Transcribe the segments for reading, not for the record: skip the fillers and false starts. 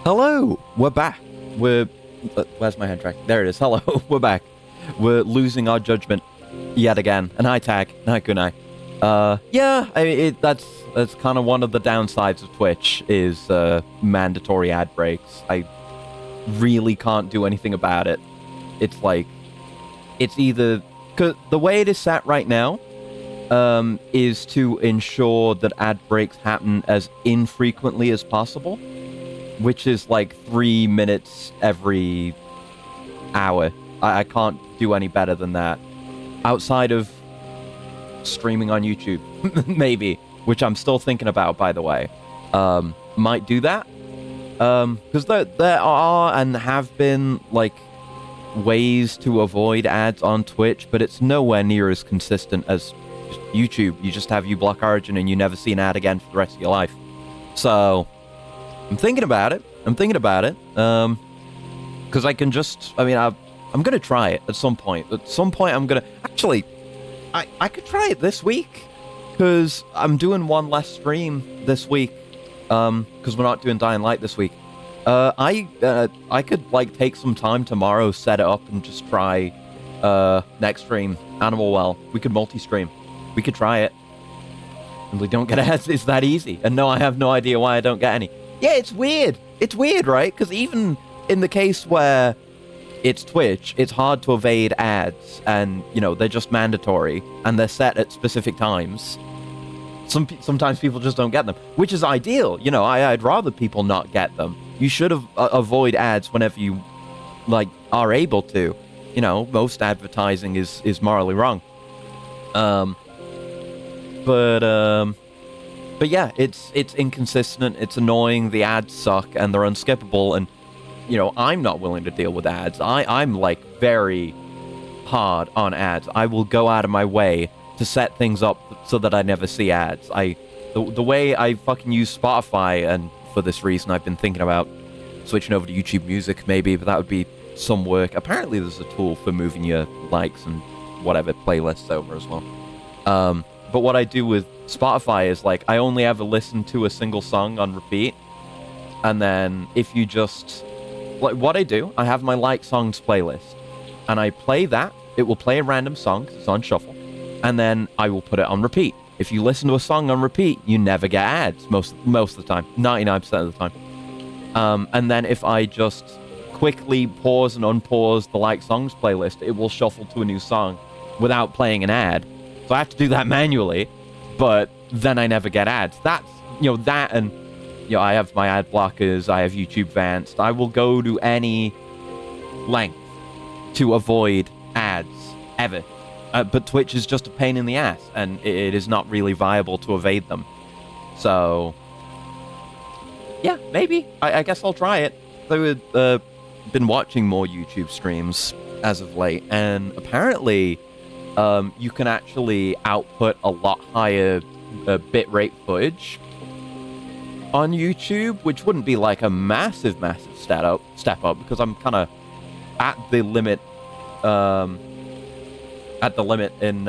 Hello, we're back. Where's my hand track? There it is. Hello, we're back. We're losing our judgment yet again. And hi, Tag. Hi, Kunai. Yeah, that's kind of one of the downsides of Twitch is mandatory ad breaks. I really can't do anything about it. It's like, it's either, cause the way it is set right now, is to ensure that ad breaks happen as infrequently as possible, which is like 3 minutes every hour. I can't do any better than that. Outside of streaming on YouTube, maybe, which I'm still thinking about, by the way. Might do that. Because there are and have been, like, ways to avoid ads on Twitch, but it's nowhere near as consistent as YouTube. You just have uBlock Origin and you never see an ad again for the rest of your life. So, I'm thinking about it. Because I can just, I'm going to try it at some point. At some point, I'm going to, actually, I could try it this week, because I'm doing one less stream this week, because we're not doing Dying Light this week. I could, like, take some time tomorrow, set it up, and just try, next stream, Animal Well. We could multi-stream. We could try it. And we don't get ads. It's that easy. And no, I have no idea why I don't get any. Yeah, it's weird. It's weird, right? Because even in the case where it's Twitch, it's hard to evade ads, and, you know, they're just mandatory, and they're set at specific times. Sometimes people just don't get them, which is ideal. You know, I'd rather people not get them. You should avoid ads whenever you, like, are able to. You know, most advertising is morally wrong. But yeah, it's inconsistent, it's annoying, the ads suck, and they're unskippable, and, you know, I'm not willing to deal with ads. I'm, like, very hard on ads. I will go out of my way to set things up so that I never see ads. The way I fucking use Spotify, and for this reason I've been thinking about switching over to YouTube Music, maybe, but that would be some work. Apparently there's a tool for moving your likes and whatever playlists over as well. But what I do with Spotify is, like, I only ever listen to a single song on repeat. And then if you just, like, what I do, I have my like songs playlist, and I play that. It will play a random song, 'cause it's on shuffle, and then I will put it on repeat. If you listen to a song on repeat, you never get ads most of the time, 99% of the time. And then if I just quickly pause and unpause the like songs playlist, it will shuffle to a new song without playing an ad. So I have to do that manually, but then I never get ads. That's, you know, that, and, you know, I have my ad blockers, I have YouTube Advanced. I will go to any length to avoid ads, ever. But Twitch is just a pain in the ass, and it is not really viable to evade them. So, yeah, maybe. I guess I'll try it. I've been watching more YouTube streams as of late, and apparently you can actually output a lot higher bitrate footage on YouTube, which wouldn't be like a massive step up, because I'm kind of at the limit in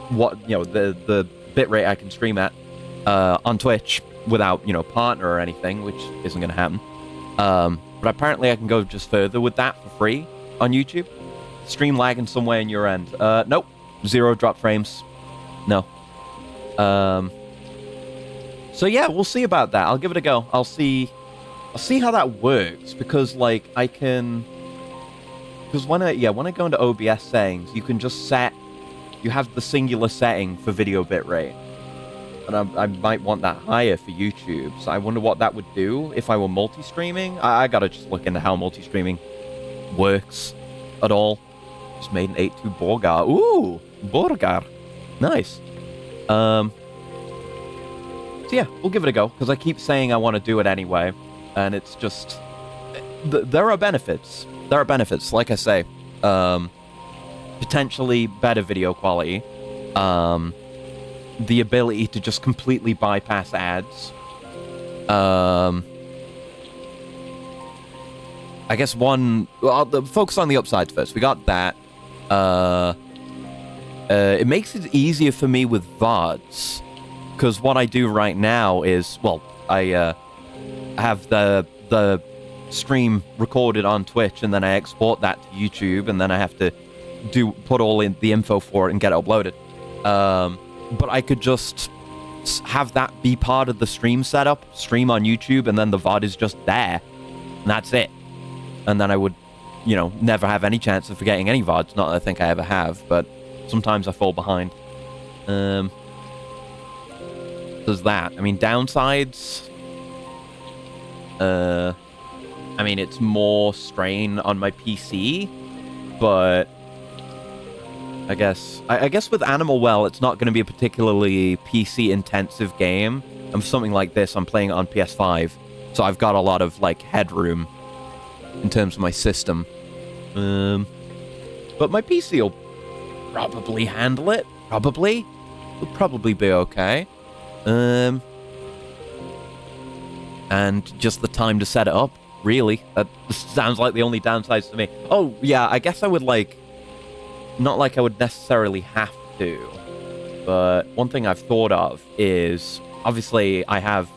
what, you know, the bitrate I can stream at on Twitch without, you know, partner or anything, which isn't going to happen. But apparently I can go just further with that for free on YouTube. Stream lagging somewhere in your end. Nope. 0 drop frames. No. So yeah, we'll see about that. I'll give it a go. I'll see how that works, because, like, I can, because when I go into OBS settings, you can just set, you have the singular setting for video bitrate, and I might want that higher for YouTube. So I wonder what that would do if I were multi-streaming. I gotta just look into how multi-streaming works at all. Just made an 8.2 Borgar. Ooh, Borgar. Nice. So yeah, we'll give it a go, because I keep saying I want to do it anyway, and it's just, there are benefits. There are benefits, like I say. Potentially better video quality. The ability to just completely bypass ads. I guess I'll focus on the upsides first. We got that. It makes it easier for me with VODs, because what I do right now is, well, I have the stream recorded on Twitch, and then I export that to YouTube, and then I have to put all in the info for it and get it uploaded. But I could just have that be part of the stream setup, stream on YouTube, and then the VOD is just there, and that's it. And then I would, never have any chance of forgetting any VODs. Not that I think I ever have, but sometimes I fall behind. There's that. I mean, downsides. I mean, it's more strain on my PC, but I guess with Animal Well, it's not going to be a particularly PC-intensive game. And for something like this, I'm playing it on PS5, so I've got a lot of, headroom in terms of my system. But my PC will probably handle it. Probably. It'll probably be okay. And just the time to set it up, really. That sounds like the only downsides to me. Oh, yeah, I guess I would, not like I would necessarily have to, but one thing I've thought of is, obviously, I have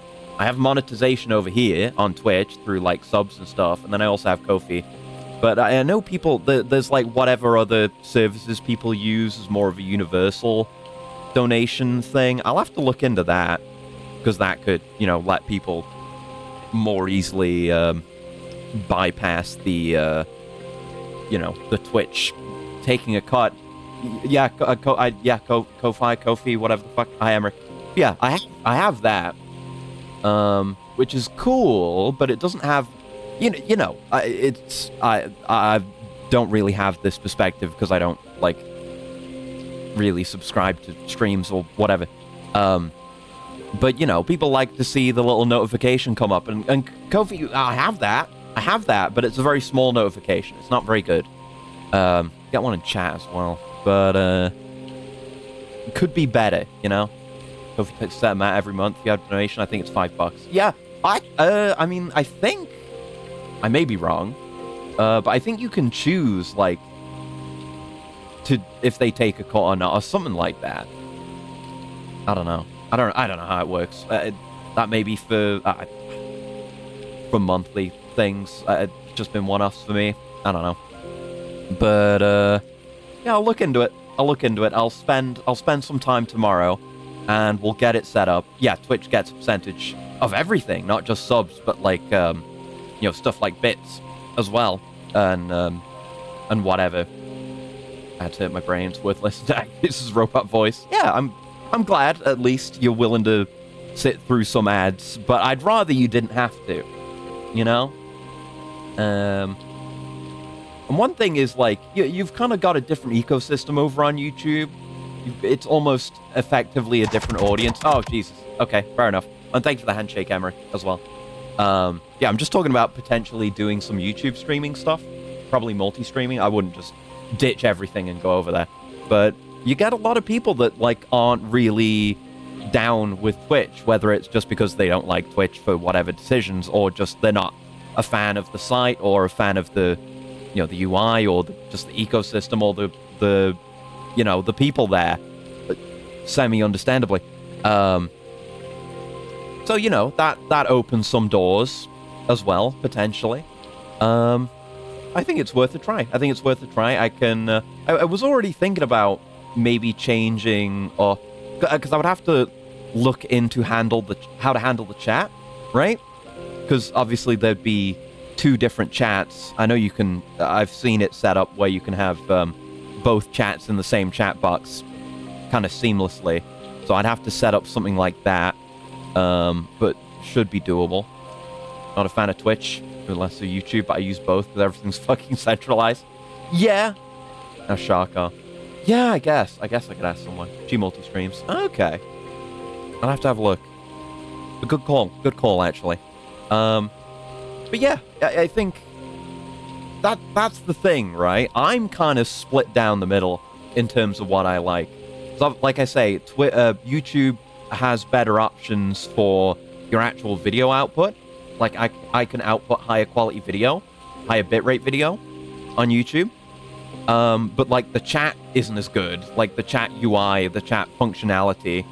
monetization over here on Twitch through, subs and stuff, and then I also have Ko-fi. But I know people, there's, whatever other services people use as more of a universal donation thing. I'll have to look into that, because that could, let people more easily bypass the, the Twitch taking a cut. Yeah, Ko-fi, whatever the fuck. Hi, Emmerich. Yeah, I have that, which is cool, but it doesn't have, I don't really have this perspective because I don't really subscribe to streams or whatever. But people like to see the little notification come up, and Ko-fi, I have that, but it's a very small notification. It's not very good. Get one in chat as well, but it could be better, Ko-fi takes a set amount every month. If you have a donation, I think it's $5. Yeah, I mean, I think I may be wrong, but I think you can choose if they take a cut or not, or something like that. I don't know. I don't know how it works. That may be for monthly things. It's just been one-offs for me. I don't know. But yeah, I'll look into it. I'll spend some time tomorrow, and we'll get it set up. Yeah, Twitch gets a percentage of everything, not just subs, but stuff like bits as well, and whatever. I had to hit my brain. It's worthless. This is robot voice. Yeah, I'm glad at least you're willing to sit through some ads, but I'd rather you didn't have to, And one thing is, you've kind of got a different ecosystem over on YouTube. It's almost effectively a different audience. Oh, Jesus. Okay, fair enough. And thanks for the handshake, Emmerich, as well. Yeah, I'm just talking about potentially doing some YouTube streaming stuff. Probably multi-streaming. I wouldn't just ditch everything and go over there. But you get a lot of people that, aren't really down with Twitch, whether it's just because they don't like Twitch for whatever decisions, or just they're not a fan of the site, or a fan of the the UI, or just the ecosystem, or the people there, semi-understandably. So, that opens some doors as well, potentially. I think it's worth a try. I can, I was already thinking about maybe changing, or, because I would have to look into how to handle the chat, right? Because obviously there'd be 2 different chats. I know you can, I've seen it set up where you can have both chats in the same chat box kind of seamlessly. So I'd have to set up something like that, but should be doable. Not a fan of Twitch, unless for YouTube, but I use both because everything's fucking centralized. Yeah. Now Shaka. Yeah, I guess I could ask someone. G multi-streams. Okay. I'll have to have a look. A good call, actually. But yeah, I think that's the thing, right? I'm kind of split down the middle in terms of what I like. So, like I say, YouTube has better options for your actual video output. I can output higher quality video, higher bitrate video on YouTube. But the chat isn't as good. The chat UI, the chat functionality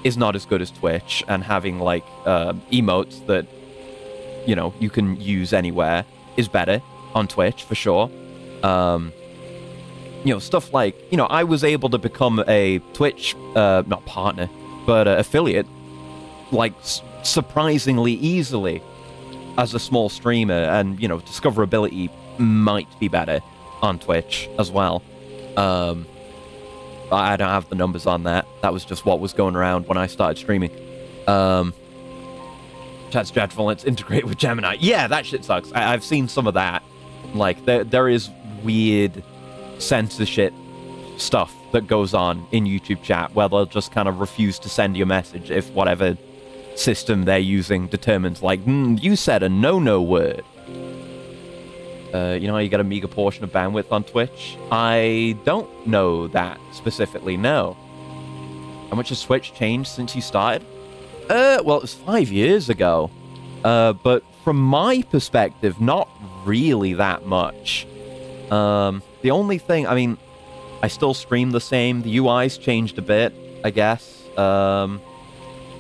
is not as good as Twitch, and having emotes that you can use anywhere is better on Twitch for sure. Stuff like, I was able to become a Twitch, not partner, but affiliate, like surprisingly easily as a small streamer, and, discoverability might be better on Twitch as well. I don't have the numbers on that. That was just what was going around when I started streaming. Chat's dreadful. It's integrated with Gemini. Yeah, that shit sucks. I've seen some of that. Like, there is weird censorship stuff that goes on in YouTube chat where they'll just kind of refuse to send you a message if whatever system they're using determines, like, you said a no-no word. You get a meager portion of bandwidth on Twitch? I don't know that specifically, no. How much has Twitch changed since you started? Well, it was 5 years ago. But from my perspective, not really that much. The only thing, I still stream the same. The UI's changed a bit, I guess.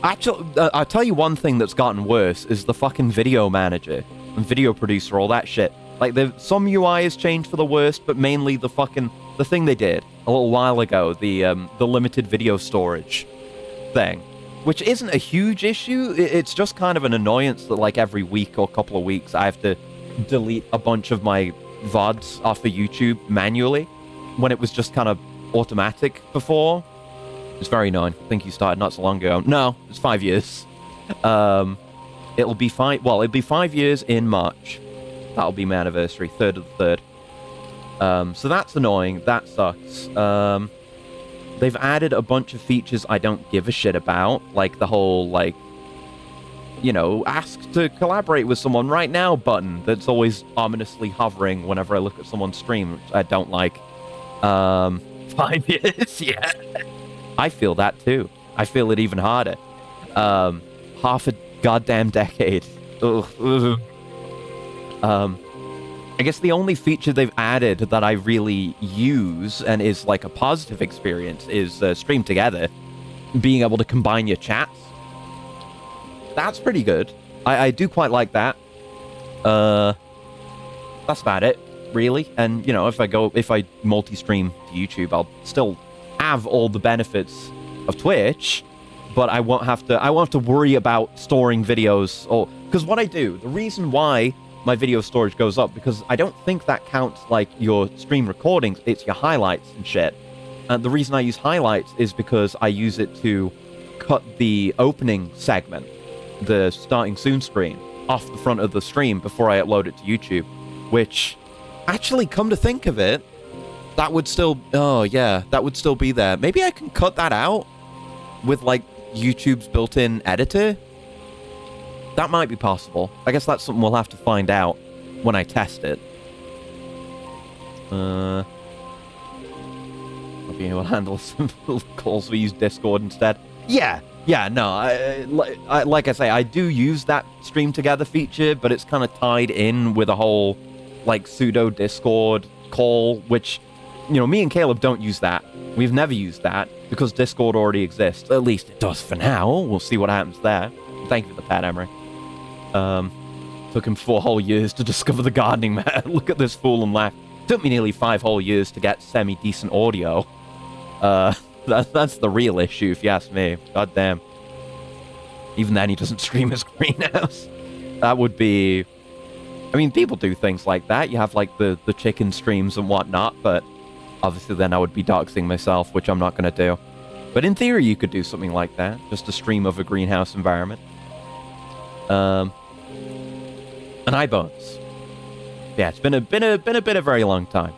Actually, I'll tell you one thing that's gotten worse is the fucking video manager and video producer, all that shit. Like, some UI has changed for the worst, but mainly the thing they did a little while ago, the limited video storage thing, which isn't a huge issue. It's just kind of an annoyance that, like, every week or couple of weeks, I have to delete a bunch of my VODs off of YouTube manually, when it was just kind of automatic before. It's very annoying. I think you started not so long ago. No, it's 5 years. It'll be 5 years in March. That'll be my anniversary, 3rd of the 3rd. So that's annoying. That sucks. They've added a bunch of features I don't give a shit about, like the whole, like, ask to collaborate with someone right now button that's always ominously hovering whenever I look at someone's stream, which I don't like. 5 years, yeah. I feel that too. I feel it even harder. Half a goddamn decade. Ugh. I guess the only feature they've added that I really use and is like a positive experience is Stream Together. Being able to combine your chats. That's pretty good. I do quite like that. That's about it, really. And, if I multi-stream to YouTube, I'll still have all the benefits of Twitch, but I won't have to worry about storing videos, or because what I do, the reason why my video storage goes up, because I don't think that counts like your stream recordings, it's your highlights and shit. And the reason I use highlights is because I use it to cut the opening segment, the starting soon screen, off the front of the stream before I upload it to YouTube, which, actually, come to think of it, that would still be there. Maybe I can cut that out with, like, YouTube's built-in editor? That might be possible. I guess that's something we'll have to find out when I test it. I'll be able to handle some calls. We use Discord instead. Yeah, no, like I say, I do use that Stream Together feature, but it's kind of tied in with a whole, like, pseudo Discord call, which, me and Caleb don't use that. We've never used that, because Discord already exists. At least it does for now. We'll see what happens there. Thank you for the pet, Emery. Took him 4 whole years to discover the gardening mat. Look at this fool and laugh. Took me nearly 5 whole years to get semi-decent audio. That's the real issue, if you ask me. God damn. Even then, he doesn't stream his greenhouse. That would be... people do things like that. You have, like, the chicken streams and whatnot, but obviously then I would be doxing myself, which I'm not going to do. But in theory, you could do something like that. Just a stream of a greenhouse environment. And iBones. Yeah, it's been a very long time.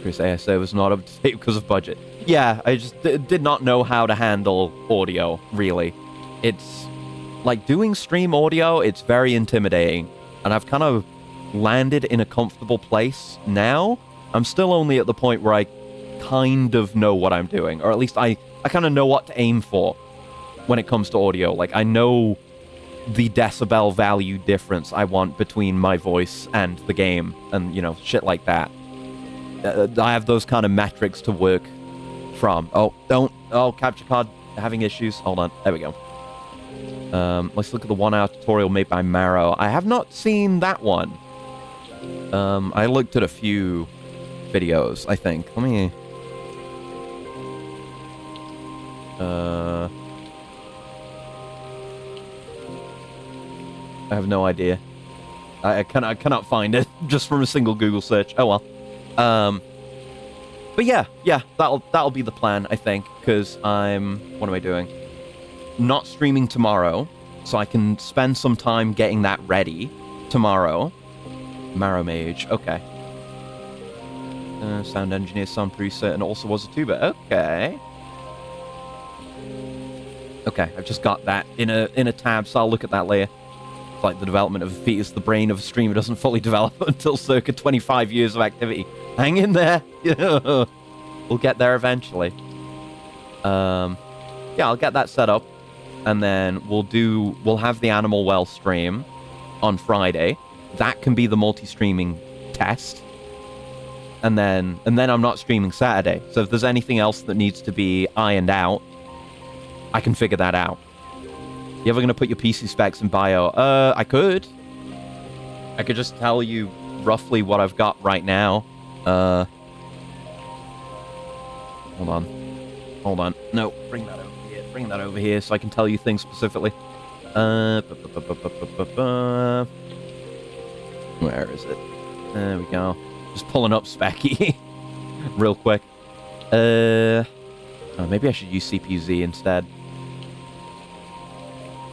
Chris ASO was not up to date because of budget. Yeah, I just did not know how to handle audio, really. It's like doing stream audio, it's very intimidating. And I've kind of landed in a comfortable place now. I'm still only at the point where I kind of know what I'm doing, or at least I kind of know what to aim for when it comes to audio. Like, I know the decibel value difference I want between my voice and the game, and, shit like that. I have those kind of metrics to work from. Capture card having issues. Hold on. There we go. Let's look at the 1-hour tutorial made by Marrow. I have not seen that one. I looked at a few videos, I think. Let me... I have no idea. I cannot find it just from a single Google search. Oh well. But yeah, that'll be the plan, I think, because what am I doing? Not streaming tomorrow, so I can spend some time getting that ready tomorrow. Marrow Mage, okay. Sound engineer, sound preset, and also was a tuber. Okay. Okay, I've just got that in a tab, so I'll look at that later. It's like the development of a fetus, the brain of a streamer doesn't fully develop until circa 25 years of activity. Hang in there. We'll get there eventually. Yeah, I'll get that set up, and then we'll have the Animal Well stream on Friday. That can be the multi-streaming test. And then I'm not streaming Saturday. So if there's anything else that needs to be ironed out, I can figure that out. You ever gonna put your PC specs in bio? I could. I could just tell you roughly what I've got right now. Hold on. No, bring that over here. Bring that over here so I can tell you things specifically. Where is it? There we go. Just pulling up Specky real quick. Oh, maybe I should use CPU-Z instead.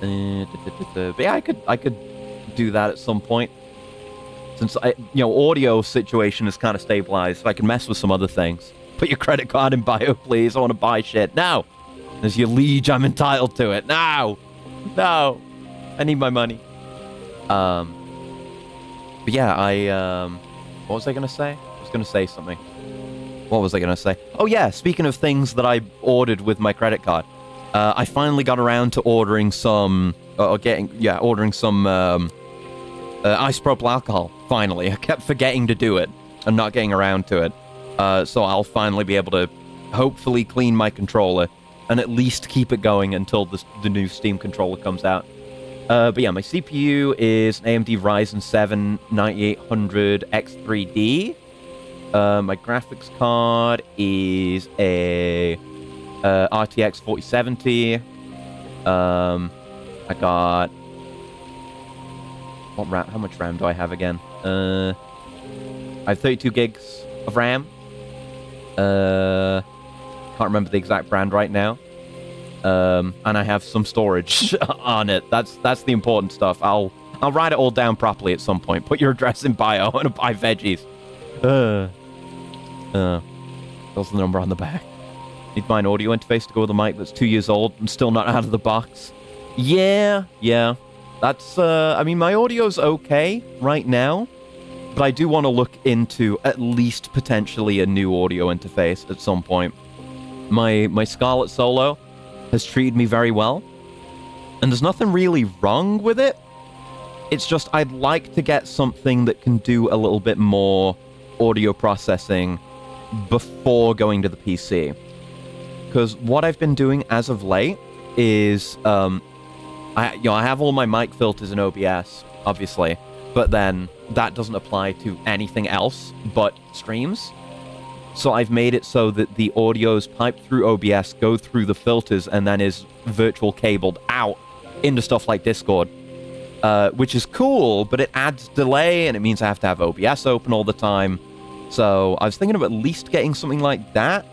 But yeah, I could do that at some point. Since audio situation is kind of stabilized, so I can mess with some other things. Put your credit card in bio, please. I want to buy shit now. As your liege, I'm entitled to it now. No, I need my money. But yeah, what was I gonna say? I was gonna say something. What was I gonna say? Oh yeah, speaking of things that I ordered with my credit card. I finally got around to ordering some, ordering some isopropyl alcohol, finally. I kept forgetting to do it and not getting around to it. So I'll finally be able to hopefully clean my controller and at least keep it going until the new Steam controller comes out. But yeah, my CPU is an AMD Ryzen 7 9800 X3D. My graphics card is a RTX 4070. I got what RAM? How much RAM do I have again? I have 32 gigs of RAM. Can't remember the exact brand right now. And I have some storage on it. That's the important stuff. I'll write it all down properly at some point. Put your address in bio and buy veggies. There's the number on the back. Need my audio interface to go with a mic that's 2 years old and still not out of the box. Yeah. That's, I mean, my audio's okay right now, but I do want to look into at least potentially a new audio interface at some point. My Scarlett Solo has treated me very well, and there's nothing really wrong with it. It's just I'd like to get something that can do a little bit more audio processing before going to the PC. Because what I've been doing as of late is, I have all my mic filters in OBS, obviously, but then that doesn't apply to anything else but streams. So I've made it so that the audio's piped through OBS, go through the filters, and then is virtual cabled out into stuff like Discord, which is cool, but it adds delay, and it means I have to have OBS open all the time. So I was thinking of at least getting something like that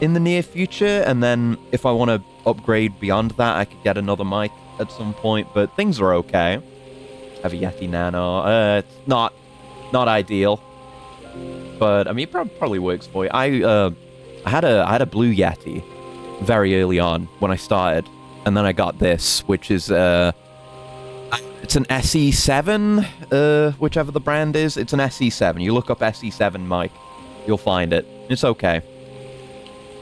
in the near future, and then if I want to upgrade beyond that, I could get another mic at some point, but things are okay. I have a Yeti Nano. It's not ideal, but I mean, it probably works for you. I had a Blue Yeti very early on when I started, and then I got this, which is it's an SE7, whichever the brand is. It's an SE7. You look up SE7 mic, you'll find it. It's okay.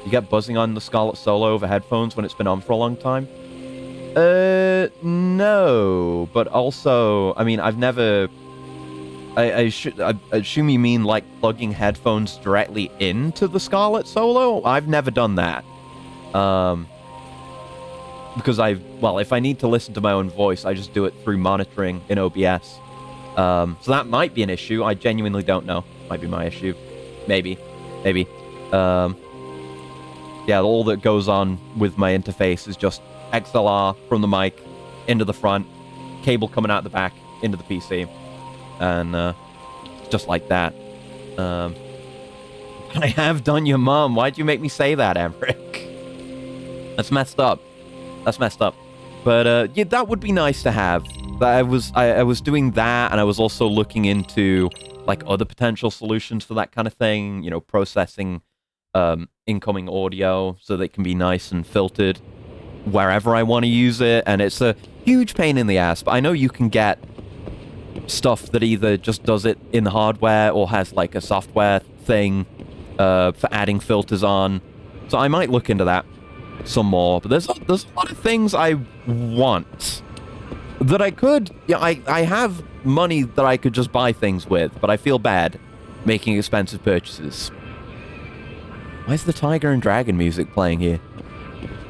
You get buzzing on the Scarlett Solo over headphones when it's been on for a long time? No. But also, I mean, I've never... I assume you mean, like, plugging headphones directly into the Scarlett Solo? I've never done that. because well, if I need to listen to my own voice, I just do it through monitoring in OBS. So that might be an issue. I genuinely don't know. Might be my issue. Maybe. Yeah, all that goes on with my interface is just XLR from the mic into the front, cable coming out the back into the PC, and just like that. I have done your mom. Why'd you make me say that, Emmerich? That's messed up. But yeah, that would be nice to have. I was doing that, and I was also looking into like other potential solutions for that kind of thing. You know, processing incoming audio so that it can be nice and filtered wherever I want to use it. And it's a huge pain in the ass. But I know you can get stuff that either just does it in the hardware or has like a software thing for adding filters on. So I might look into that some more. But there's a lot of things I want that I could. Yeah, I have money that I could just buy things with, but I feel bad making expensive purchases. Why is the Tiger and Dragon music playing here?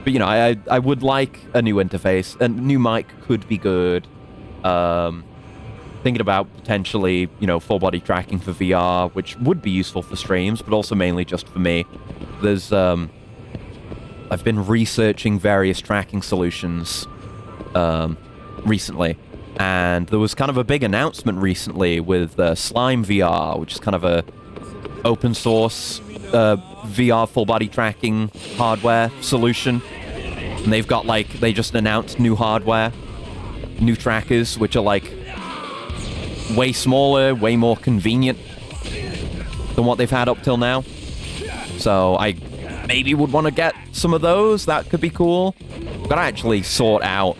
But you know, I would like a new interface. A new mic could be good. Thinking about potentially, you know, full body tracking for VR, which would be useful for streams, but also mainly just for me. There's I've been researching various tracking solutions recently, and there was kind of a big announcement recently with Slime VR, which is kind of a open source VR full body tracking hardware solution. And they've got like, they just announced new hardware, new trackers, which are like way smaller, way more convenient than what they've had up till now. So I maybe would want to get some of those. That could be cool. Gotta actually sort out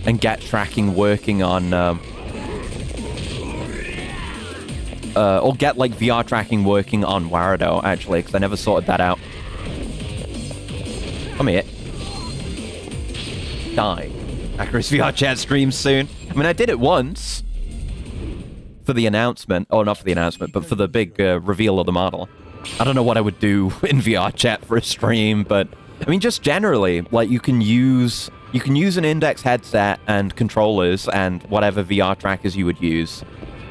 and get tracking working on or get like VR tracking working on Warado, actually, because I never sorted that out. Come here. Die. Icarus VR chat streams soon. I mean, I did it once for the announcement. Oh, not for the announcement, but for the big reveal of the model. I don't know what I would do in VR chat for a stream, but I mean, just generally, like you can use an Index headset and controllers and whatever VR trackers you would use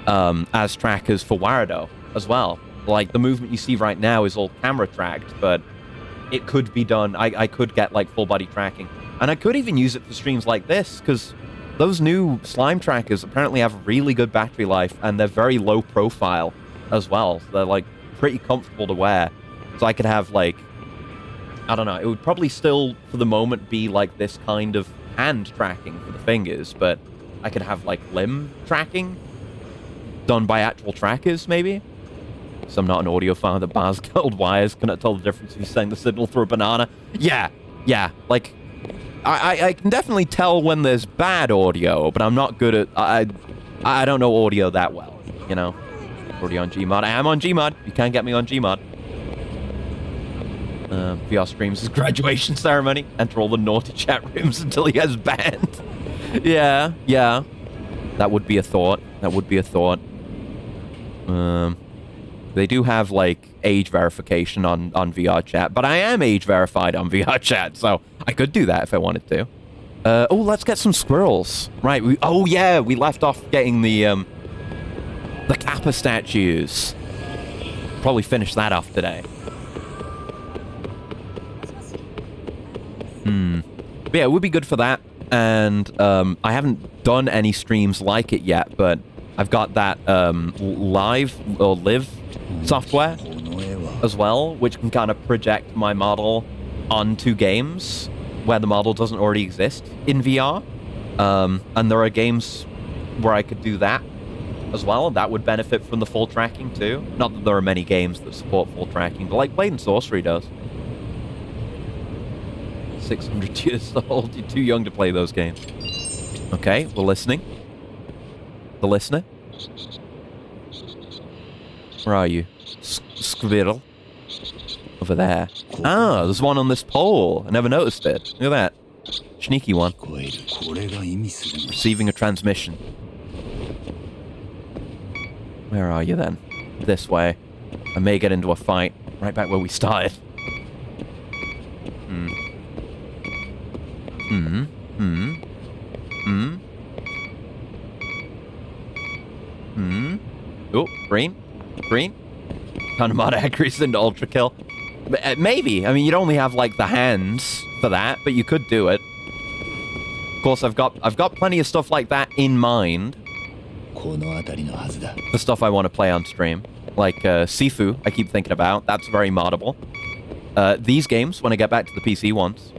as trackers for Warado as well. Like the movement you see right now is all camera tracked, but it could be done. I could get like full body tracking, and I could even use it for streams like this, because those new Slime trackers apparently have really good battery life, and they're very low profile as well. So they're like pretty comfortable to wear. So I could have like, I don't know, it would probably still for the moment be like this kind of hand tracking for the fingers, but I could have like limb tracking done by actual trackers, maybe. So I'm not an audiophile that bars gold wires. Cannot tell the difference if you send the signal through a banana. Yeah. Like, I can definitely tell when there's bad audio, but I'm not good at... I don't know audio that well, you know? Already on Gmod. I am on Gmod. You can't get me on Gmod. VR streams his graduation ceremony. Enter all the naughty chat rooms until he gets banned. Yeah. That would be a thought. They do have, like, age verification on VR chat, but I am age verified on VR chat, so I could do that if I wanted to. Oh, let's get some squirrels. Right, we left off getting the Kappa statues. Probably finish that off today. But yeah, it would be good for that, and I haven't done any streams like it yet, but I've got that live software as well, which can kind of project my model onto games where the model doesn't already exist in VR. And there are games where I could do that as well. That would benefit from the full tracking too. Not that there are many games that support full tracking, but like Blade and Sorcery does. 600 years old, you're too young to play those games. Okay, we're listening. The listener? Where are you? Squirrel? Over there. Ah, there's one on this pole. I never noticed it. Look at that. Sneaky one. Receiving a transmission. Where are you then? This way. I may get into a fight. Right back where we started. Oh, green. Green. Kind of mod accuracy into ultra kill. Maybe. I mean, you'd only have, like, the hands for that, but you could do it. Of course, I've got plenty of stuff like that in mind. The stuff I want to play on stream. Like, Sifu, I keep thinking about. That's very moddable. These games, when I get back to the PC ones.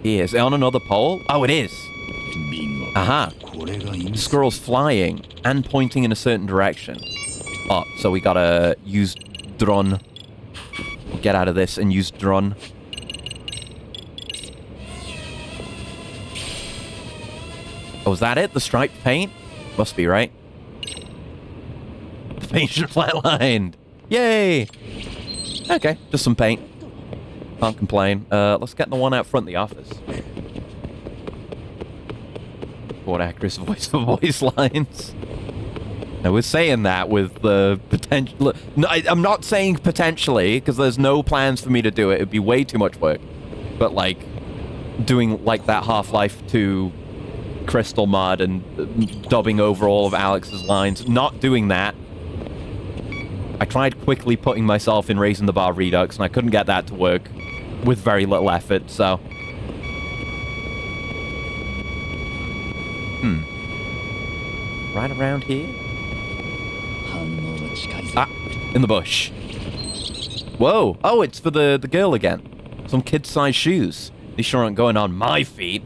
Is it on another pole? Oh, it is. Aha. Squirrel's flying and pointing in a certain direction. Oh, so we gotta use drone. Get out of this and use drone. Oh, is that it? The striped paint? Must be, right? The paint should flatlined. Yay! Okay, just some paint. Can't complain. Let's get the one out front of the office. What actress voice for voice lines? Now, we're saying that with the potential... No, I'm not saying potentially, because there's no plans for me to do it. It'd be way too much work. But, like, doing, like, that Half-Life 2 Crystal mod and dubbing over all of Alex's lines. Not doing that. I tried quickly putting myself in Raising the Bar Redux, and I couldn't get that to work with very little effort, so... Right around here? Ah, in the bush. Whoa! Oh, it's for the girl again. Some kid-sized shoes. These sure aren't going on my feet.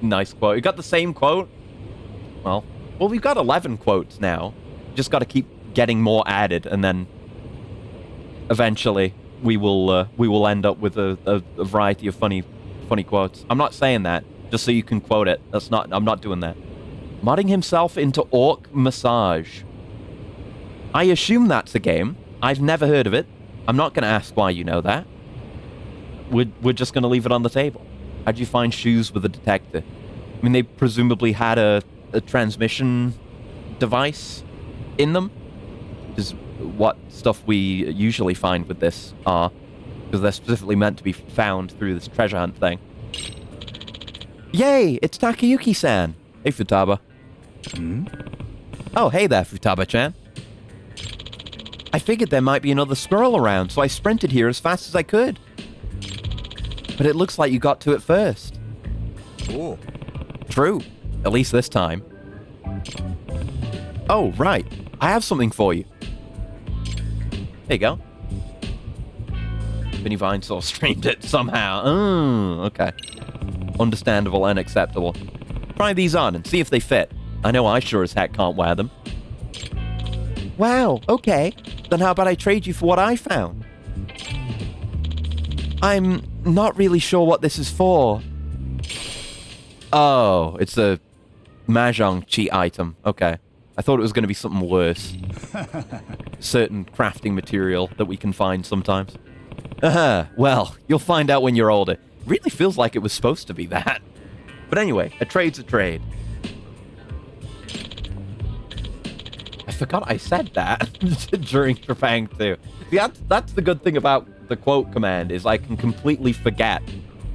Nice quote. You got the same quote? Well, we've got 11 quotes now. Just got to keep getting more added, and then eventually we will end up with a variety of funny quotes. I'm not saying that just so you can quote it. I'm not doing that. Modding himself into Orc Massage. I assume that's a game. I've never heard of it. I'm not going to ask why you know that. We're just going to leave it on the table. How'd you find shoes with a detector? I mean, they presumably had a transmission device in them. Is what stuff we usually find with this are. Because they're specifically meant to be found through this treasure hunt thing. Yay! It's Takayuki-san! Hey, Futaba. Oh, hey there, Futaba-chan. I figured there might be another squirrel around, so I sprinted here as fast as I could. But it looks like you got to it first. Oh. True. At least this time. Oh, right. I have something for you. There you go. Vinny Vinesaw streamed it somehow. Oh, okay. Understandable and acceptable. Try these on and see if they fit. I know I sure as heck can't wear them. Wow, okay. Then how about I trade you for what I found? I'm not really sure what this is for. Oh, it's a Mahjong cheat item. Okay. I thought it was going to be something worse. Certain crafting material that we can find sometimes. Well, you'll find out when you're older. It really feels like it was supposed to be that. But anyway, a trade's a trade. I forgot I said that during Trepang 2. That's the good thing about the quote command, is I can completely forget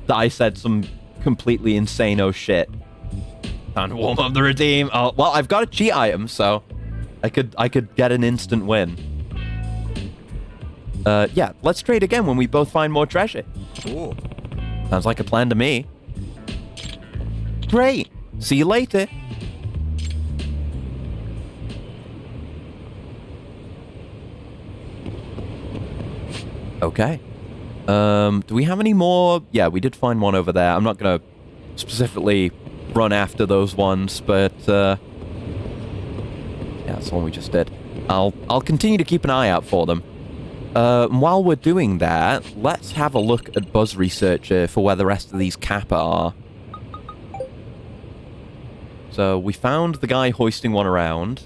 that I said some completely insane-o shit. Time to warm up the redeem. Oh, well, I've got a cheat item, so I could get an instant win. Yeah, let's trade again when we both find more treasure. Cool. Sounds like a plan to me. Great. See you later. Okay. Do we have any more? Yeah, we did find one over there. I'm not gonna specifically run after those ones, but yeah, that's the one we just did. I'll continue to keep an eye out for them. While we're doing that, let's have a look at Buzz Researcher for where the rest of these Kappa are. So we found the guy hoisting one around.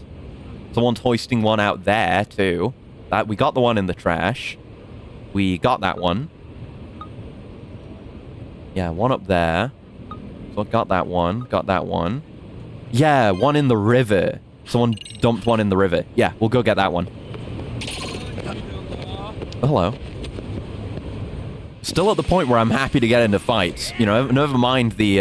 Someone's hoisting one out there too. We got the one in the trash. We got that one. Yeah, one up there. So got that one. Got that one. Yeah, one in the river. Someone dumped one in the river. Yeah, we'll go get that one. Oh, hello. Still at the point where I'm happy to get into fights. You know, never mind the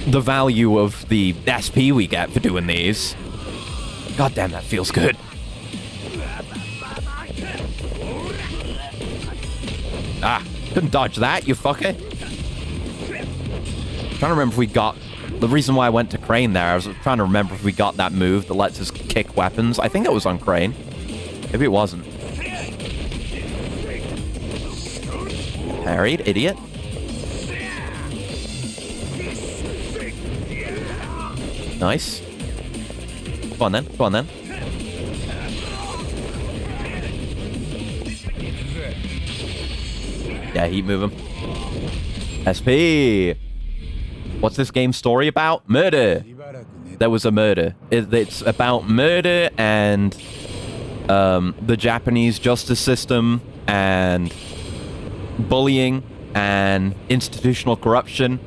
value of the SP we get for doing these. God damn, that feels good. Ah, couldn't dodge that, you fucker. Trying to remember if we got... The reason why I went to Crane there, I was trying to remember if we got that move that lets us kick weapons. I think it was on Crane. Maybe it wasn't. Parried, idiot. Nice. Go on then, go on then. Yeah, heat move him. SP! What's this game's story about? Murder! There was a murder. It's about murder and the Japanese justice system and bullying and institutional corruption.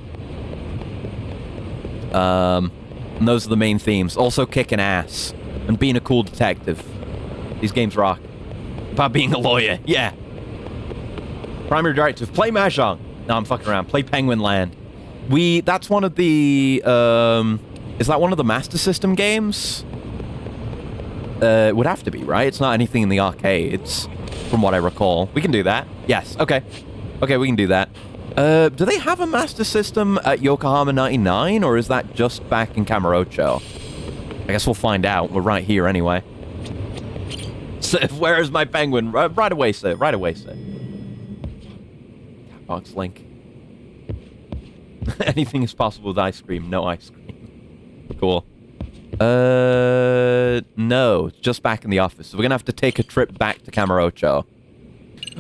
And those are the main themes. Also kicking ass and being a cool detective. These games rock. About being a lawyer, yeah. Primary directive, play Mahjong. No, I'm fucking around. Play Penguin Land. That's one of the, is that one of the Master System games? It would have to be, right? It's not anything in the arcades, from what I recall. We can do that. Yes, okay. Okay, we can do that. Do they have a Master System at Yokohama 99, or is that just back in Kamurocho? I guess we'll find out. We're right here anyway. So, where is my penguin? Right away, sir. Right away, sir. Catbox Link. Anything is possible with ice cream. No ice cream. Cool. No. It's just back in the office. So we're gonna have to take a trip back to Kamurocho.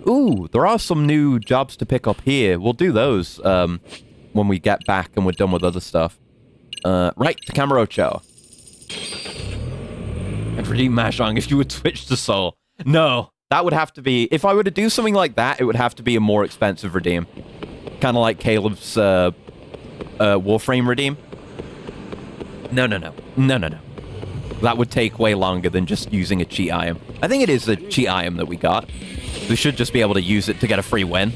Ooh, there are some new jobs to pick up here. We'll do those when we get back and we're done with other stuff. Right, to Kamurocho. And redeem Mahjong if you would switch to Soul. No, that would have to be... If I were to do something like that, it would have to be a more expensive redeem. Kind of like Caleb's Warframe redeem. No. That would take way longer than just using a cheat item. I think it is a cheat item that we got. We should just be able to use it to get a free win.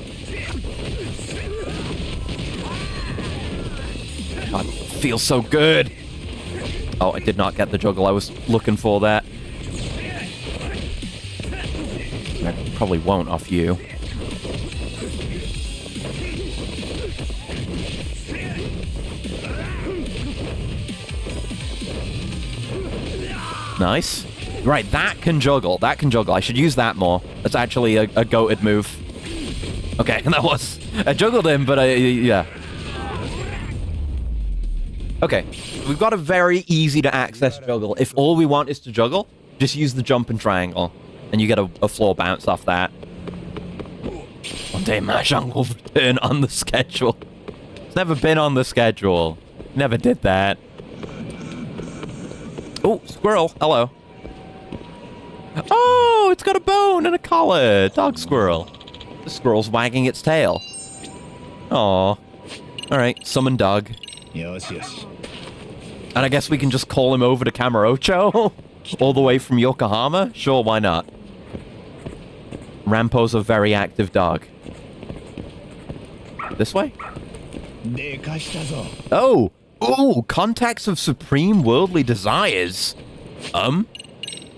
God, it feels so good. Oh, I did not get the juggle. I was looking for that. I probably won't off you. Nice. Right, that can juggle. That can juggle. I should use that more. That's actually a goated move. Okay, that was... I juggled him, but yeah. Okay, we've got a very easy to access juggle. If all we want is to juggle, just use the jump and triangle. And you get a floor bounce off that. One day Mahjong will return on the schedule. It's never been on the schedule. Never did that. Oh, squirrel. Hello. Oh, it's got a bone and a collar. Dog squirrel. The squirrel's wagging its tail. Aw. Alright, summon dog. Yes. And I guess we can just call him over to Kamurocho? All the way from Yokohama? Sure, why not? Rampo's a very active dog. This way? Oh! Oh, Contacts of Supreme Worldly Desires.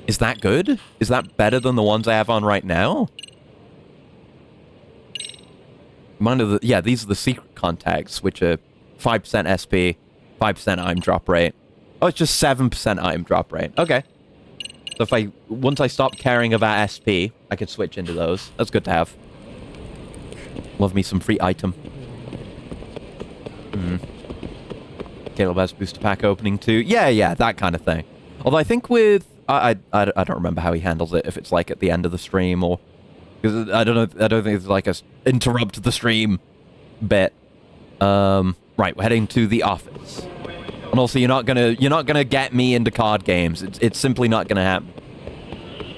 Is that good? Is that better than the ones I have on right now? Yeah, these are the secret contacts, which are 5% SP, 5% item drop rate. Oh, it's just 7% item drop rate. Okay. So once I stop caring about SP, I could switch into those. That's good to have. Love me some free item. Caleb has booster pack opening too. Yeah, that kind of thing. Although I think with... I don't remember how he handles it, if it's like at the end of the stream or... Because I don't know, I don't think it's like a interrupt the stream bit. Right, we're heading to the office. And also, you're not gonna get me into card games. It's simply not gonna happen.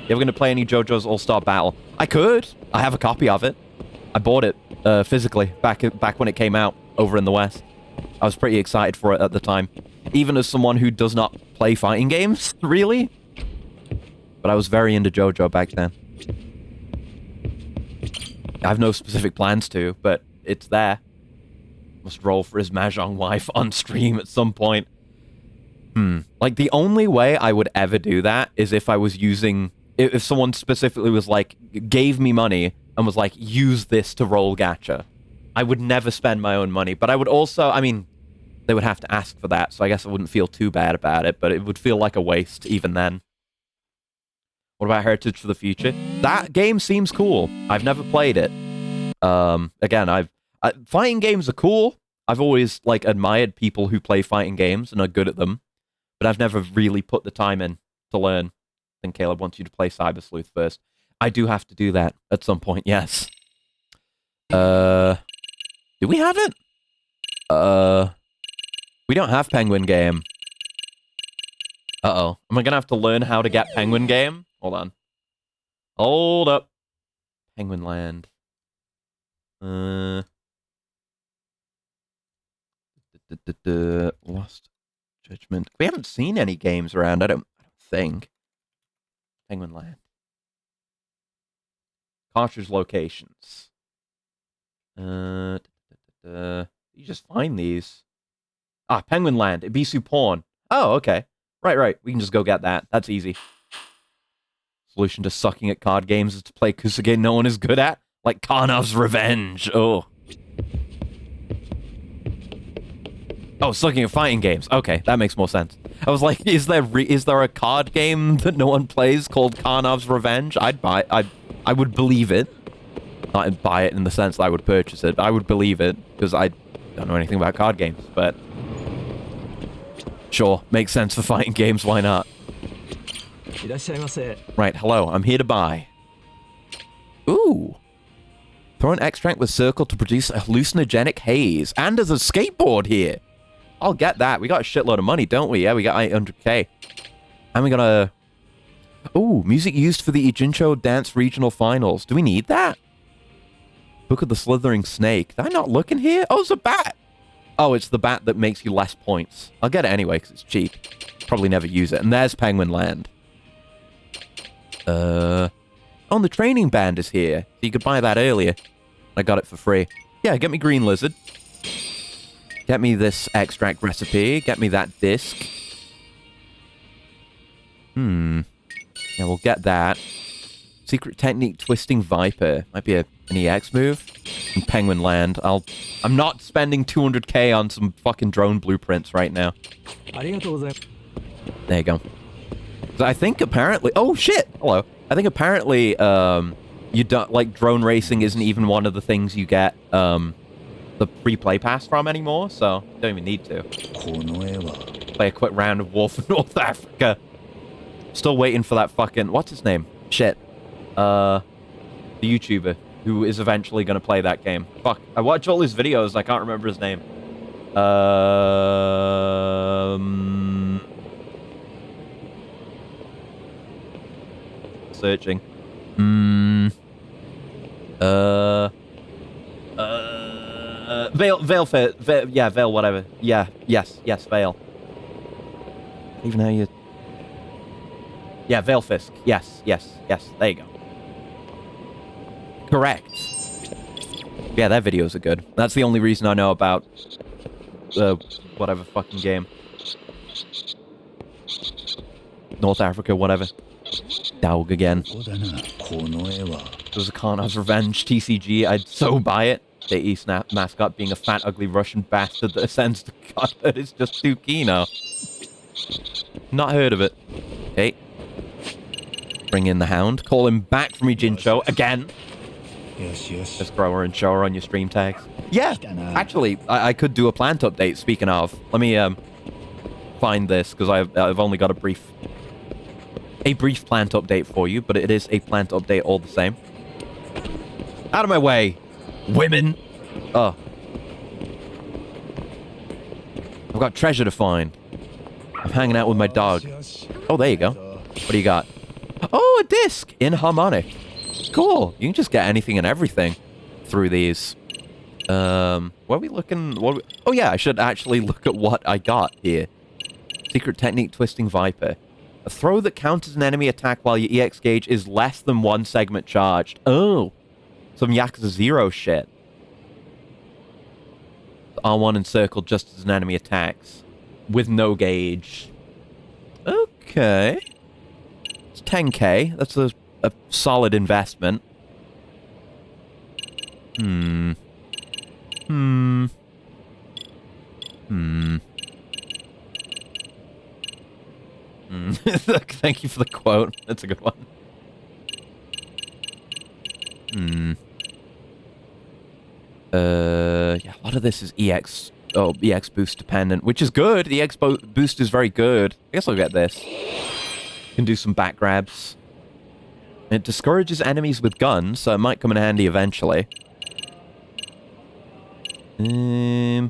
You ever gonna play any JoJo's All-Star Battle? I could. I have a copy of it. I bought it physically back when it came out over in the West. I was pretty excited for it at the time, even as someone who does not play fighting games, really. But I was very into JoJo back then. I have no specific plans to, but it's there. Must roll for his Mahjong wife on stream at some point. Like, the only way I would ever do that is if I was using... If someone specifically was like, gave me money and was like, use this to roll gacha. I would never spend my own money, but I would also... I mean, they would have to ask for that, so I guess I wouldn't feel too bad about it, but it would feel like a waste even then. What about Heritage for the Future? That game seems cool. I've never played it. Again, fighting games are cool. I've always, like, admired people who play fighting games and are good at them, but I've never really put the time in to learn. I think Caleb wants you to play Cyber Sleuth first. I do have to do that at some point, yes. Do we have it? We don't have Penguin Game. Uh-oh. Am I gonna have to learn how to get Penguin Game? Hold on. Hold up. Penguin Land. Lost Judgment. We haven't seen any games around, I don't think. Penguin Land. Cartridge locations. You just find these. Ah, Penguin Land. Ibisu Pawn. Oh, okay. Right. We can just go get that. That's easy. Solution to sucking at card games is to play Kusuge no one is good at. Like Karnav's Revenge. Oh, sucking at fighting games. Okay, that makes more sense. I was like, is there a card game that no one plays called Karnav's Revenge? I would believe it. Not buy it in the sense that I would purchase it. I would believe it, because I don't know anything about card games, but... Sure, makes sense for fighting games, why not? Right, hello, I'm here to buy. Ooh. Throw an extract with circle to produce a hallucinogenic haze. And there's a skateboard here. I'll get that. We got a shitload of money, don't we? Yeah, we got 800k. And we got a... Ooh, music used for the Ijincho Dance Regional Finals. Do we need that? Book of the Slithering Snake. Did I not look in here? Oh, it's a bat. Oh, it's the bat that makes you less points. I'll get it anyway, because it's cheap. Probably never use it. And there's Penguin Land. Oh, and the training band is here. So you could buy that earlier. I got it for free. Yeah, get me Green Lizard. Get me this extract recipe. Get me that disc. Yeah, we'll get that. Secret Technique Twisting Viper. Might be an EX move. And Penguin Land. I'm not spending 200k on some fucking drone blueprints right now. There you go. So I think apparently... Oh, shit! Hello. I think apparently, you don't... Like, drone racing isn't even one of the things you get, the free play pass from anymore, so you don't even need to. Play a quick round of War for North Africa. Still waiting for that fucking... What's his name? Shit. The YouTuber who is eventually going to play that game. Fuck. I watch all his videos. I can't remember his name. Searching. Vale, whatever. Yeah, yes, Vale. Even how you... Yeah, Vale Fisk. Yes, there you go. Correct. Yeah, their videos are good. That's the only reason I know about whatever fucking game. North Africa, whatever. Daug again. There's a Karnav's Revenge TCG. I'd so buy it. The East mascot being a fat, ugly Russian bastard that ascends to godhood is just too keen. Not heard of it. Hey. Bring in the Hound. Call him back from Ijincho again. Yes. Just throw her and show her on your stream tags. Yeah, actually, I could do a plant update, speaking of. Let me find this, because I've only got a brief plant update for you, but it is a plant update all the same. Out of my way, women! Oh. I've got treasure to find. I'm hanging out with my dog. Oh, there you go. What do you got? Oh, a disc! In harmonic. Cool. You can just get anything and everything through these. What are we looking... Oh, yeah, I should actually look at what I got here. Secret Technique Twisting Viper. A throw that counters an enemy attack while your EX gauge is less than 1 segment charged. Oh. Some Yakuza 0 shit. R1 encircled just as an enemy attacks. With no gauge. Okay. It's 10k. That's a solid investment. Thank you for the quote. That's a good one. Yeah, a lot of this is EX boost dependent, which is good. The EX boost is very good. I guess I'll get this. Can do some back grabs. It discourages enemies with guns, so it might come in handy eventually. I'm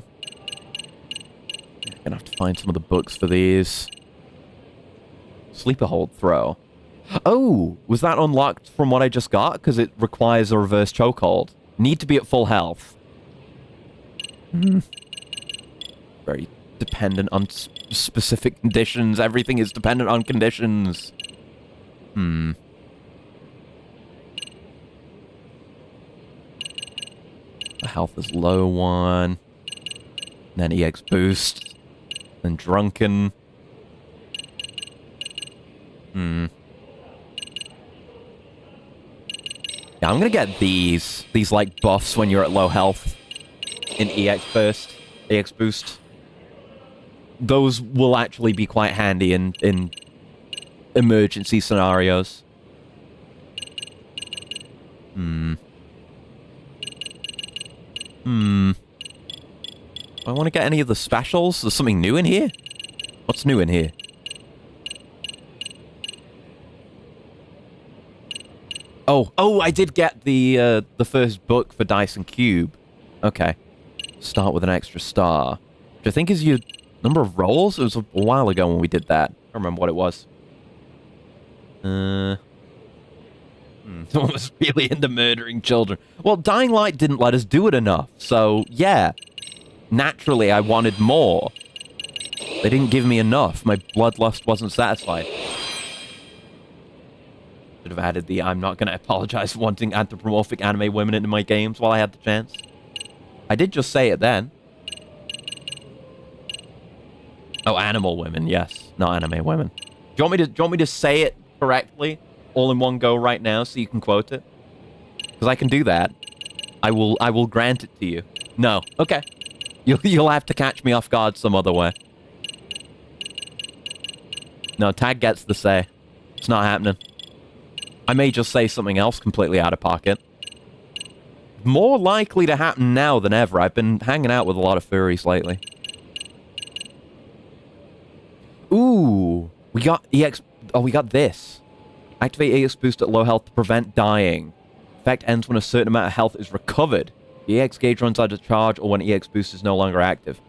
gonna have to find some of the books for these. Sleeper hold throw. Oh, was that unlocked from what I just got? Because it requires a reverse chokehold. Need to be at full health. Very dependent on specific conditions. Everything is dependent on conditions. The health is low one. Then EX boost. Then drunken. Yeah, I'm gonna get these like buffs when you're at low health in EX burst, EX boost. Those will actually be quite handy in emergency scenarios. Do I want to get any of the specials? There's something new in here? What's new in here? Oh, I did get the first book for Dyson Cube. Okay. Start with an extra star. Which I think is your number of rolls? It was a while ago when we did that. I don't remember what it was. Someone was really into murdering children. Well, Dying Light didn't let us do it enough. So, yeah. Naturally, I wanted more. They didn't give me enough. My bloodlust wasn't satisfied. Should have added the I'm not going to apologize for wanting anthropomorphic anime women into my games while I had the chance. I did just say it then. Oh, animal women, yes. Not anime women. Do you want me to say it correctly all in one go right now so you can quote it? Because I can do that. I will grant it to you. No. Okay. You'll have to catch me off guard some other way. No, Tag gets the say. It's not happening. I may just say something else completely out of pocket. More likely to happen now than ever. I've been hanging out with a lot of furries lately. Ooh. We got EX... Oh, we got this. Activate EX boost at low health to prevent dying. Effect ends when a certain amount of health is recovered. The EX gauge runs out of charge or when EX boost is no longer active.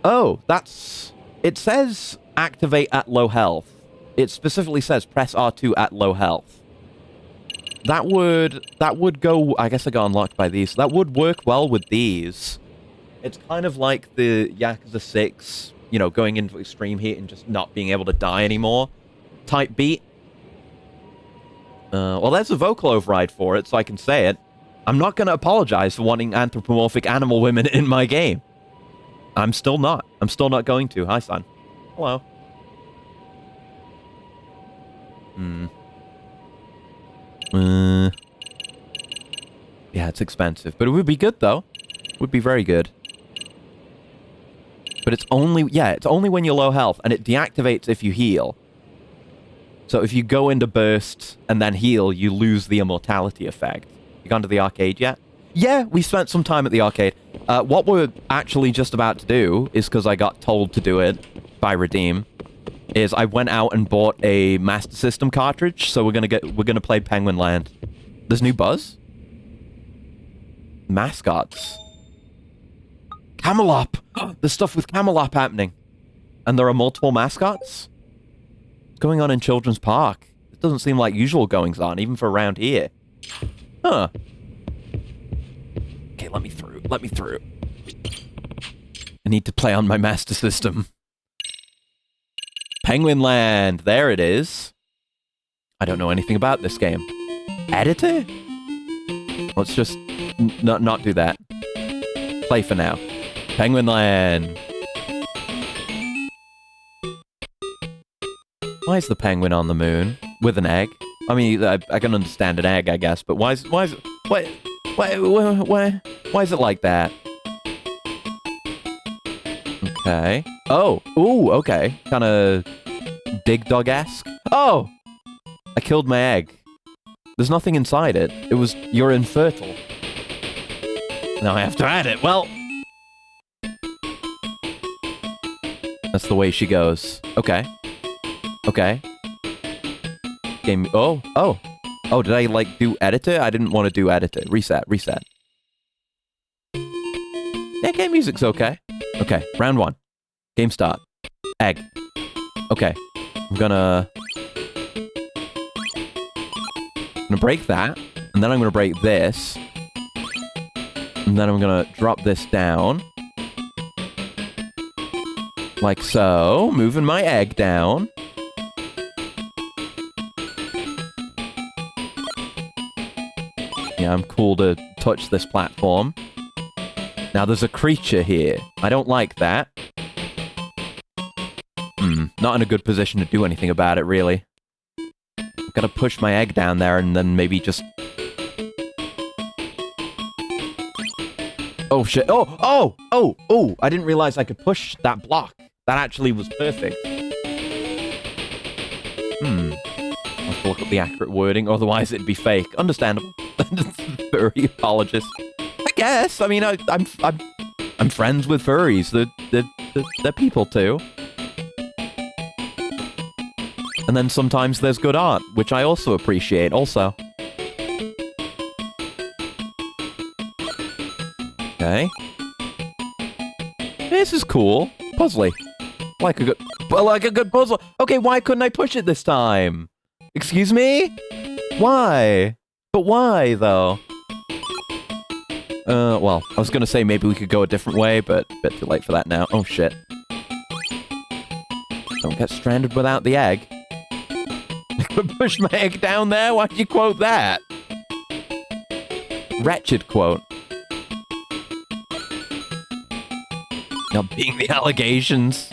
Oh, that's... It says activate at low health. It specifically says press R2 at low health. That would go... I guess I got unlocked by these. That would work well with these. It's kind of like the Yakuza 6, you know, going into extreme heat and just not being able to die anymore type beat. Well, there's a vocal override for it, so I can say it. I'm not going to apologize for wanting anthropomorphic animal women in my game. I'm still not. I'm still not going to. Hi, son. Hello. Yeah, it's expensive. But it would be good, though. It would be very good. But it's only... Yeah, it's only when you're low health, and it deactivates if you heal. So if you go into burst and then heal, you lose the immortality effect. You gone to the arcade yet? Yeah, we spent some time at the arcade. What we're actually just about to do is, because I got told to do it by Redeem, is I went out and bought a Master System cartridge, so we're gonna play Penguin Land. There's new buzz? Mascots. Camelop! There's stuff with Camelop happening. And there are multiple mascots? What's going on in Children's Park? It doesn't seem like usual goings on, even for around here. Huh. Okay, let me through. Let me through. I need to play on my Master System. Penguin Land. There it is. I don't know anything about this game. Editor? Let's just not do that. Play for now. Penguin Land. Why is the penguin on the moon with an egg? I mean, I can understand an egg, I guess, but why is it like that? Okay. Oh, ooh, okay. Kind of Dig Dug-esque. Oh, I killed my egg. There's nothing inside it. You're infertile. Now I have to add it. Well, that's the way she goes. Okay. Okay. Game. Oh. Did I, like, do editor? I didn't want to do editor. Reset. Yeah, game music's okay. Okay, round 1. Game start. Egg. Okay. I'm gonna break that, and then I'm gonna break this, and then I'm gonna drop this down. Like so. Moving my egg down. Yeah, I'm cool to touch this platform. Now, there's a creature here. I don't like that. Not in a good position to do anything about it, really. I've got to push my egg down there and then maybe just... Oh, shit. Oh! I didn't realize I could push that block. That actually was perfect. I'll have to look up the accurate wording, otherwise it'd be fake. Understandable. Furry apologist. I guess. I mean, I'm friends with furries. They're people too. And then sometimes there's good art, which I also appreciate. Also. Okay. This is cool. Puzzly. Like a good puzzle. Okay, why couldn't I push it this time? Excuse me? Why? But why, though? Well, I was gonna say maybe we could go a different way, but a bit too late for that now. Oh, shit. Don't get stranded without the egg. I could push my egg down there? Why'd you quote that? Wretched quote. Now, being the allegations.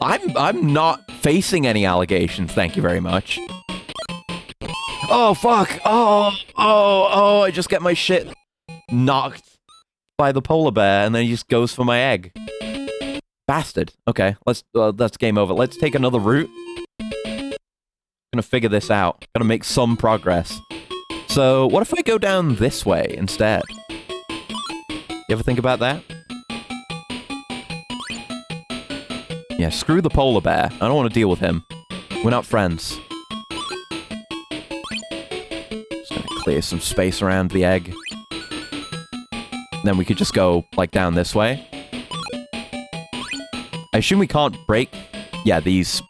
I'm not facing any allegations, thank you very much. Oh, fuck! Oh, I just get my shit knocked by the polar bear, and then he just goes for my egg. Bastard. Okay, that's game over. Let's take another route. Gonna figure this out. Gotta make some progress. So, what if I go down this way instead? You ever think about that? Yeah, screw the polar bear. I don't want to deal with him. We're not friends. Just gonna clear some space around the egg. Then we could just go, like, down this way. I assume we can't break, yeah, these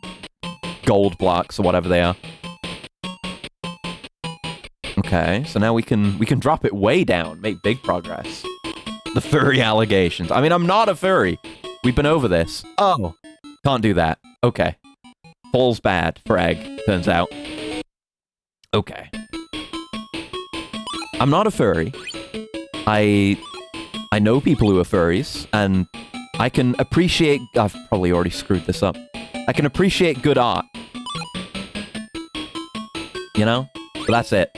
gold blocks or whatever they are. Okay, so now we can drop it way down, make big progress. The furry allegations. I mean, I'm not a furry. We've been over this. Oh, can't do that. Okay. Fall's bad for egg, turns out. Okay. I'm not a furry. I know people who are furries, and I can appreciate... I've probably already screwed this up. I can appreciate good art. You know? But that's it.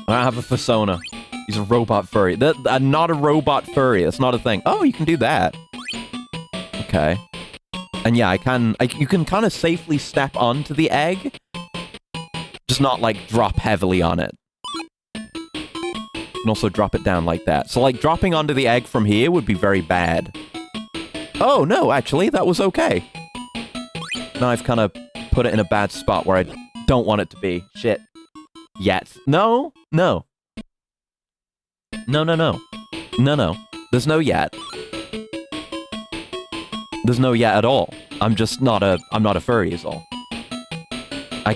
I don't have a persona. He's a robot furry. I'm not a robot furry. That's not a thing. Oh, you can do that. Okay. And yeah, you can kind of safely step onto the egg. Just not, like, drop heavily on it. You can also drop it down like that. So, like, dropping onto the egg from here would be very bad. Oh, no, actually, that was okay. Now I've kind of put it in a bad spot where I don't want it to be. Shit. Yet. No. No. No. There's no yet. There's no yet at all. I'm not a furry is all. I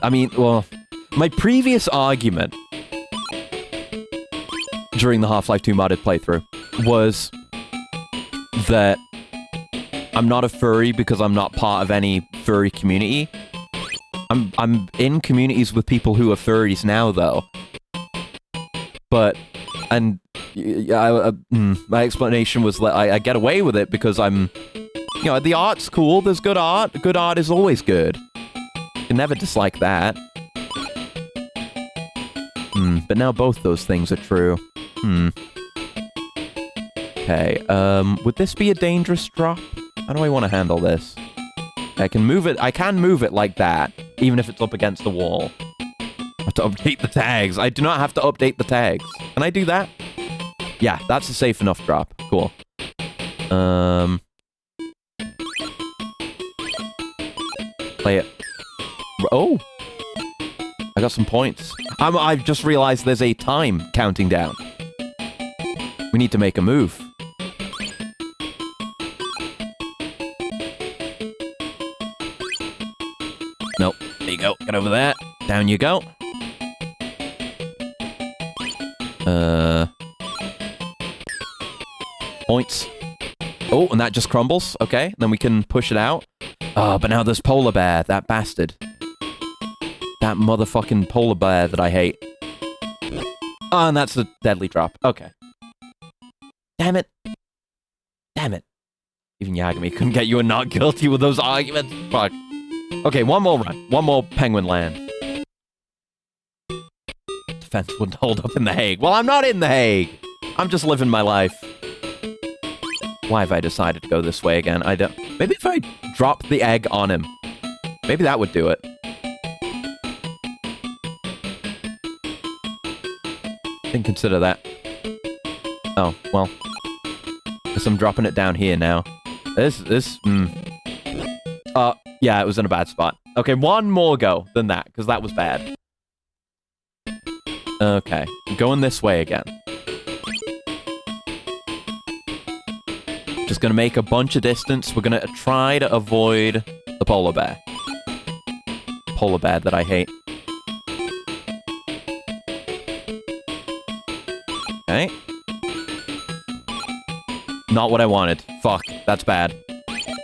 mean, well, my previous argument during the Half-Life 2 modded playthrough was that I'm not a furry because I'm not part of any furry community. I'm in communities with people who are furries now, though. But, and my explanation was that I get away with it because I'm, you know, the art's cool. There's good art. Good art is always good. You can never dislike that. But now both those things are true. Okay, would this be a dangerous drop? How do I want to handle this? I can move it like that, even if it's up against the wall. I have to update the tags. I do not have to update the tags. Can I do that? Yeah, that's a safe enough drop. Cool. Play it. Oh! I got some points. I've just realized there's a time counting down. We need to make a move. Nope. There you go. Get over there. Down you go. Points. Oh, and that just crumbles. Okay, then we can push it out. Oh, but now there's Polar Bear, that bastard. That motherfucking Polar Bear that I hate. Oh, and that's a deadly drop. Okay. Damn it. Damn it. Even Yagami couldn't get you a not guilty with those arguments. Fuck. Okay, one more run. One more Penguin Land. Defense wouldn't hold up in The Hague. Well, I'm not in The Hague. I'm just living my life. Why have I decided to go this way again? I don't... Maybe if I drop the egg on him. Maybe that would do it. Didn't consider that. Oh, well. Guess I'm dropping it down here now. Yeah, it was in a bad spot. Okay, one more go than that, because that was bad. Okay, going this way again. Just gonna make a bunch of distance. We're gonna try to avoid the polar bear. Polar bear that I hate. Okay. Not what I wanted. Fuck, that's bad.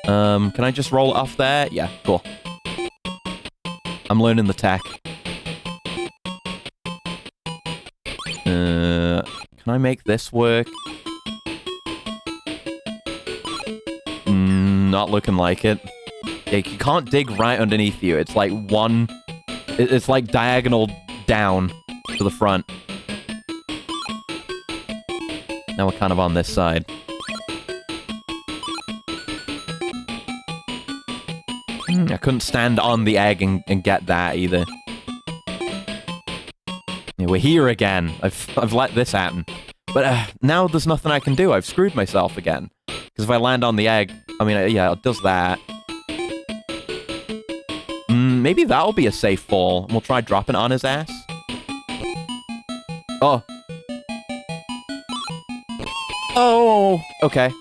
Can I just roll it off there? Yeah, cool. I'm learning the tech. Can I make this work? Not looking like it. Yeah, you can't dig right underneath you. It's like one... It's like diagonal down to the front. Now we're kind of on this side. I couldn't stand on the egg and get that either. Yeah, we're here again. I've let this happen. But now there's nothing I can do. I've screwed myself again. Because if I land on the egg... I mean, yeah, it does that. Maybe that'll be a safe fall. And we'll try dropping it on his ass. Oh. Oh, okay.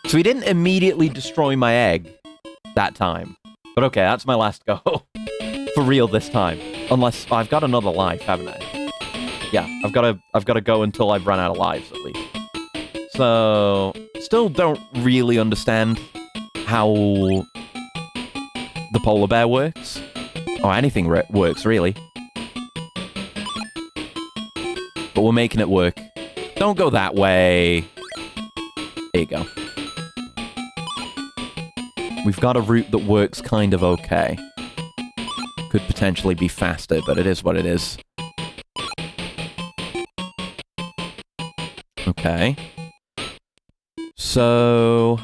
So he didn't immediately destroy my egg that time. But okay, that's my last go. For real this time. Unless I've got another life, haven't I? Yeah, I've got to go until I've run out of lives at least. So, still don't really understand how the polar bear works. Or anything works, really. But we're making it work. Don't go that way. There you go. We've got a route that works kind of okay. Could potentially be faster, but it is what it is. Okay. So...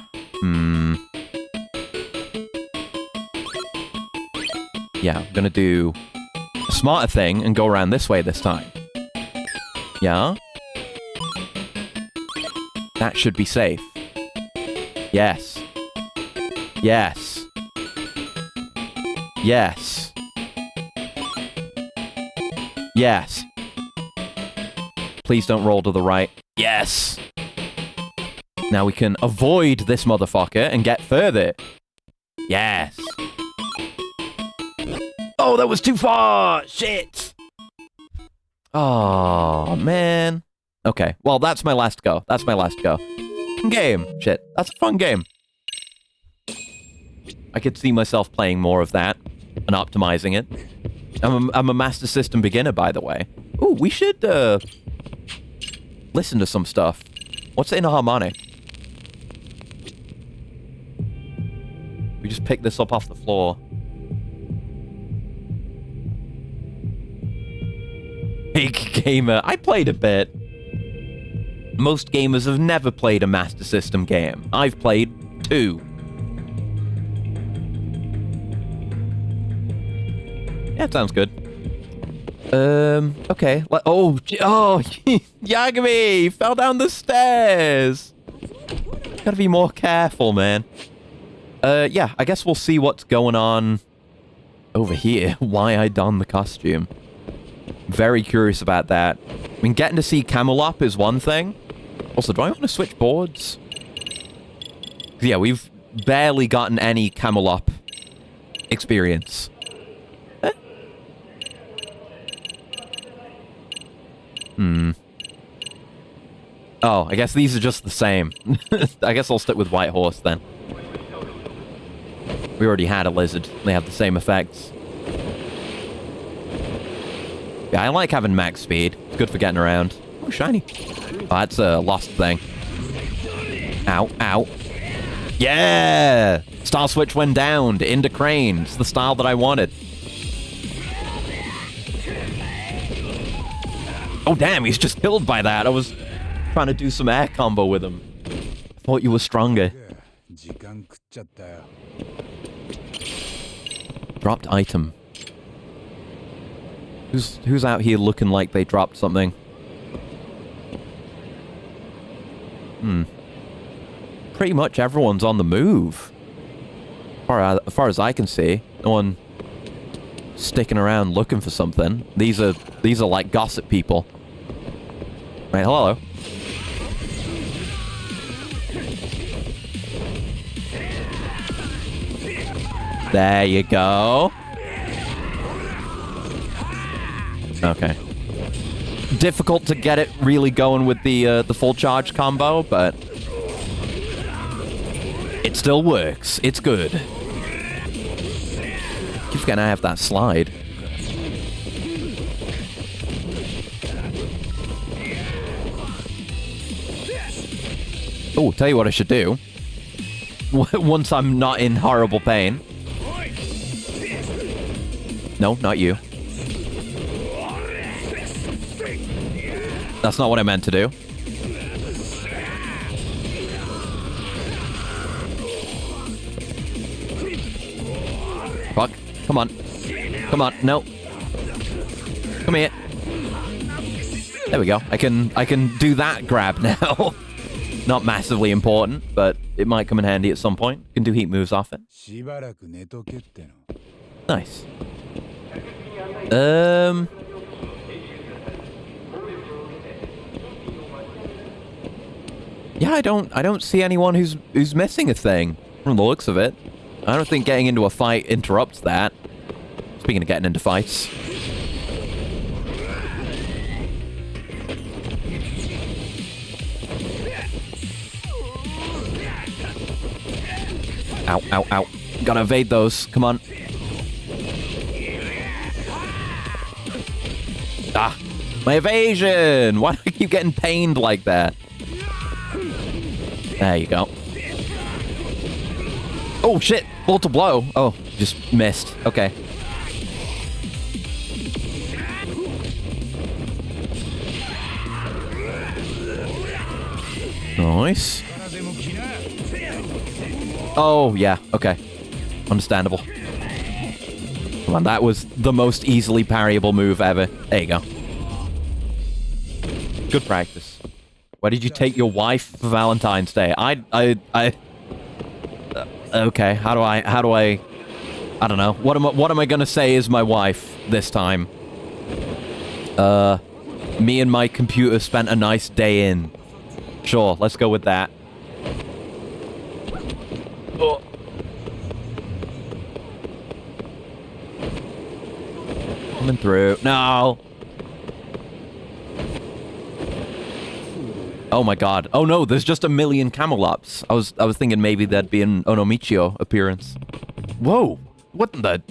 Yeah, I'm gonna do a smarter thing and go around this way this time. Yeah? That should be safe. Yes. Yes. Yes. Yes. Please don't roll to the right. Yes! Now we can avoid this motherfucker and get further. Yes. Oh, that was too far! Shit! Oh, man. Okay, well, that's my last go. That's my last go. Game. Shit, that's a fun game. I could see myself playing more of that. and optimizing it. I'm a Master System beginner, by the way. Ooh, we should listen to some stuff. What's in a harmonic? We just picked this up off the floor. Big gamer. I played a bit. Most gamers have never played a Master System game. I've played 2. Yeah, it sounds good. Okay. Oh, Yagami fell down the stairs. Gotta be more careful, man. Yeah, I guess we'll see what's going on over here. Why I donned the costume. Very curious about that. I mean, getting to see Camelop is one thing. Also, do I want to switch boards? Yeah, we've barely gotten any Camelop experience. Oh, I guess these are just the same. I guess I'll stick with White Horse then. We already had a lizard. They have the same effects. Yeah, I like having max speed. It's good for getting around. Oh, shiny. Oh, that's a lost thing. Ow, ow. Yeah! Star switch went down into Crane. It's the style that I wanted. Oh, damn, he's just killed by that. I was trying to do some air combo with him. I thought you were stronger. Dropped item. Who's out here looking like they dropped something? Pretty much everyone's on the move. As far as I can see. No one sticking around looking for something. These are like gossip people. Right, hello. There you go. Okay. Difficult to get it really going with the full charge combo, but it still works. It's good. Keep forgetting I have that slide. Oh, tell you what I should do. Once I'm not in horrible pain. No, not you. That's not what I meant to do. Fuck. Come on. Come on. No. Come here. There we go. I can do that grab now. Not massively important, but it might come in handy at some point. You can do heat moves off it. Nice. Yeah, I don't see anyone who's missing a thing from the looks of it. I don't think getting into a fight interrupts that. Speaking of getting into fights. Ow, ow, ow. Gotta evade those. Come on. Ah, my evasion! Why do I keep getting pained like that? There you go. Oh, shit. Full to blow. Oh, just missed. Okay. Nice. Oh, yeah. Okay. Understandable. Come on, that was the most easily parryable move ever. There you go. Good practice. Why did you take your wife for Valentine's Day? Okay, how do I don't know. What am I gonna say is my wife this time? Me and my computer spent a nice day in. Sure, let's go with that. Oh. Coming through. No. Oh my god. Oh no, there's just a million Camelops. I was thinking maybe there'd be an Onomichio appearance. Whoa. What in the...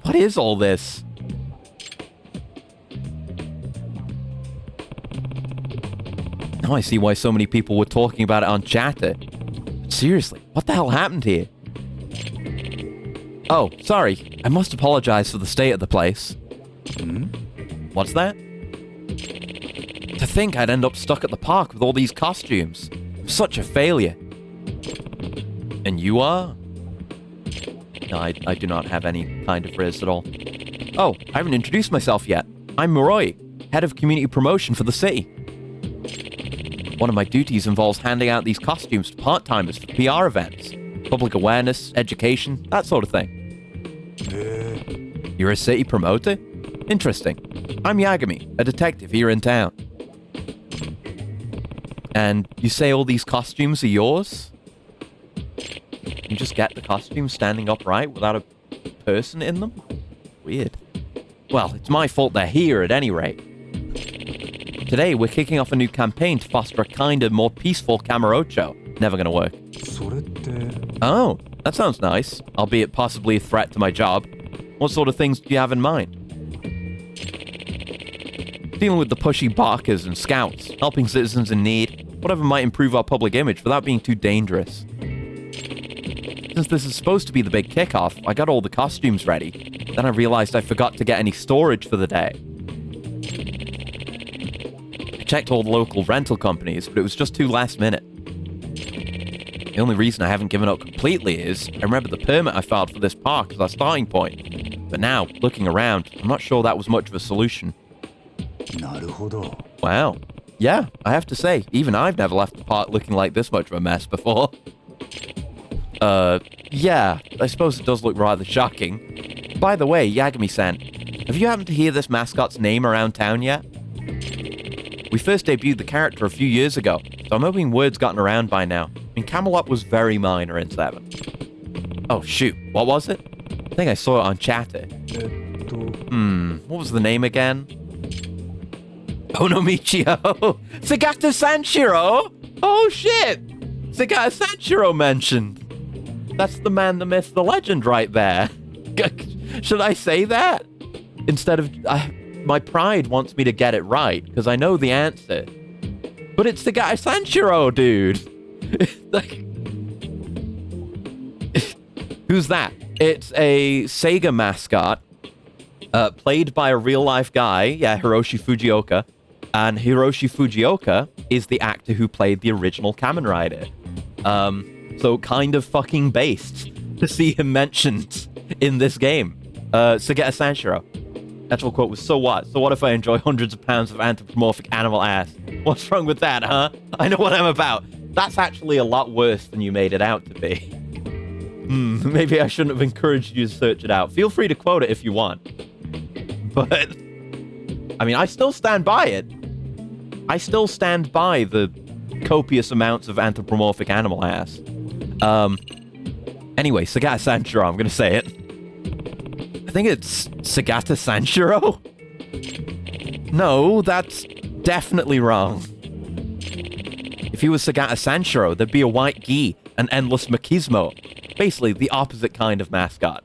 What is all this? Now I see why so many people were talking about it on Chatter. But seriously, what the hell happened here? Oh, sorry. I must apologize for the state of the place. What's that? To think I'd end up stuck at the park with all these costumes. I'm such a failure. And you are? No, I do not have any kind of riz at all. Oh, I haven't introduced myself yet. I'm Moroi, head of community promotion for the city. One of my duties involves handing out these costumes to part-timers for PR events, public awareness, education, that sort of thing. You're a city promoter? Interesting. I'm Yagami, a detective here in town. And you say all these costumes are yours? You just get the costumes standing upright without a person in them? Weird. Well, it's my fault they're here at any rate. Today, we're kicking off a new campaign to foster a kinder, more peaceful Kamurocho. Never gonna work. Oh, that sounds nice, albeit possibly a threat to my job. What sort of things do you have in mind? Dealing with the pushy barkers and scouts, helping citizens in need, whatever might improve our public image without being too dangerous. Since this is supposed to be the big kickoff, I got all the costumes ready. Then I realized I forgot to get any storage for the day. I checked all the local rental companies, but it was just too last minute. The only reason I haven't given up completely is I remember the permit I filed for this park as our starting point. But now, looking around, I'm not sure that was much of a solution. Wow. Yeah, I have to say, even I've never left the park looking like this much of a mess before. Yeah, I suppose it does look rather shocking. By the way, Yagami-san, have you happened to hear this mascot's name around town yet? We first debuted the character a few years ago, so I'm hoping word's gotten around by now. I mean, Camelot was very minor in 7. Oh, shoot, what was it? I think I saw it on Chatter. What was the name again? Onomichio! Sagata Sanshiro! Oh, shit! Sagata Sanshiro mentioned! That's the man, the myth, the legend right there. Should I say that? Instead of... my pride wants me to get it right, because I know the answer. But it's the guy Sanshiro, dude. Who's that? It's a Sega mascot, played by a real-life guy, yeah, Hiroshi Fujioka. And Hiroshi Fujioka is the actor who played the original Kamen Rider. So kind of fucking based to see him mentioned in this game. Sageta Sanshiro. Actual quote was, "So what? So what if I enjoy hundreds of pounds of anthropomorphic animal ass? What's wrong with that, huh? I know what I'm about." That's actually a lot worse than you made it out to be. Maybe I shouldn't have encouraged you to search it out. Feel free to quote it if you want. But, I mean, I still stand by it. I still stand by the copious amounts of anthropomorphic animal ass. Anyway, Sagata Sanshiro, I'm gonna say it. I think it's Sagata Sanshiro? No, that's definitely wrong. If he was Sagata Sanshiro, there'd be a white gi, an endless machismo. Basically, the opposite kind of mascot.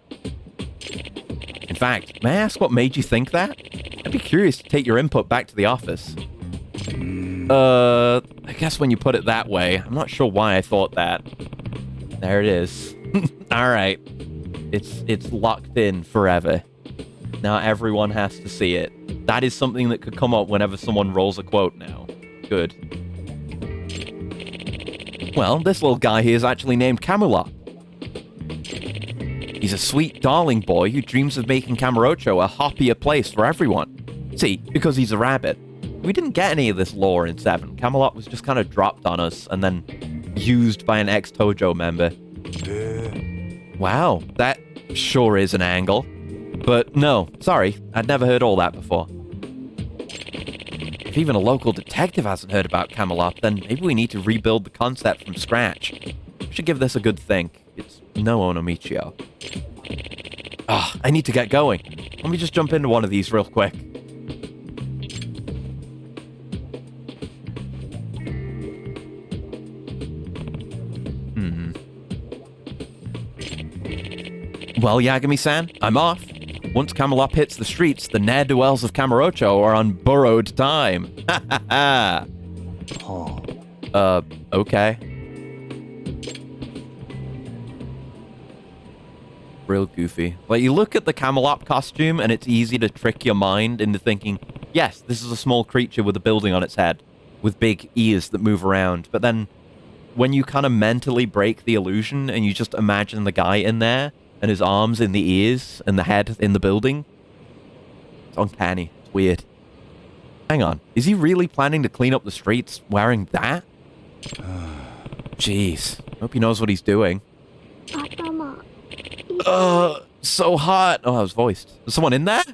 In fact, may I ask what made you think that? I'd be curious to take your input back to the office. I guess when you put it that way, I'm not sure why I thought that. There it is. Alright. It's locked in forever. Now everyone has to see it. That is something that could come up whenever someone rolls a quote now. Good. Well, this little guy here is actually named Camelot. He's a sweet, darling boy who dreams of making Kamurocho a happier place for everyone. See, because he's a rabbit. We didn't get any of this lore in 7. Camelot was just kind of dropped on us and then used by an ex-Tojo member. Wow, that sure is an angle. But no, sorry, I'd never heard all that before. If even a local detective hasn't heard about Camelot, then maybe we need to rebuild the concept from scratch. We should give this a good think. It's no Onomichio. I need to get going. Let me just jump into one of these real quick. Well, Yagami-san, I'm off. Once Camelot hits the streets, the ne'er-do-wells of Kamurocho are on borrowed time. Ha ha ha. Okay. Real goofy. Like, you look at the Camelot costume, and it's easy to trick your mind into thinking, yes, this is a small creature with a building on its head, with big ears that move around. But then, when you kind of mentally break the illusion, and you just imagine the guy in there, and his arms in the ears, and the head in the building, it's uncanny. It's weird. Hang on. Is he really planning to clean up the streets wearing that? Jeez. Hope he knows what he's doing. So hot. Oh, that was voiced. Is someone in there?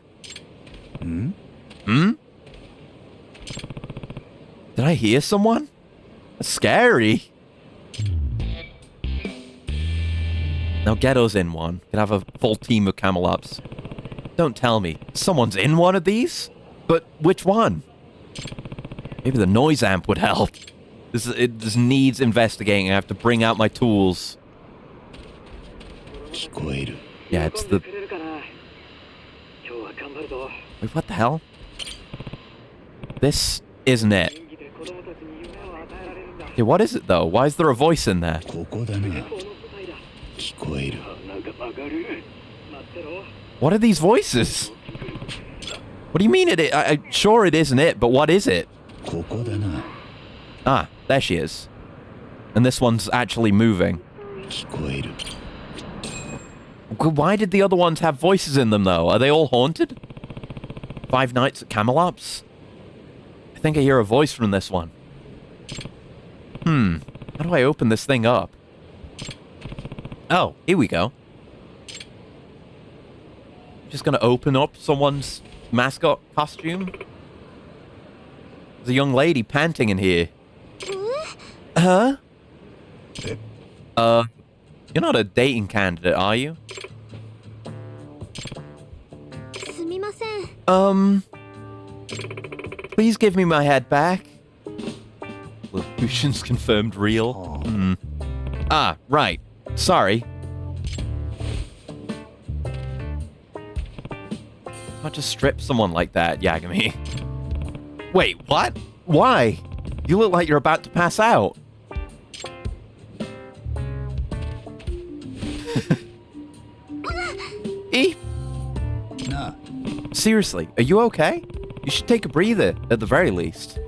Hmm? Did I hear someone? That's scary. Now get us in one. Can have a full team of Camelops. Don't tell me. Someone's in one of these? But which one? Maybe the noise amp would help. This needs investigating. I have to bring out my tools. Yeah, it's the... Wait, what the hell? This isn't it. Yeah, what is it, though? Why is there a voice in there? What are these voices? What do you mean sure it isn't it, but what is it? Ah, there she is. And this one's actually moving. Why did the other ones have voices in them, though? Are they all haunted? Five Nights at Camelops? I think I hear a voice from this one. How do I open this thing up? Oh, here we go. Just gonna open up someone's mascot costume. There's a young lady panting in here. Huh? You're not a dating candidate, are you? Please give me my head back. Illusions confirmed real. Ah, right. Sorry. Not just strip someone like that, Yagami. Wait, what? Why? You look like you're about to pass out. Eep. Nah. Seriously, are you okay? You should take a breather, at the very least.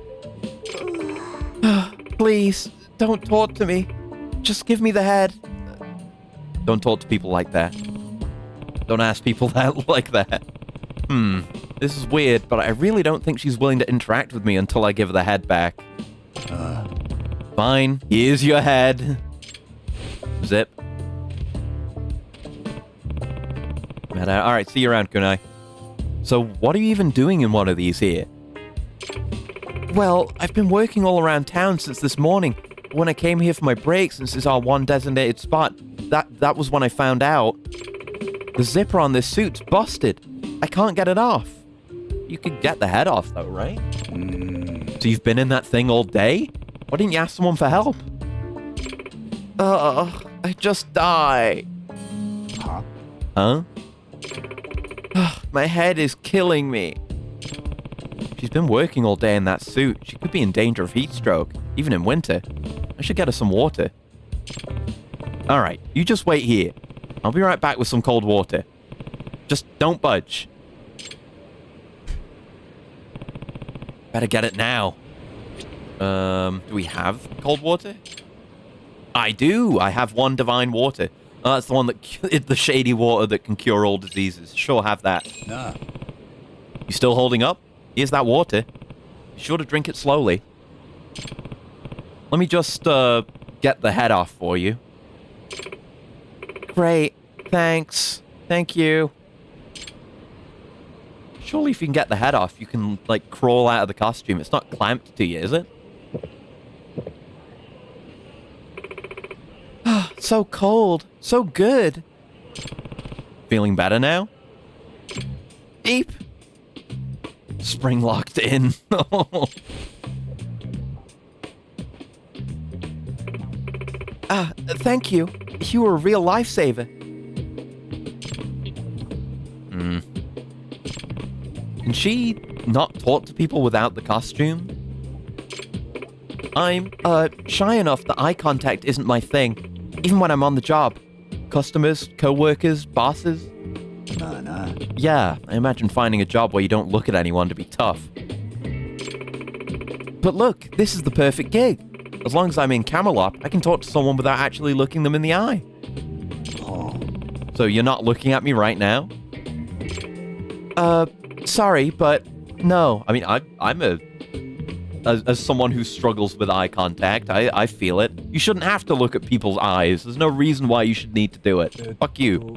Please, don't talk to me. Just give me the head. Don't talk to people like that. Don't ask people that like that. This is weird, but I really don't think she's willing to interact with me until I give her the head back. Fine, here's your head. Zip. Alright, see you around, Kunai. So, what are you even doing in one of these here? Well, I've been working all around town since this morning. When I came here for my break, since it's our one designated spot, that was when I found out. The zipper on this suit's busted. I can't get it off. You could get the head off, though, right? So you've been in that thing all day? Why didn't you ask someone for help? I just died. Huh? My head is killing me. She's been working all day in that suit. She could be in danger of heat stroke, even in winter. I should get her some water. Alright, you just wait here. I'll be right back with some cold water. Just don't budge. Better get it now. Do we have cold water? I do. I have one divine water. Oh, that's the one that... the shady water that can cure all diseases. Sure, have that. Nah. You still holding up? Here's that water. Be sure to drink it slowly. Let me just, get the head off for you. Great. Thanks. Thank you. Surely if you can get the head off, you can, like, crawl out of the costume. It's not clamped to you, is it? So cold. So good. Feeling better now? Eep. Spring locked in. Thank you. You were a real lifesaver. she not talk to people without the costume? I'm, shy enough that eye contact isn't my thing, even when I'm on the job. Customers, co-workers, bosses. Nah. Yeah, I imagine finding a job where you don't look at anyone to be tough. But look, this is the perfect gig. As long as I'm in Camelot, I can talk to someone without actually looking them in the eye. Oh. So you're not looking at me right now? Sorry, but no. I mean, as someone who struggles with eye contact, I feel it. You shouldn't have to look at people's eyes. There's no reason why you should need to do it. Fuck you.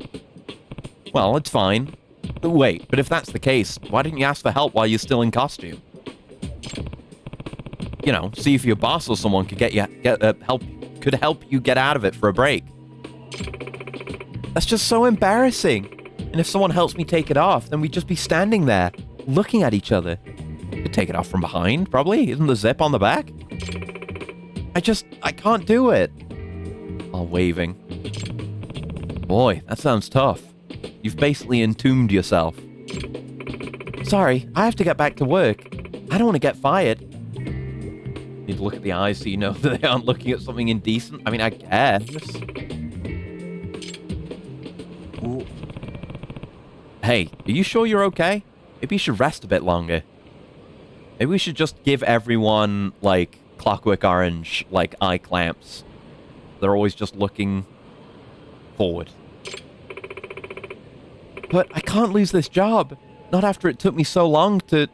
Well, it's fine. Wait, but if that's the case, why didn't you ask for help while you're still in costume? You know, see if your boss or someone could help you get out of it for a break. That's just so embarrassing. And if someone helps me take it off, then we'd just be standing there, looking at each other. Could take it off from behind, probably. Isn't the zip on the back? I can't do it. All waving. Boy, that sounds tough. You've basically entombed yourself. Sorry, I have to get back to work. I don't want to get fired. You'd look at the eyes so you know that they aren't looking at something indecent. I mean, I guess. Ooh. Hey, are you sure you're okay? Maybe you should rest a bit longer. Maybe we should just give everyone, like, Clockwork Orange, like, eye clamps. They're always just looking forward. But I can't lose this job. Not after it took me so long to...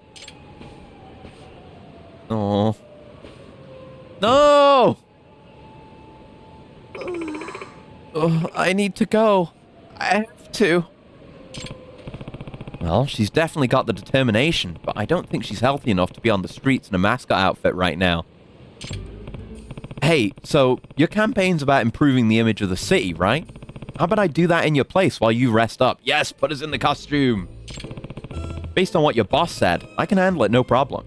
Oh. No! Oh, I need to go. I have to. Well, she's definitely got the determination, but I don't think she's healthy enough to be on the streets in a mascot outfit right now. Hey, so your campaign's about improving the image of the city, right? How about I do that in your place while you rest up? Yes, put us in the costume. Based on what your boss said, I can handle it, no problem.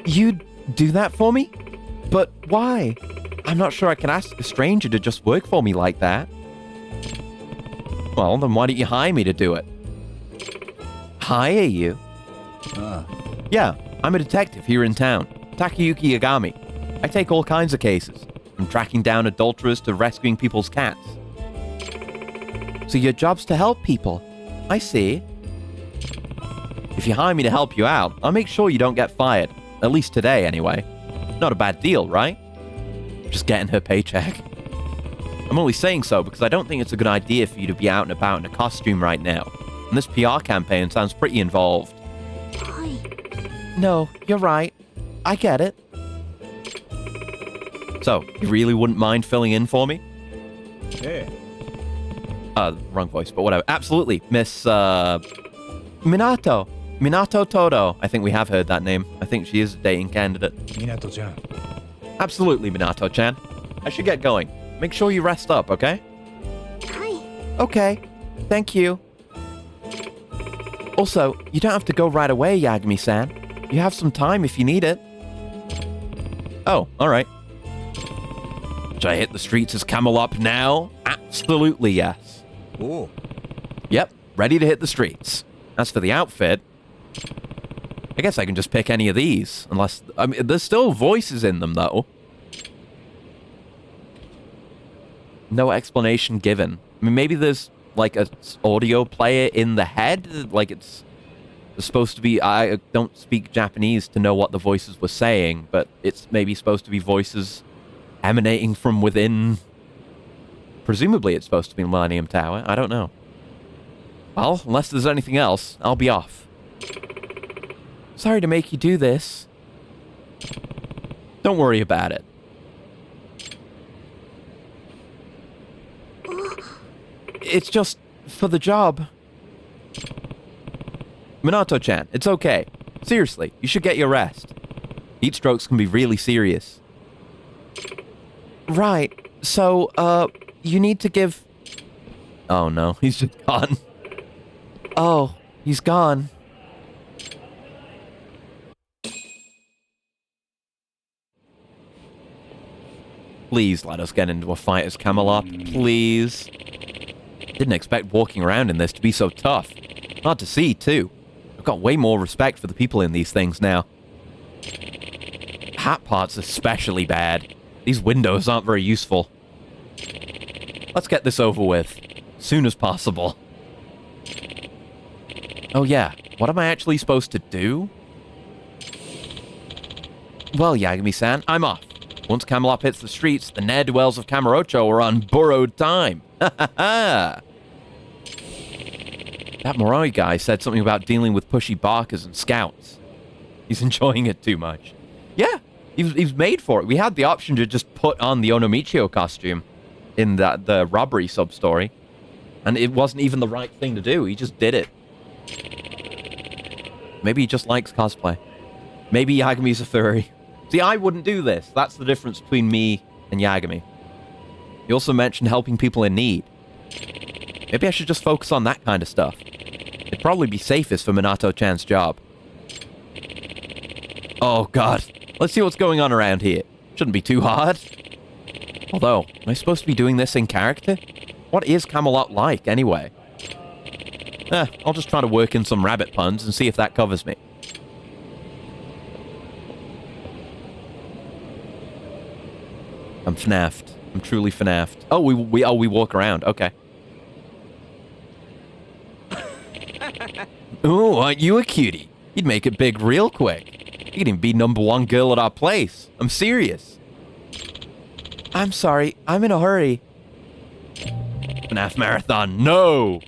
You'd do that for me? But why? I'm not sure I can ask a stranger to just work for me like that. Well, then why don't you hire me to do it? Hire you? Yeah, I'm a detective here in town. Takayuki Yagami. I take all kinds of cases, from tracking down adulterers to rescuing people's cats. So your job's to help people. I see. If you hire me to help you out, I'll make sure you don't get fired. At least today, anyway. Not a bad deal, right? Just getting her paycheck. I'm only saying so because I don't think it's a good idea for you to be out and about in a costume right now. And this PR campaign sounds pretty involved. No, you're right. I get it. So, you really wouldn't mind filling in for me? Yeah. Wrong voice, but whatever. Absolutely, Miss, Minato. Minato Todo. I think we have heard that name. I think she is a dating candidate. Minato-chan. Absolutely, Minato-chan. I should get going. Make sure you rest up, okay? Okay. Thank you. Also, you don't have to go right away, Yagami-san. You have some time if you need it. Oh, alright. Should I hit the streets as Camelot now? Absolutely yes. Oh. Yep, ready to hit the streets. As for the outfit, I guess I can just pick any of these. Unless, I mean, there's still voices in them, though. No explanation given. I mean, maybe there's, like, a audio player in the head? Like, it's supposed to be... I don't speak Japanese to know what the voices were saying, but it's maybe supposed to be voices emanating from within... Presumably it's supposed to be Millennium Tower. I don't know. Well, unless there's anything else, I'll be off. Sorry to make you do this. Don't worry about it. It's just for the job. Minato-chan, it's okay. Seriously, you should get your rest. Heat strokes can be really serious. Right, so, you need to give... Oh no, he's just gone. Oh, he's gone. Please let us get into a fight as Camelot, please. Didn't expect walking around in this to be so tough. Hard to see, too. got way more respect for the people in these things now. Hat parts especially bad. These windows aren't very useful. Let's get this over with. Soon as possible. Oh yeah, what am I actually supposed to do? Well, Yagami-san, I'm off. Once Camelot hits the streets, the ne'er-do-wells of Kamurocho are on borrowed time. Ha ha ha! That Moroi guy said something about dealing with pushy barkers and scouts. He's enjoying it too much. Yeah, he's made for it. We had the option to just put on the Onomichio costume in the robbery sub-story, and it wasn't even the right thing to do. He just did it. Maybe he just likes cosplay. Maybe Yagami's a furry. See, I wouldn't do this. That's the difference between me and Yagami. He also mentioned helping people in need. Maybe I should just focus on that kind of stuff. It'd probably be safest for Minato-chan's job. Oh god. Let's see what's going on around here. Shouldn't be too hard. Although, am I supposed to be doing this in character? What is Camelot like, anyway? I'll just try to work in some rabbit puns and see if that covers me. I'm FNAF'd. I'm truly FNAF'd. Oh, we walk around. Okay. Ooh, aren't you a cutie? You'd make it big real quick. You could even be #1 girl at our place. I'm serious. I'm sorry. I'm in a hurry. FNAF Marathon. No!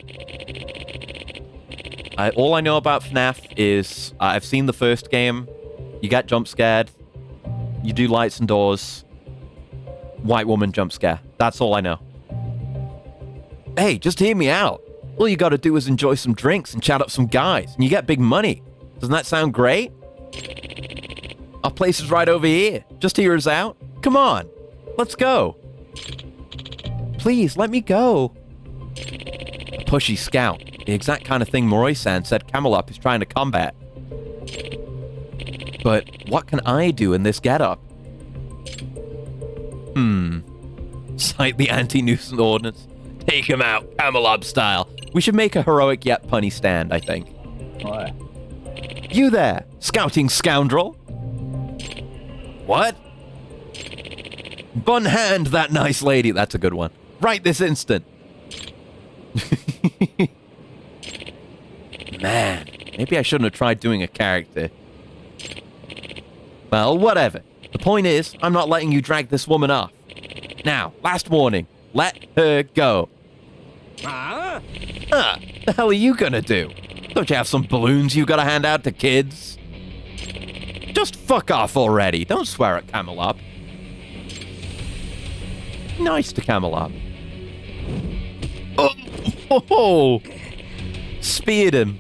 All I know about FNAF is I've seen the first game. You get jump scared. You do lights and doors. White woman jump scare. That's all I know. Hey, just hear me out. All you gotta do is enjoy some drinks and chat up some guys, and you get big money. Doesn't that sound great? Our place is right over here. Just hear us out. Come on. Let's go. Please, let me go. A pushy scout. The exact kind of thing Moroi-san said Camelot is trying to combat. But what can I do in this getup? Cite the anti-nuisance ordinance. Take him out, Camelot style. We should make a heroic yet punny stand, I think. Why? You there, scouting scoundrel. What? Bun hand that nice lady. That's a good one. Right this instant. Man, maybe I shouldn't have tried doing a character. Well, whatever. The point is, I'm not letting you drag this woman off. Now, last warning. Let her go. The hell are you gonna do? Don't you have some balloons you gotta hand out to kids? Just fuck off already. Don't swear at Camelot. Nice to Camelot. Oh! Speared him.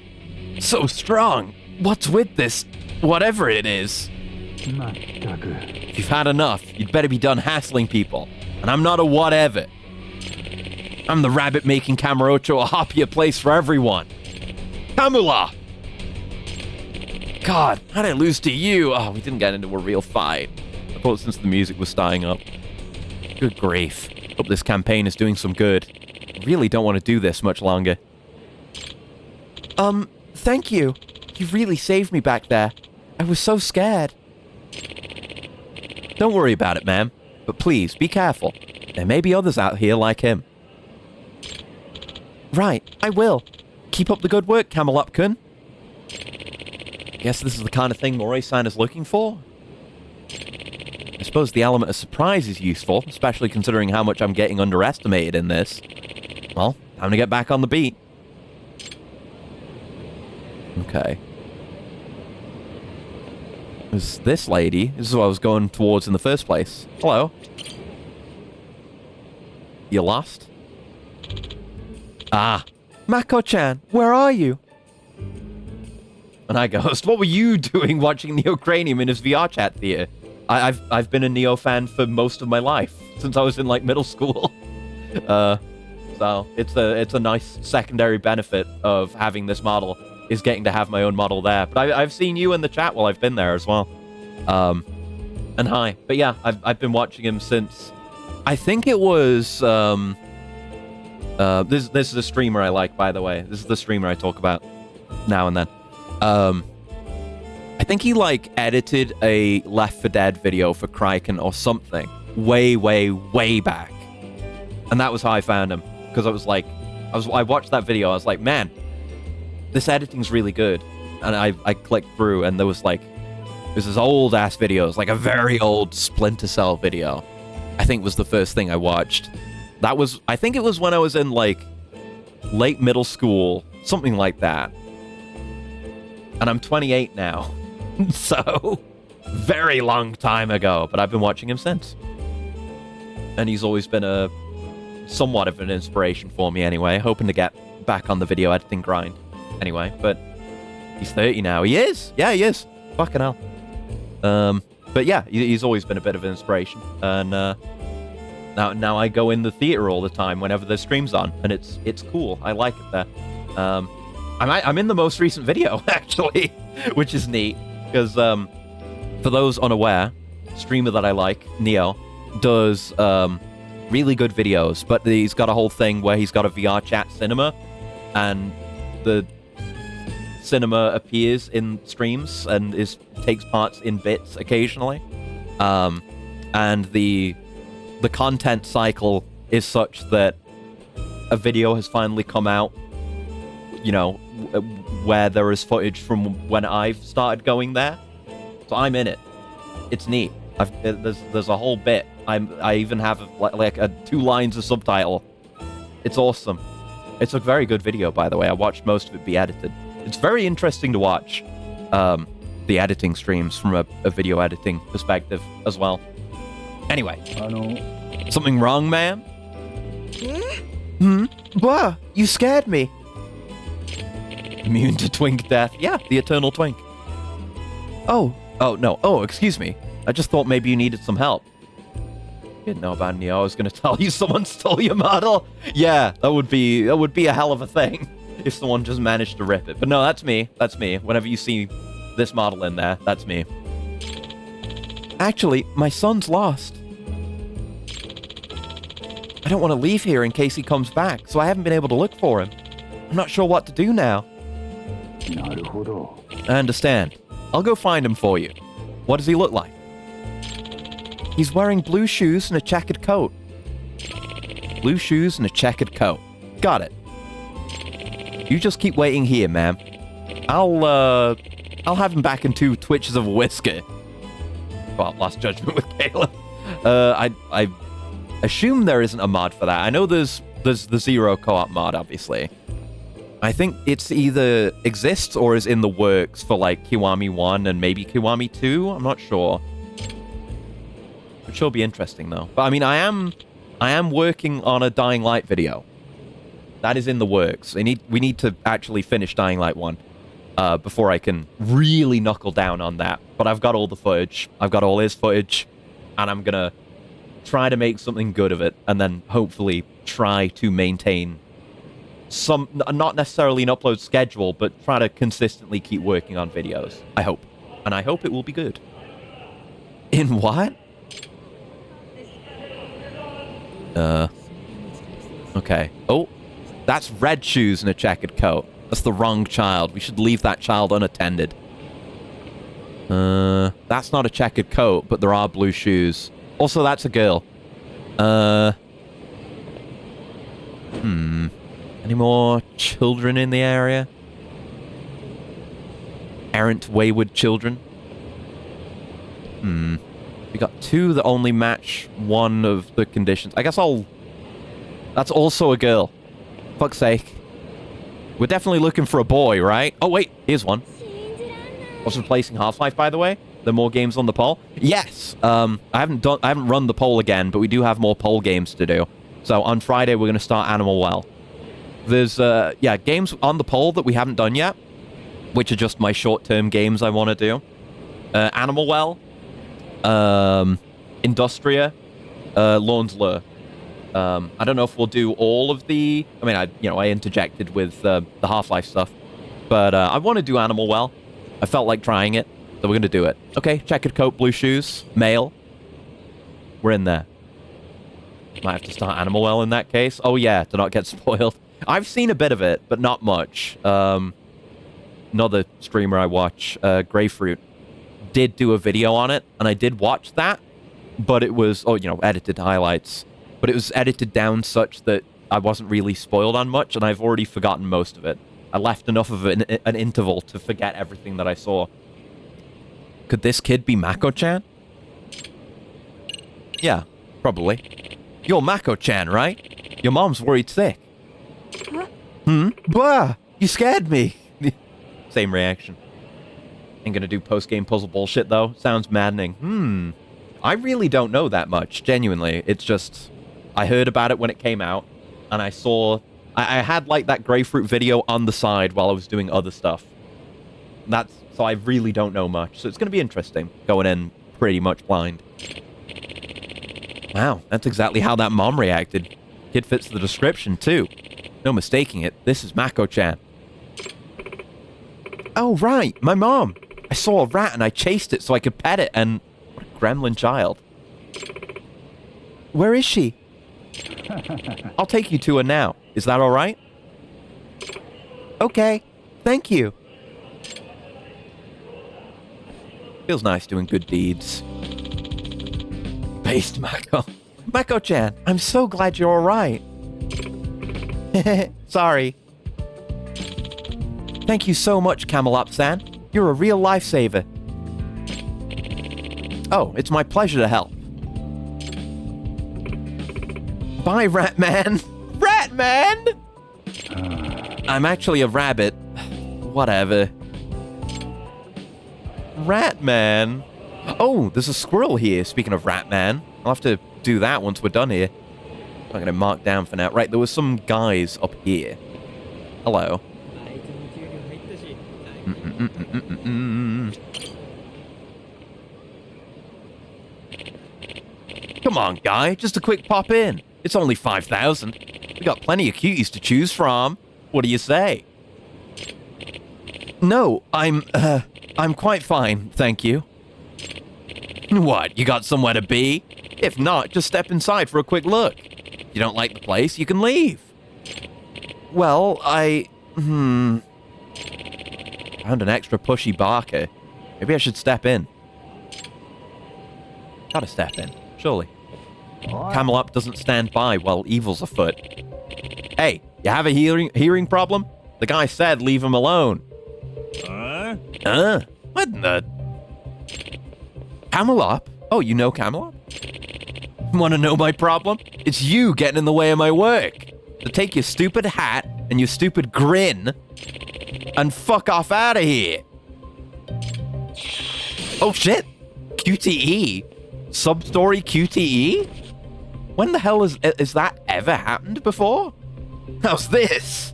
So strong. What's with this? Whatever it is. If you've had enough, you'd better be done hassling people. And I'm not a whatever. I'm the rabbit making Kamurocho a happier place for everyone. Camelot! God, how'd I lose to you? Oh, we didn't get into a real fight. I thought since the music was starting up. Good grief. Hope this campaign is doing some good. I really don't want to do this much longer. Thank you. You really saved me back there. I was so scared. Don't worry about it, ma'am. But please, be careful. There may be others out here like him. Right, I will. Keep up the good work, Camelot-kun. Guess this is the kind of thing Moroi-san is looking for? I suppose the element of surprise is useful, especially considering how much I'm getting underestimated in this. Well, time to get back on the beat. Okay. Is this lady? This is what I was going towards in the first place. Hello. You lost? Ah. Mako-chan, where are you? And I goes, what were you doing watching Neocranium in his VR chat theater? I've been a Neo fan for most of my life, since I was in like middle school. So it's a nice secondary benefit of having this model, is getting to have my own model there. But I've seen you in the chat while I've been there as well. And hi. But yeah, I've been watching him since, I think it was, this is a streamer I like, by the way. This is the streamer I talk about now and then. I think he like edited a Left 4 Dead video for Kraken or something way, way, way back. And that was how I found him. Because I was like, I watched that video, I was like, man, this editing's really good. And I clicked through and there was like, there's this old ass video. It's like a very old Splinter Cell video. I think was the first thing I watched. That was, I think it was when I was in like late middle school, something like that. And I'm 28 now. So, very long time ago, but I've been watching him since. And he's always been a somewhat of an inspiration for me anyway, hoping to get back on the video editing grind. Anyway, but he's 30 now. He is! Yeah, he is. Fucking hell. But yeah, he's always been a bit of an inspiration. And now I go in the theater all the time whenever there's streams on, and it's cool. I like it there. I'm in the most recent video, actually, which is neat. Because, for those unaware, streamer that I like, Neo, does really good videos, but he's got a whole thing where he's got a VR chat cinema, and the cinema appears in streams and takes parts in bits occasionally. And the content cycle is such that a video has finally come out, you know, where there is footage from when I've started going there. So I'm in it. It's neat. There's a whole bit. I even have like 2 lines of subtitle. It's awesome. It's a very good video, by the way. I watched most of it be edited. It's very interesting to watch the editing streams from a video editing perspective as well. Anyway. Something wrong, ma'am? Bah, you scared me. Immune to twink death. Yeah, the eternal twink. Oh, no. Oh, excuse me. I just thought maybe you needed some help. Didn't know about Neo. I was going to tell you someone stole your model. Yeah, that would be a hell of a thing if someone just managed to rip it. But no, that's me. That's me. Whenever you see this model in there, that's me. Actually, my son's lost. I don't want to leave here in case he comes back, so I haven't been able to look for him. I'm not sure what to do now. I understand. I'll go find him for you. What does he look like? He's wearing blue shoes and a checkered coat. Blue shoes and a checkered coat. Got it. You just keep waiting here, ma'am. I'll have him back in 2 twitches of whisker. Well, Last Judgment with Caleb. I assume there isn't a mod for that. I know there's the Zero co-op mod, obviously. I think it's either exists or is in the works for like Kiwami 1 and maybe Kiwami 2. I'm not sure. Which will be interesting though. But I mean, I am working on a Dying Light video. That is in the works. We need to actually finish Dying Light 1 before I can really knuckle down on that. But I've got all the footage. I've got all his footage, and I'm gonna try to make something good of it, and then hopefully try to maintain some, not necessarily an upload schedule, but try to consistently keep working on videos. I hope. And I hope it will be good. In what? Okay. Oh, that's red shoes and a checkered coat. That's the wrong child. We should leave that child unattended. That's not a checkered coat, but there are blue shoes. Also, that's a girl. Any more children in the area? Errant, wayward children? We got 2 that only match 1 of the conditions. I guess that's also a girl. Fuck's sake. We're definitely looking for a boy, right? Oh, wait. Here's one. What's replacing Half-Life, by the way? There are more games on the poll? Yes! I haven't run the poll again, but we do have more poll games to do. So on Friday, we're going to start Animal Well. There's, games on the poll that we haven't done yet, which are just my short-term games I want to do. Animal Well, Industria, Lorne's Lure. I don't know if we'll do all of the... I mean, I interjected with the Half-Life stuff, but I want to do Animal Well. I felt like trying it, so we're going to do it. Okay, checkered coat, blue shoes, male. We're in there. Might have to start Animal Well in that case. Oh yeah, to not get spoiled. I've seen a bit of it, but not much. another streamer I watch, Greyfruit, did do a video on it, and I did watch that, but it was, edited highlights, but it was edited down such that I wasn't really spoiled on much, and I've already forgotten most of it. I left enough of an interval to forget everything that I saw. Could this kid be Mako-chan? Yeah, probably. You're Mako-chan, right? Your mom's worried sick. Bah! You scared me! Same reaction. Ain't gonna do post-game puzzle bullshit, though. Sounds maddening. I really don't know that much, genuinely. It's just, I heard about it when it came out, and I saw... I had, like, that Greyfruit video on the side while I was doing other stuff. So I really don't know much. So it's gonna be interesting, going in pretty much blind. Wow, that's exactly how that mom reacted. Kid fits the description, too. No mistaking it. This is Mako-chan. Oh, right, my mom. I saw a rat and I chased it so I could pet it, and... What a gremlin child. Where is she? I'll take you to her now. Is that all right? Okay. Thank you. Feels nice doing good deeds. Based Mako. Mako-chan, I'm so glad you're all right. Sorry. Thank you so much, Camelot-san. You're a real lifesaver. Oh, it's my pleasure to help. Bye, Ratman. Ratman! I'm actually a rabbit. Whatever. Ratman. Oh, there's a squirrel here, speaking of Ratman. I'll have to do that once we're done here. I'm going to mark down for now. Right, there was some guys up here. Hello. Come on, guy. Just a quick pop in. It's only 5,000. We got plenty of cuties to choose from. What do you say? No, I'm quite fine, thank you. What, you got somewhere to be? If not, just step inside for a quick look. If you don't like the place, you can leave. Well, found an extra pushy barker. Maybe I should step in. Gotta step in, surely. Camelot doesn't stand by while evil's afoot. Hey, you have a hearing problem? The guy said leave him alone. What in the... Camelot? Oh, you know Camelot? Want to know my problem? It's you getting in the way of my work. So take your stupid hat and your stupid grin and fuck off out of here. Oh shit! QTE? Sub-story QTE? When the hell is that ever happened before? How's this?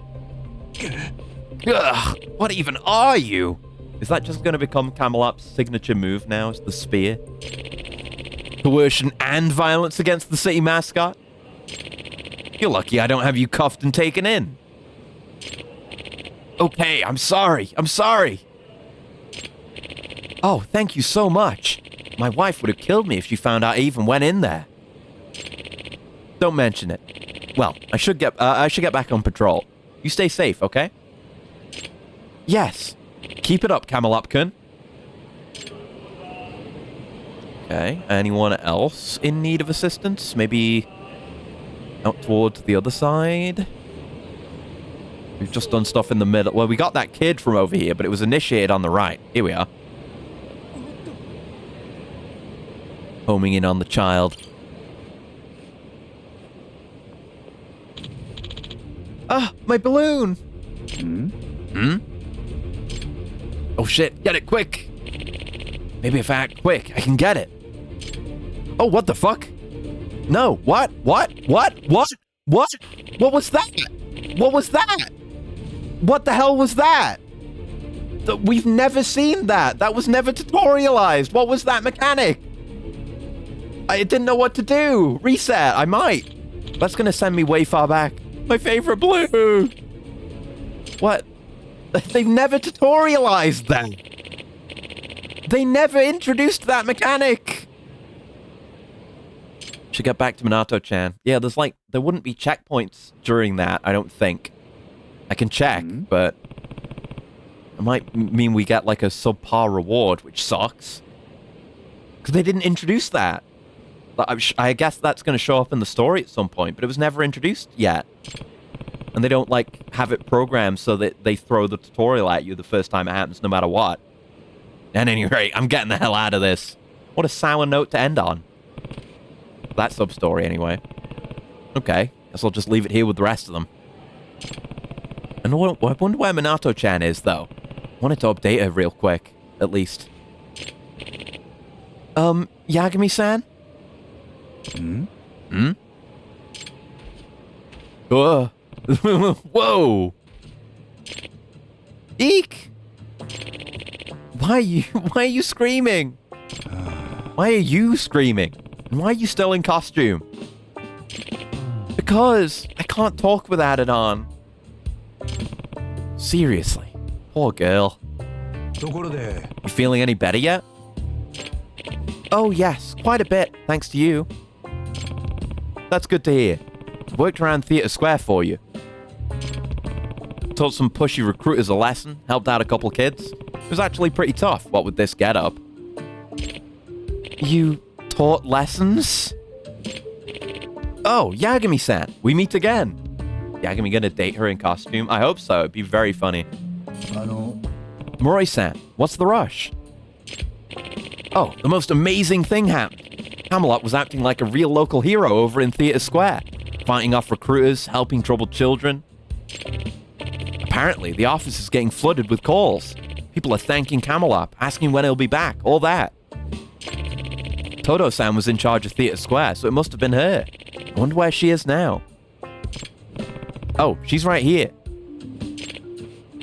Ugh, what even are you? Is that just going to become Camelot's signature move now? Is the spear? Coercion and violence against the city mascot? You're lucky I don't have you cuffed and taken in. Okay, I'm sorry. I'm sorry. Oh, thank you so much. My wife would have killed me if she found out I even went in there. Don't mention it. Well, I should get back on patrol. You stay safe, okay? Yes. Keep it up, Camelot-kun. Okay, anyone else in need of assistance? Maybe out towards the other side? We've just done stuff in the middle. Well, we got that kid from over here, but it was initiated on the right. Here we are. Homing in on the child. Ah, my balloon! Oh shit, get it quick! Maybe if I act quick, I can get it. Oh, what the fuck? No, what? What? What? What? What? What was that? What was that? What the hell was that? We've never seen that. That was never tutorialized. What was that mechanic? I didn't know what to do. Reset, I might. That's gonna send me way far back. My favorite blue. What? They've never tutorialized that. They never introduced that mechanic. Should get back to Minato-chan. Yeah, there wouldn't be checkpoints during that, I don't think. I can check, but It might mean we get like a subpar reward, which sucks. Because they didn't introduce that. I guess that's going to show up in the story at some point, but it was never introduced yet. And they don't, like, have it programmed so that they throw the tutorial at you the first time it happens, no matter what. At any rate, I'm getting the hell out of this. What a sour note to end on. That sub-story, anyway. Okay, guess I'll just leave it here with the rest of them. And I wonder where Minato-chan is, though. I wanted to update her real quick, at least. Yagami-san? Hmm? Whoa! Eek! Why are you screaming? Why are you screaming? And why are you still in costume? Because I can't talk without it on. Seriously. Poor girl. ところで You feeling any better yet? Oh yes, quite a bit, thanks to you. That's good to hear. Worked around Theatre Square for you. Taught some pushy recruiters a lesson, helped out a couple kids. It was actually pretty tough, what with this getup. You taught lessons? Oh, Yagami-san, we meet again. Yagami gonna date her in costume? I hope so, it'd be very funny. あの Moroi-san, what's the rush? Oh, the most amazing thing happened. Camelot was acting like a real local hero over in Theatre Square, fighting off recruiters, helping troubled children. Apparently, the office is getting flooded with calls. People are thanking Camelot, asking when he'll be back, all that. Todo-san was in charge of Theatre Square, so it must have been her. I wonder where she is now. Oh, she's right here.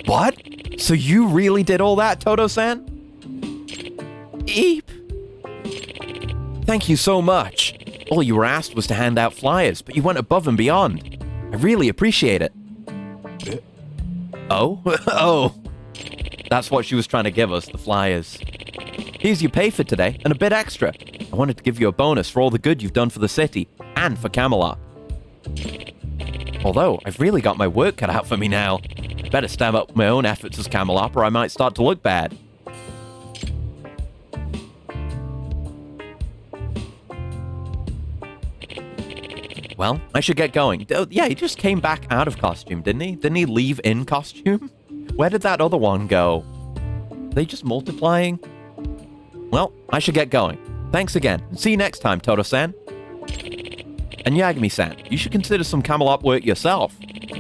What? So you really did all that, Todo-san? Eep. Thank you so much. All you were asked was to hand out flyers, but you went above and beyond. I really appreciate it. Oh? Oh. That's what she was trying to give us, the flyers. Here's your pay for today, and a bit extra. I wanted to give you a bonus for all the good you've done for the city, and for Camelot. Although, I've really got my work cut out for me now. I better step up my own efforts as Camelot, or I might start to look bad. Well, I should get going. Oh, yeah, he just came back out of costume, didn't he? Didn't he leave in costume? Where did that other one go? Are they just multiplying? Well, I should get going. Thanks again, and see you next time, Todo-san. And Yagami-san, you should consider some Camelot work yourself.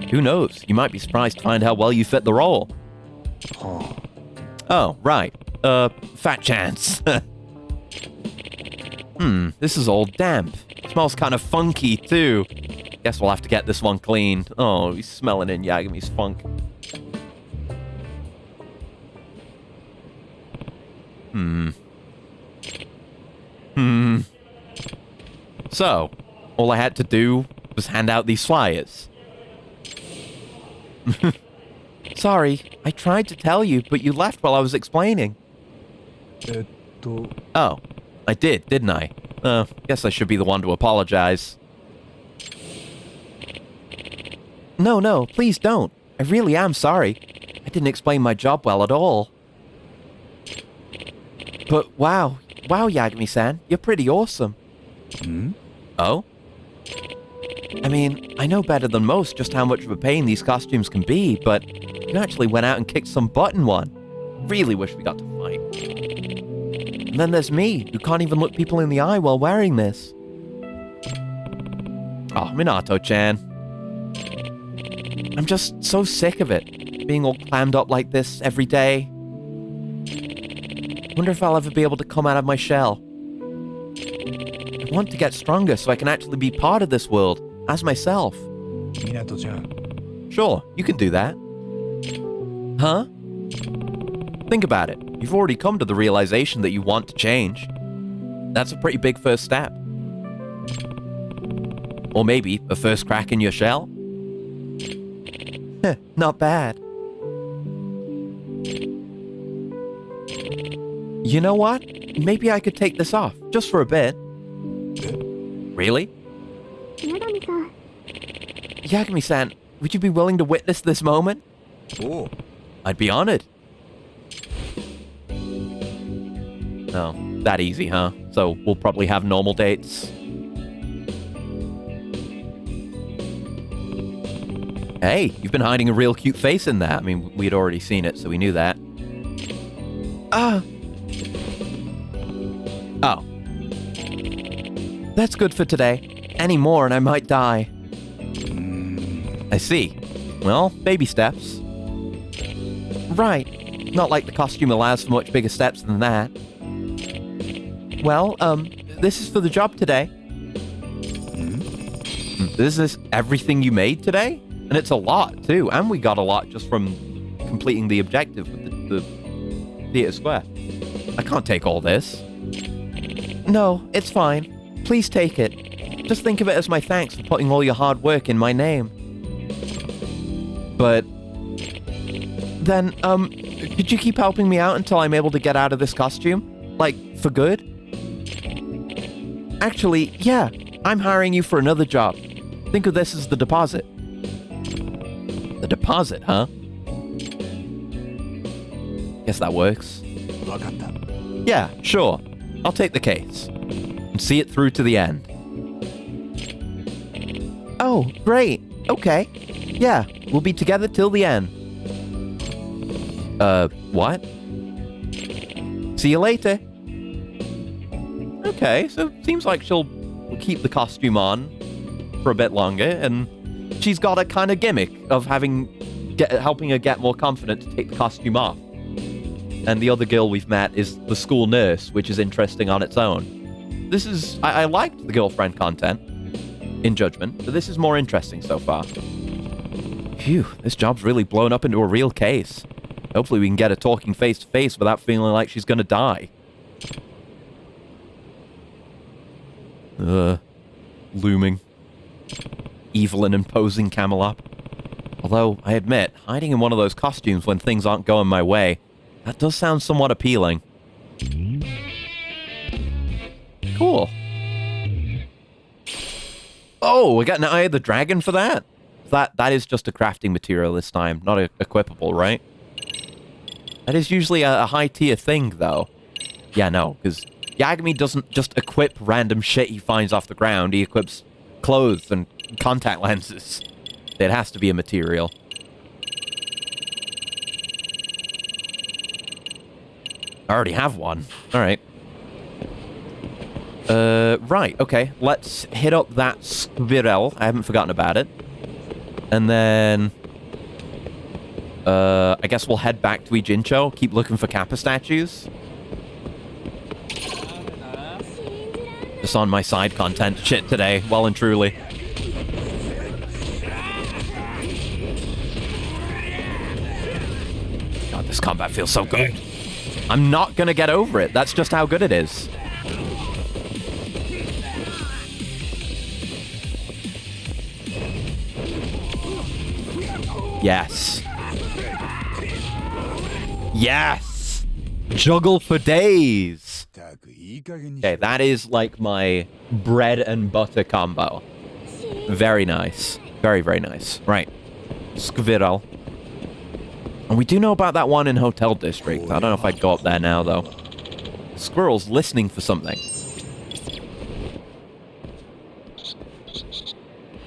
Who knows, you might be surprised to find how well you fit the role. は Oh, right. Fat chance. This is all damp. Smells kind of funky, too. Guess we'll have to get this one cleaned. Oh, he's smelling in Yagami's funk. So, all I had to do was hand out these flyers. Sorry, I tried to tell you, but you left while I was explaining. えっと Oh, I did, didn't I? Guess I should be the one to apologize. No, please don't. I really am sorry. I didn't explain my job well at all. But wow, Yagami-san, you're pretty awesome. ん Oh? I mean, I know better than most just how much of a pain these costumes can be, but you actually went out and kicked some butt in one. Really wish we got to fight. And then there's me, who can't even look people in the eye while wearing this. Oh, Minato-chan. I'm just so sick of it, being all clammed up like this every day. Wonder if I'll ever be able to come out of my shell. I want to get stronger so I can actually be part of this world, as myself. 港ちゃん Sure, you can do that. Huh? Think about it. You've already come to the realization that you want to change. That's a pretty big first step. Or maybe a first crack in your shell? Not bad. You know what? Maybe I could take this off, just for a bit. Really? 柳さん Yagami-san, would you be willing to witness this moment? おう I'd be honored. No, that easy, huh? So we'll probably have normal dates. Hey, you've been hiding a real cute face in there. I mean, we'd already seen it, so we knew that. Ah. Oh. That's good for today. Any more and I might die. I see. Well, baby steps. Right. Not like the costume allows for much bigger steps than that. Well, this is for the job today. This is everything you made today? And it's a lot, too. And we got a lot just from completing the objective with the theater square. I can't take all this. No, it's fine. Please take it. Just think of it as my thanks for putting all your hard work in my name. But then, could you keep helping me out until I'm able to get out of this costume? Like, for good? Actually, yeah, I'm hiring you for another job. Think of this as the deposit. The deposit, huh? Guess that works. わかった。 Yeah, sure. I'll take the case. And see it through to the end. Oh, great. Okay. Yeah, we'll be together till the end. What? See you later. Okay, so seems like she'll keep the costume on for a bit longer, and she's got a kind of gimmick of helping her get more confident to take the costume off. And the other girl we've met is the school nurse, which is interesting on its own. This is... I liked the girlfriend content, in Judgment, but this is more interesting so far. Phew, this job's really blown up into a real case. Hopefully we can get her talking face-to-face without feeling like she's gonna die. Looming. Evil and imposing Camelot. Although, I admit, hiding in one of those costumes when things aren't going my way, that does sound somewhat appealing. Cool. Oh, we got an Eye of the Dragon for that? That is just a crafting material this time, not equipable, right? That is usually a high-tier thing, though. Yeah, no, because Yagami doesn't just equip random shit he finds off the ground. He equips clothes and contact lenses. It has to be a material. I already have one. Alright. Right, okay. Let's hit up that Squirrel. I haven't forgotten about it. And then... I guess we'll head back to Ijincho. Keep looking for Kappa statues. Just on my side content shit today, well and truly. God, this combat feels so good. I'm not gonna get over it. That's just how good it is. Yes. Yes! Juggle for days! Okay, that is like my bread and butter combo. Very nice. Very, very nice. Right. Squirrel. And we do know about that one in Hotel District. I don't know if I'd go up there now, though. Squirrel's listening for something.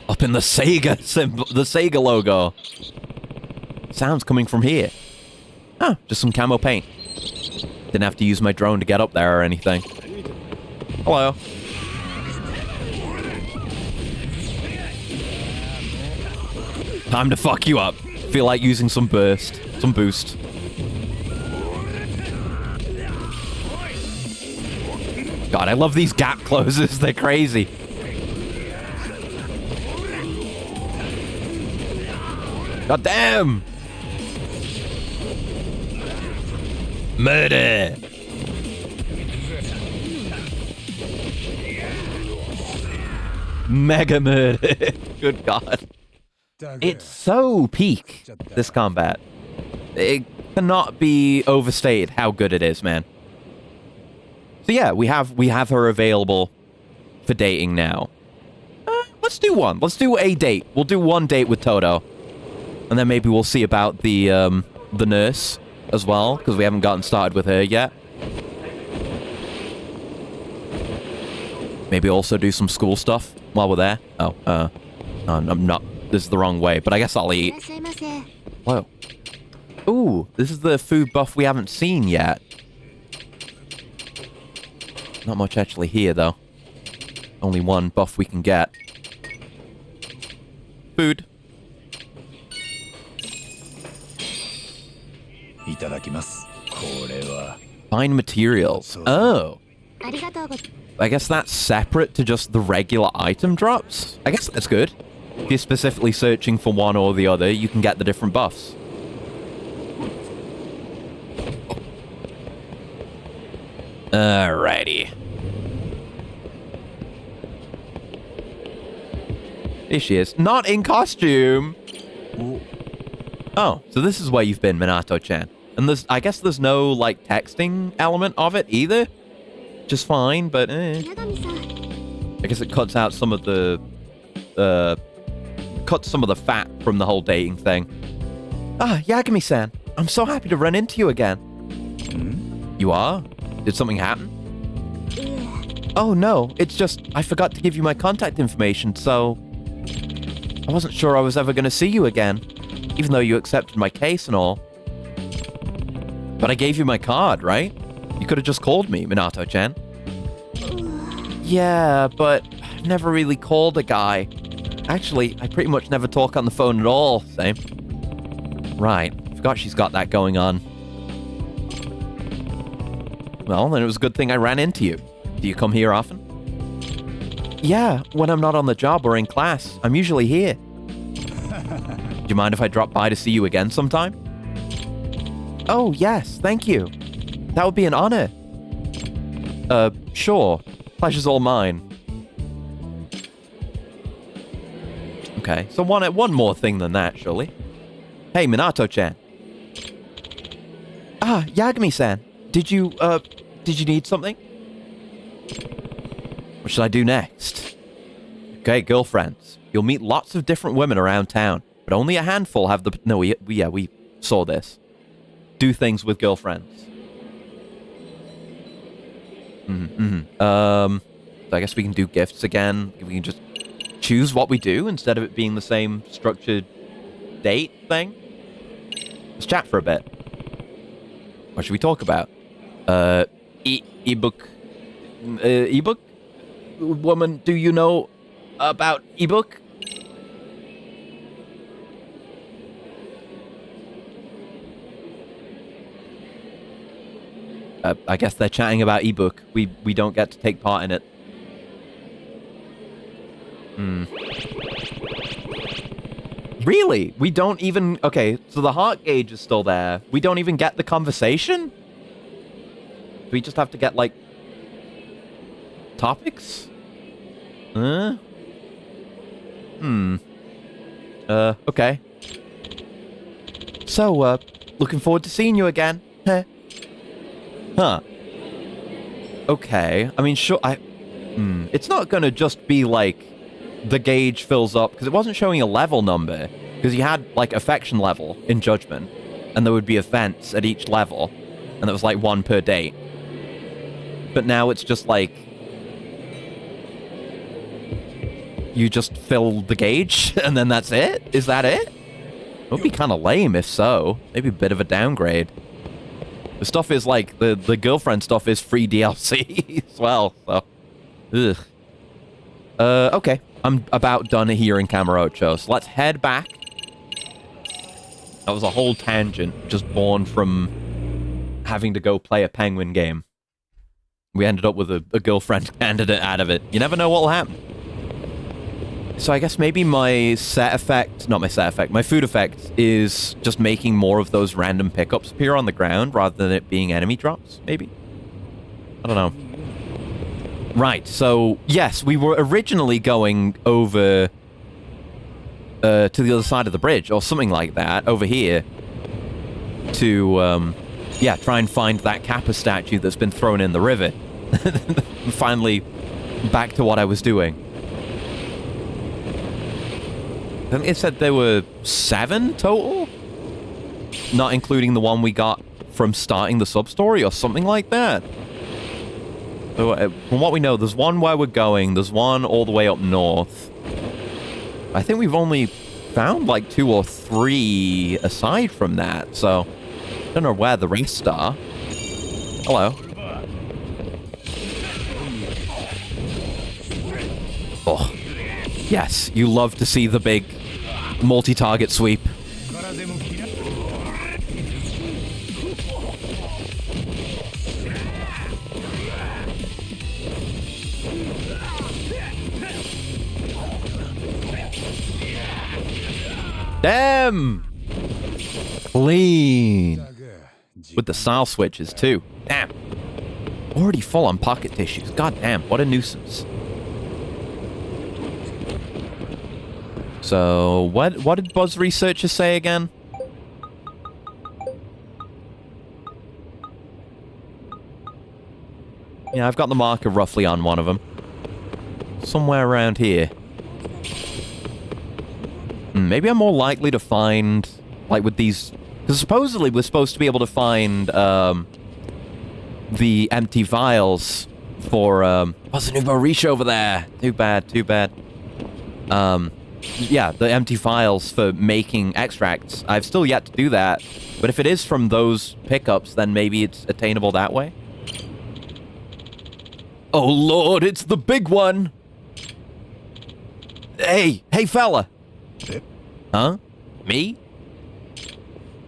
Up in the Sega symbol, the Sega logo. Sounds coming from here. Oh, just some camo paint. Didn't have to use my drone to get up there or anything. Hello. Time to fuck you up. Feel like using some burst. Some boost. God, I love these gap closes. They're crazy. God damn! Murder! Mega murder. Good God. It's so peak, this combat. It cannot be overstated how good it is, man. So yeah, we have her available for dating now. Let's do one. Let's do a date. We'll do one date with Todo. And then maybe we'll see about the nurse as well, because we haven't gotten started with her yet. Maybe also do some school stuff while we're there. Oh, I'm not. This is the wrong way, but I guess I'll い eat. らっしゃいませ。 Whoa. Ooh, this is the food buff we haven't seen yet. Not much actually here, though. Only one buff we can get. Food. いただきます。これは Find materials. Oh. ありがとうご I guess that's separate to just the regular item drops. I guess that's good. If you're specifically searching for one or the other, you can get the different buffs. Alrighty. Here she is. Not in costume! お Oh, so this is where you've been, Minato-chan. And I guess there's no, like, texting element of it either. Just fine, but 宮上さん。 I guess it cuts out some of the, cuts some of the fat from the whole dating thing. Ah, Yagami-san, I'm so happy to run into you again. ん You are? Did something happen? いえ、 Oh no, it's just I forgot to give you my contact information, so I wasn't sure I was ever gonna see you again, even though you accepted my case and all. But I gave you my card, right? You could have just called me, Minato-chan. Yeah, but I've never really called a guy. Actually, I pretty much never talk on the phone at all. Same. Right. Forgot she's got that going on. Well, then it was a good thing I ran into you. Do you come here often? Yeah, when I'm not on the job or in class. I'm usually here. Do you mind if I drop by to see you again sometime? Oh, yes, thank you. That would be an honor. Sure. Pleasure's all mine. Okay, so one more thing than that, surely. Hey, Minato-chan. Ah, Yagami-san. Did you need something? What should I do next? Okay, girlfriends. You'll meet lots of different women around town, but only a handful have the... No, we saw this. Do things with girlfriends. So I guess we can do gifts again. We can just choose what we do instead of it being the same structured date thing. Let's chat for a bit. What should we talk about? Ebook. Ebook? Woman, do you know about ebook? I guess they're chatting about ebook. We don't get to take part in it. Really? We don't even... Okay, so the heart gauge is still there. We don't even get the conversation? Do we just have to get, like... topics? Okay. So, looking forward to seeing you again. Huh. Okay. I mean, sure, it's not gonna just be, like, the gauge fills up, because it wasn't showing a level number, because you had, like, affection level in Judgment, and there would be events at each level, and there was, like, one per date. But now it's just, like, you just fill the gauge, and then that's it? Is that it? It would be kind of lame if so. Maybe a bit of a downgrade. The stuff is like, the girlfriend stuff is free DLC as well, so. Ugh. Okay. I'm about done here in Kamurocho, so let's head back. That was a whole tangent just born from having to go play a Penguin game. We ended up with a girlfriend candidate out of it. You never know what will happen. So I guess maybe my set effect, not my set effect, my food effect is just making more of those random pickups appear on the ground rather than it being enemy drops, maybe? I don't know. Right, so yes, we were originally going over to the other side of the bridge or something like that, over here, to, yeah, try and find that Kappa statue that's been thrown in the river. Finally, back to what I was doing. I think it said there were 7 total? Not including the one we got from starting the sub-story or something like that. So, from what we know, there's one where we're going. There's one all the way up north. I think we've only found like 2 or 3 aside from that. So, I don't know where the rest are. Hello. Oh, yes. You love to see the big multi-target sweep. Damn! Clean. With the style switches, too. Damn. Already full on pocket tissues. God damn, what a nuisance. So, what did Buzz Researcher say again? Yeah, I've got the marker roughly on one of them. Somewhere around here. Maybe I'm more likely to find, like with these... Because supposedly we're supposed to be able to find the empty vials for... What's the new Maurice over there? Too bad, too bad. Yeah, the empty vials for making extracts. I've still yet to do that. But if it is from those pickups, then maybe it's attainable that way. Oh lord, it's the big one! Hey, fella! Huh? Me?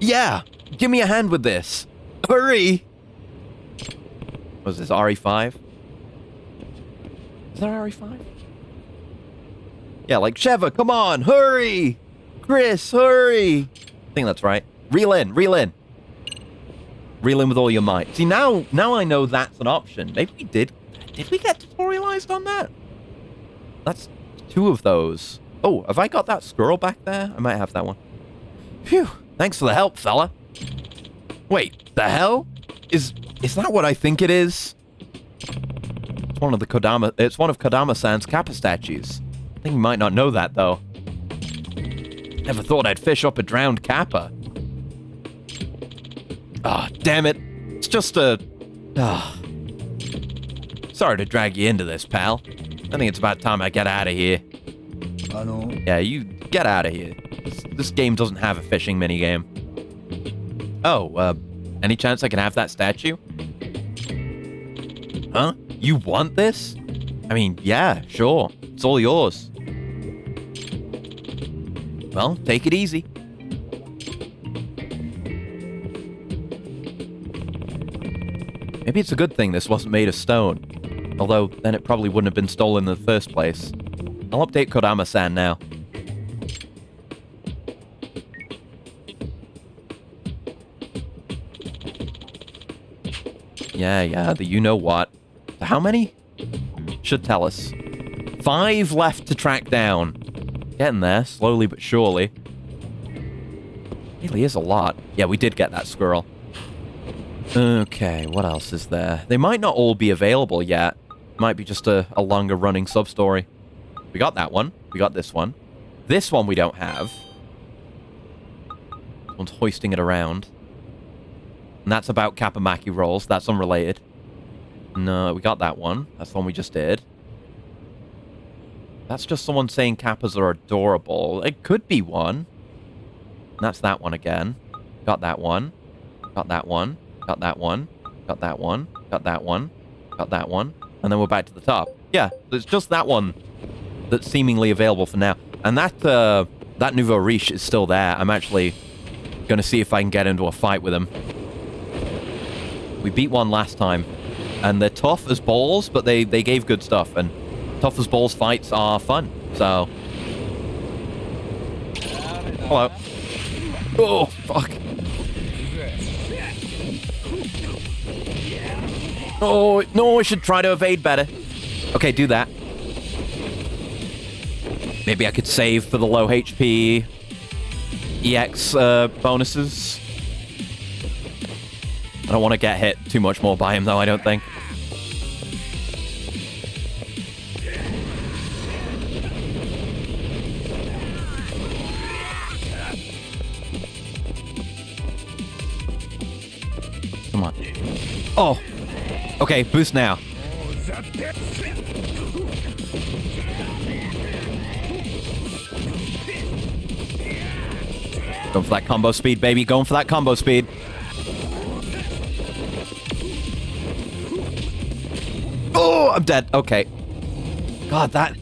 Yeah! Give me a hand with this! Hurry! Was this RE5? Is that RE5? Yeah, like, Sheva, come on! Hurry! Chris, hurry! I think that's right. Reel in, reel in. Reel in with all your might. See, now I know that's an option. Maybe we did... Did we get tutorialized on that? That's 2 of those. Oh, have I got that squirrel back there? I might have that one. Phew. Thanks for the help, fella. Wait, the hell? Is that what I think it is? It's one of Kodama-san's Kappa statues. I think you might not know that, though. Never thought I'd fish up a drowned Kappa. Ah, damn it. It's just a... Sorry to drag you into this, pal. I think it's about time I get out of here. Yeah, you get out of here. This game doesn't have a fishing minigame. Oh, any chance I can have that statue? Huh? You want this? I mean, yeah, sure. It's all yours. Well, take it easy. Maybe it's a good thing this wasn't made of stone. Although, then it probably wouldn't have been stolen in the first place. I'll update Kodama-san now. Yeah, the you-know-what. How many? Should tell us. 5 left to track down. Getting there, slowly but surely. Really is a lot. Yeah, we did get that squirrel. Okay, what else is there? They might not all be available yet. Might be just a longer running sub-story. We got that one. We got this one. This one we don't have. One's hoisting it around. And that's about Kappamaki rolls. That's unrelated. No, we got that one. That's the one we just did. That's just someone saying Kappas are adorable. It could be one. And that's that one again. Got that one. Got that one. Got that one. Got that one. Got that one. Got that one. And then we're back to the top. Yeah, it's just that one that's seemingly available for now. And that Nouveau Riche is still there. I'm actually going to see if I can get into a fight with him. We beat one last time. And they're tough as balls, but they gave good stuff. And tough as balls fights are fun. So... Hello. Oh, fuck. Oh, no, I should try to evade better. Okay, do that. Maybe I could save for the low HP EX bonuses. I don't want to get hit too much more by him, though, I don't think. Come on. Oh! Okay, boost now. Going for that combo speed, baby. Going for that combo speed. Oh, I'm dead. Okay. God, that...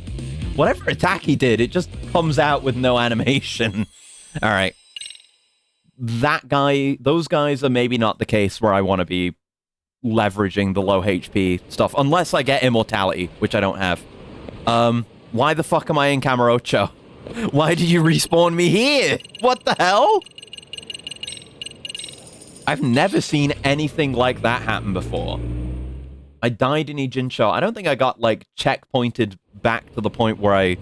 Whatever attack he did, it just comes out with no animation. All right. That guy... Those guys are maybe not the case where I want to be leveraging the low HP stuff. Unless I get immortality, which I don't have. Why the fuck am I in Kamurocho? Why did you respawn me here? What the hell? I've never seen anything like that happen before. I died in Ijincho. I don't think I got, like, checkpointed back to the point where I,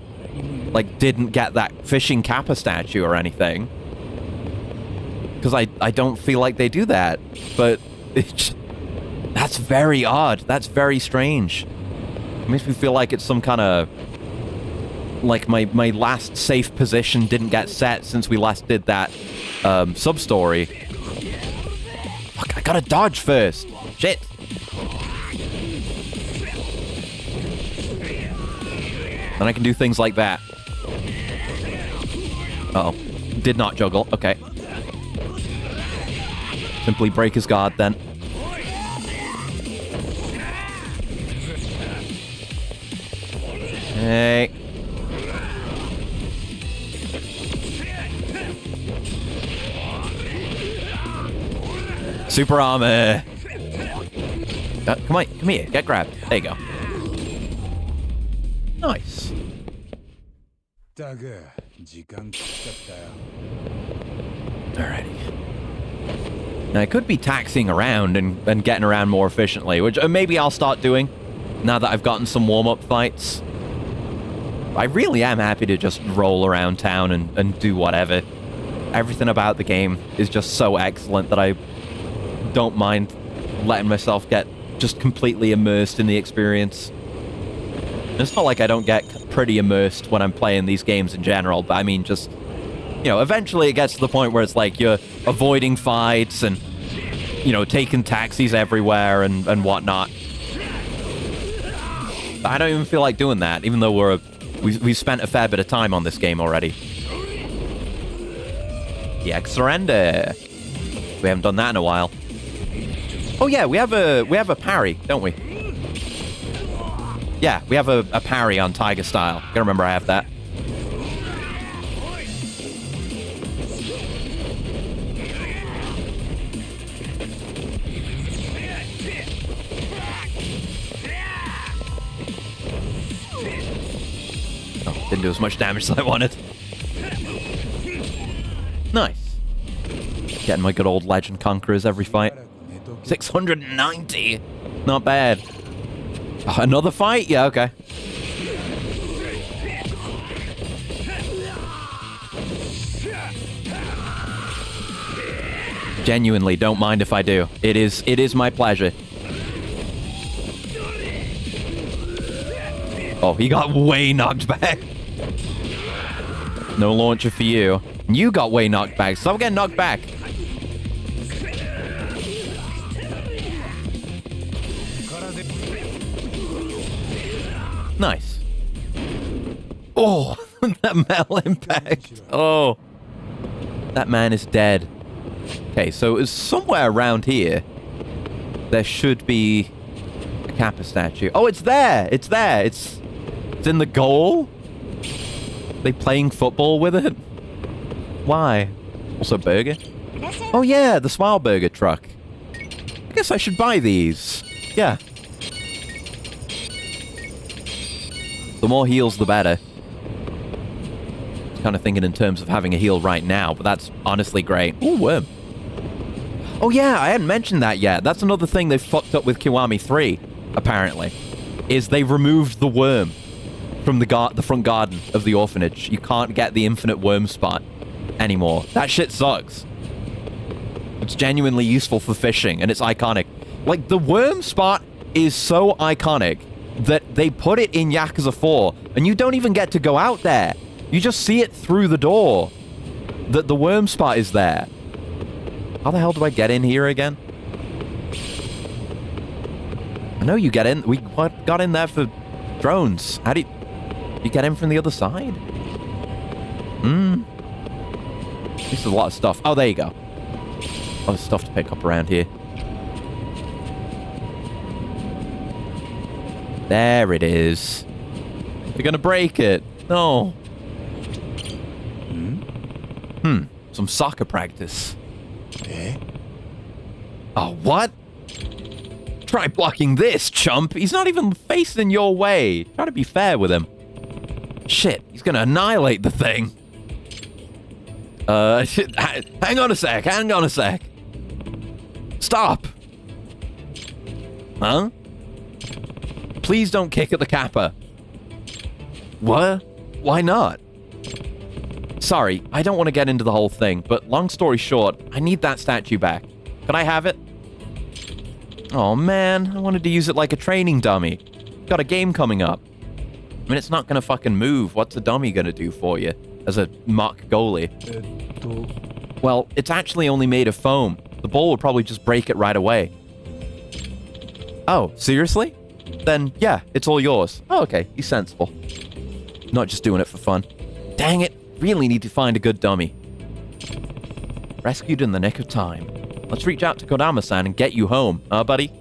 like, didn't get that fishing Kappa statue or anything. Because I don't feel like they do that. But it's... That's very odd. That's very strange. It makes me feel like it's some kind of... Like, my last safe position didn't get set since we last did that sub-story. Fuck, I gotta dodge first. Shit. Then I can do things like that. Uh-oh. Did not juggle. Okay. Simply break his guard, then. Hey. Super armor. Come on, come here. Get grabbed. There you go. Nice. Alrighty. Now, I could be taxiing around and getting around more efficiently, which maybe I'll start doing now that I've gotten some warm-up fights. I really am happy to just roll around town and do whatever. Everything about the game is just so excellent that I don't mind letting myself get just completely immersed in the experience. It's not like I don't get pretty immersed when I'm playing these games in general, but I mean just, you know, eventually it gets to the point where it's like you're avoiding fights and, you know, taking taxis everywhere and whatnot. I don't even feel like doing that, even though we've spent a fair bit of time on this game already. EX surrender. We haven't done that in a while. Oh yeah, we have a parry, don't we? Yeah, we have a parry on Tiger Style. Gotta remember I have that. Oh, didn't do as much damage as I wanted. Nice. Getting my good old Legend Conquerors every fight. 690! Not bad. Oh, another fight? Yeah, okay. Genuinely, don't mind if I do. It is my pleasure. Oh, he got way knocked back. No launcher for you. You got way knocked back. Stop getting knocked back. Nice. Oh, that metal impact. Oh. That man is dead. Okay, so it's somewhere around here. There should be a Kappa statue. Oh, it's there. It's there. It's in the goal. Are they playing football with it? Why? Also burger? Oh yeah, the Smile Burger truck. I guess I should buy these. Yeah. The more heals, the better. I was kind of thinking in terms of having a heal right now, but that's honestly great. Ooh, worm. Oh yeah, I hadn't mentioned that yet. That's another thing they fucked up with Kiwami 3, apparently, is they removed the worm from the front garden of the orphanage. You can't get the infinite worm spot anymore. That shit sucks. It's genuinely useful for fishing, and it's iconic. Like, the worm spot is so iconic that they put it in Yakuza 4, and you don't even get to go out there. You just see it through the door that the worm spot is there. How the hell do I get in here again? I know you get in. We got in there for drones. How do you get in from the other side? This is a lot of stuff. Oh, there you go. A lot of stuff to pick up around here. There it is. We're gonna break it. No. Some soccer practice. Eh? Oh, what? Try blocking this, chump. He's not even facing your way. Try to be fair with him. Shit, he's gonna annihilate the thing. Hang on a sec. Hang on a sec. Stop. Huh? Please don't kick at the kappa. What? Why not? Sorry, I don't want to get into the whole thing, but long story short, I need that statue back. Could I have it? Oh man, I wanted to use it like a training dummy. Got a game coming up. I mean, it's not gonna fucking move. What's a dummy gonna do for you as a mock goalie? Well, it's actually only made of foam. The ball would probably just break it right away. Oh, seriously? Then, yeah, it's all yours. Oh, okay, he's sensible. Not just doing it for fun. Dang it, really need to find a good dummy. Rescued in the nick of time. Let's reach out to Kodama-san and get you home, buddy?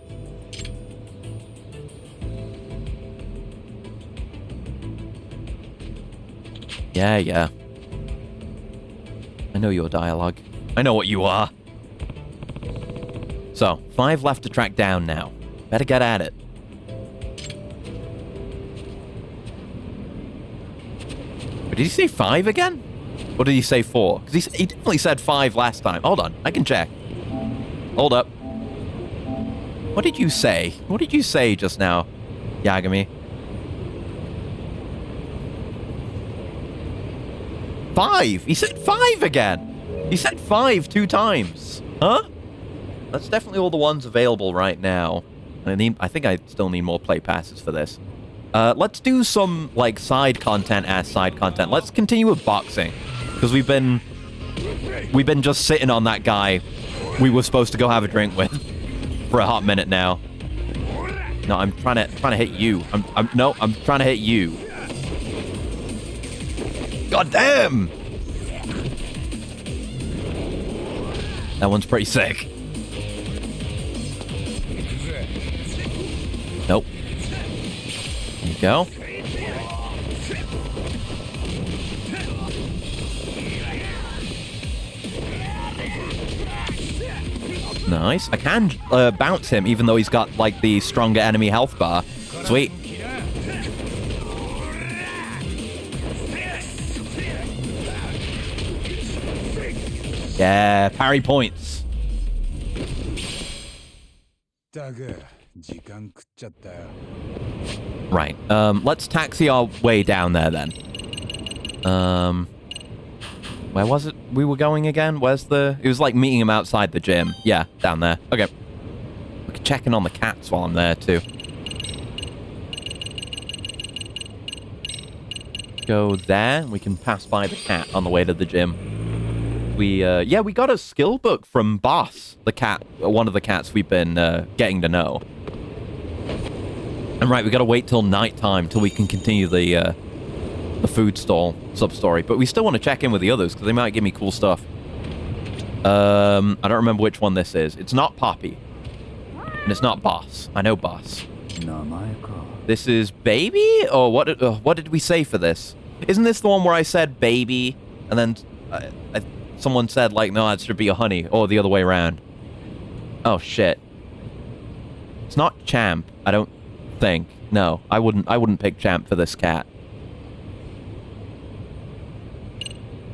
Yeah. I know your dialogue. I know what you are. So, 5 left to track down now. Better get at it. But did he say 5 again? Or did he say 4? Because he definitely said 5 last time. Hold on, I can check. Hold up. What did you say? What did you say just now, Yagami? 5! He said 5 again! He said 5 2 times. Huh? That's definitely all the ones available right now. I think I still need more play passes for this. Let's do some, like, side content as side content. Let's continue with boxing. Because we've been just sitting on that guy we were supposed to go have a drink with for a hot minute now. No, I'm trying to hit you. I'm trying to hit you. God damn! That one's pretty sick. Nope. There you go. Nice. I can bounce him even though he's got, like, the stronger enemy health bar. Sweet. Yeah, parry points. Right. Let's taxi our way down there then. Where was it we were going again? Where's the... It was like meeting him outside the gym. Yeah, down there. Okay. We can check in on the cats while I'm there too. Go there. We can pass by the cat on the way to the gym. We got a skill book from Boss, the cat, one of the cats we've been getting to know. And right, we gotta wait till nighttime till we can continue the food stall sub-story. But we still want to check in with the others because they might give me cool stuff. I don't remember which one this is. It's not Poppy. And it's not Boss. I know Boss. This is Baby? Or what did we say for this? Isn't this the one where I said Baby? And then someone said, like, no, it should be a honey. Or the other way around. Oh, shit. It's not Champ, I don't think. No, I wouldn't pick Champ for this cat.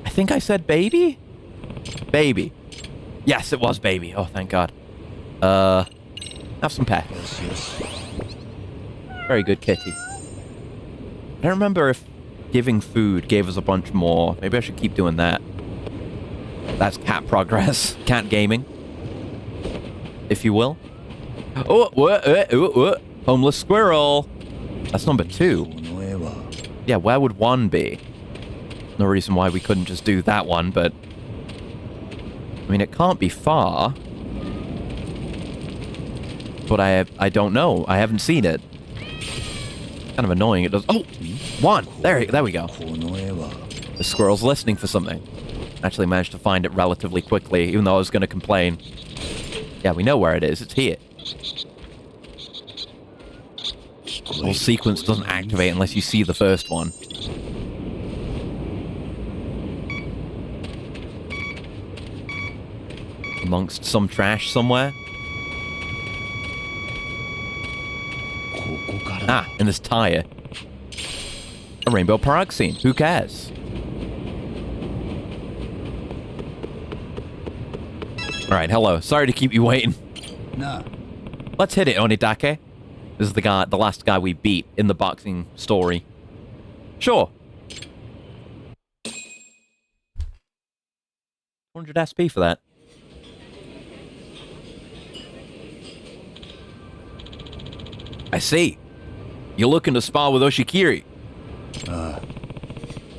I think I said Baby? Baby. Yes, it was Baby. Oh, thank God. Have some pets. Very good kitty. I don't remember if giving food gave us a bunch more. Maybe I should keep doing that. That's cat progress. Cat gaming. If you will. Oh, homeless squirrel. That's number 2. Yeah, where would 1 be? No reason why we couldn't just do that one, but... I mean, it can't be far. but I don't know. I haven't seen it. Kind of annoying. It does. Oh, one. There we go. この絵は The squirrel's listening for something. Actually managed to find it relatively quickly, even though I was going to complain. Yeah, we know where it is. It's here. The whole sequence doesn't activate unless you see the first one. Amongst some trash somewhere. ここから Ah, in this tire. A rainbow peroxine. Who cares? Alright, hello. Sorry to keep you waiting. なあ Let's hit it, Onidake. This is the last guy we beat in the boxing story. Sure. 100 SP for that. I see. You're looking to spar with Oshikiri.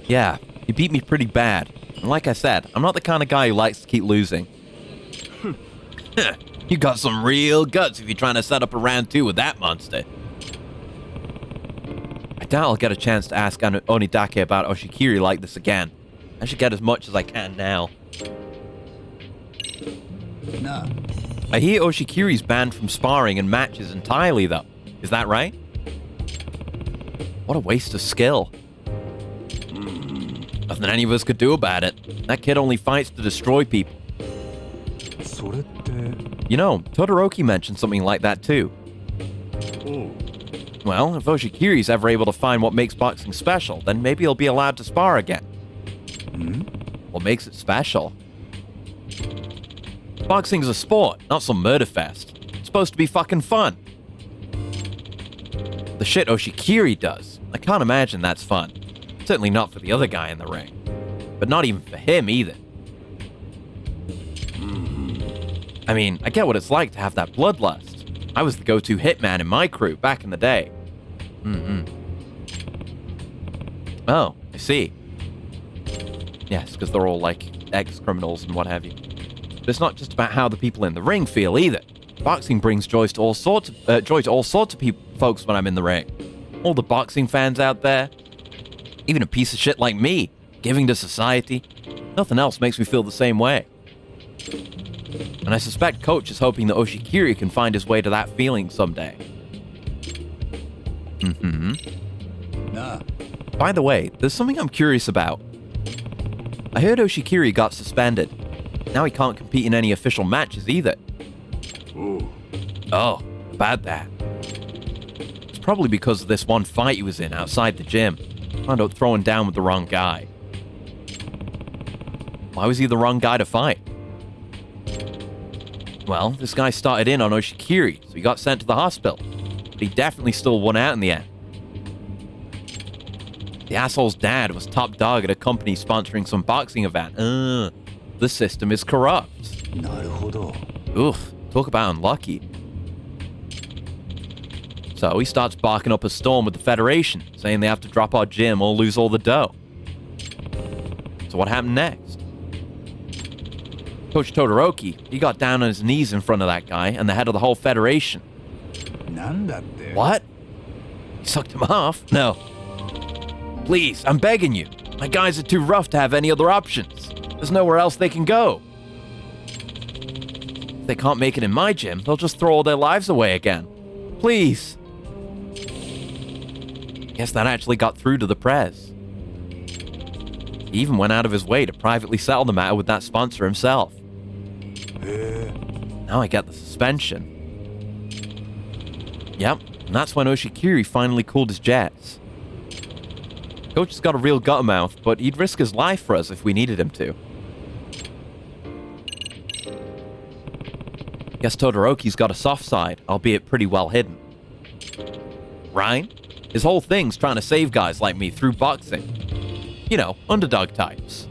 Yeah, you beat me pretty bad. And like I said, I'm not the kind of guy who likes to keep losing. You got some real guts if you're trying to set up a round 2 with that monster. I doubt I'll get a chance to ask Onidake about Oshikiri like this again. I should get as much as I can now. なあ I hear Oshikiri's banned from sparring and matches entirely, though. Is that right? What a waste of skill. Nothing any of us could do about it. That kid only fights to destroy people. それって You know, Todoroki mentioned something like that too. おう Well, if Oshikiri's ever able to find what makes boxing special, then maybe he'll be allowed to spar again. What makes it special? Boxing's a sport, not some murder fest. It's supposed to be fucking fun. The shit Oshikiri does, I can't imagine that's fun. Certainly not for the other guy in the ring. But not even for him either. I mean, I get what it's like to have that bloodlust. I was the go-to hitman in my crew back in the day. Oh, I see. Yes, because they're all like ex-criminals and what have you. But it's not just about how the people in the ring feel either. Boxing brings joy to all sorts of folks when I'm in the ring. All the boxing fans out there. Even a piece of shit like me, giving to society. Nothing else makes me feel the same way. And I suspect Coach is hoping that Oshikiri can find his way to that feeling someday. なあ By the way, there's something I'm curious about. I heard Oshikiri got suspended. Now he can't compete in any official matches either. おう Oh, about that. It's probably because of this one fight he was in outside the gym. Wound up throwing down with the wrong guy. Why was he the wrong guy to fight? Well, this guy started in on Oshikiri, so he got sent to the hospital. But he definitely still won out in the end. The asshole's dad was top dog at a company sponsoring some boxing event. The system is corrupt. なるほど Oof, talk about unlucky. So he starts barking up a storm with the Federation, saying they have to drop our gym or lose all the dough. So what happened next? Coach Todoroki, he got down on his knees in front of that guy and the head of the whole Federation. なんだって What? He sucked him off? No. Please, I'm begging you. My guys are too rough to have any other options. There's nowhere else they can go. If they can't make it in my gym, they'll just throw all their lives away again. Please. Guess that actually got through to the press. He even went out of his way to privately settle the matter with that sponsor himself. へえ Now I get the suspension. Yep, and that's when Oshikiri finally cooled his jets. Coach has got a real guttermouth, but he'd risk his life for us if we needed him to. Guess Todoroki's got a soft side, albeit pretty well hidden. Right? His whole thing's trying to save guys like me through boxing. You know, underdog types.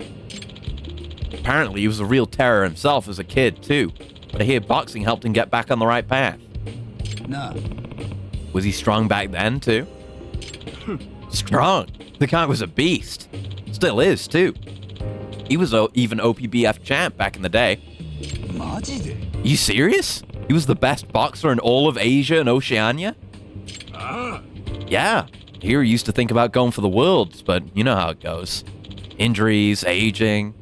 Apparently he was a real terror himself as a kid, too. But I hear boxing helped him get back on the right path. なあ Was he strong back then, too? Strong? The guy was a beast. Still is, too. He was even OPBF champ back in the day. マジで You serious? He was the best boxer in all of Asia and Oceania? Yeah. Here he used to think about going for the worlds, but you know how it goes. Injuries, aging.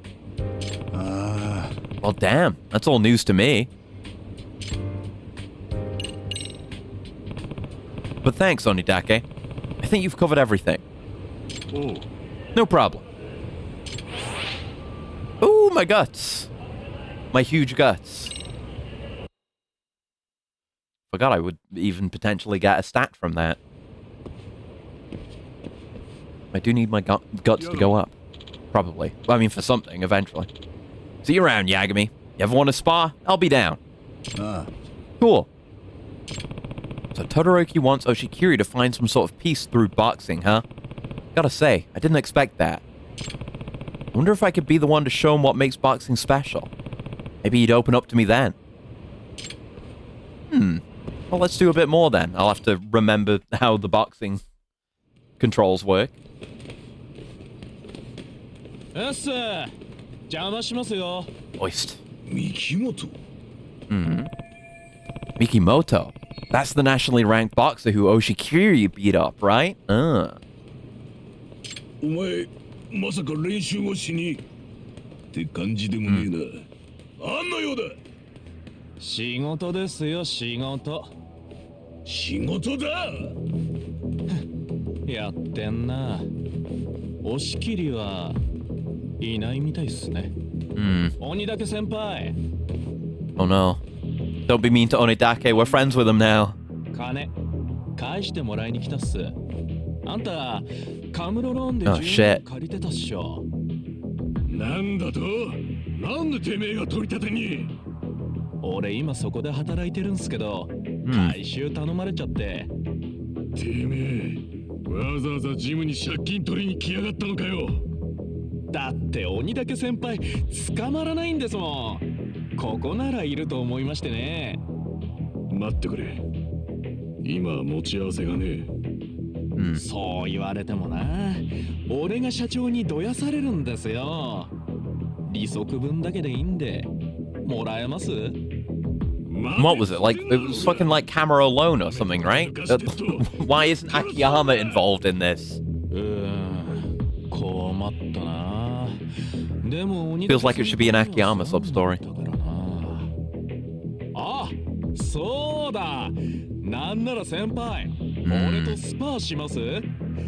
Well, damn. That's all news to me. But thanks, Onidake. I think you've covered everything. No problem. Ooh, my guts. My huge guts. Forgot I would even potentially get a stat from that. I do need my guts to go up. Probably. Well, I mean, for something, eventually. See you around, Yagami. You ever want to spar? I'll be down. Cool. So Todoroki wants Oshikiri to find some sort of peace through boxing, huh? Gotta say, I didn't expect that. I wonder if I could be the one to show him what makes boxing special. Maybe he'd open up to me then. Well, let's do a bit more then. I'll have to remember how the boxing controls work. Oist. Mikimoto. That's the nationally ranked boxer who Oshikiri beat up, right? お前まさか練習をしにって感じでもねえな、あんなようだ。仕事ですよ、仕事。仕事だ。やってんな。押し切りはいないみたいっすね。鬼だけ先輩。Oh no. Don't be mean to Onidake. We're friends with him now. 金返してもらいに来たっす。あんたカムロローンでOh, shit. 借りてたっしょ。なんだと？なんでてめえが取り立てに？俺今そこで働いてるんすけど、回収頼まれちゃって。てめえわざわざジムに借金取りに来やがったのかよ。だって鬼だけ先輩捕まらないんですもん。ここならいると思いましてね。待ってくれ。今持ち合わせがねえ。そう言われてもな。俺が社長にどやされるんですよ。利息分だけでいいんでもらえます？ What was it? Like, it was fucking like Camera Loan or something, right? Why isn't Akiyama involved in this? 困ったな。でも Feels like it should be an Akiyama sub-story. あ、そうだ。なんなら先輩、俺とスパーします？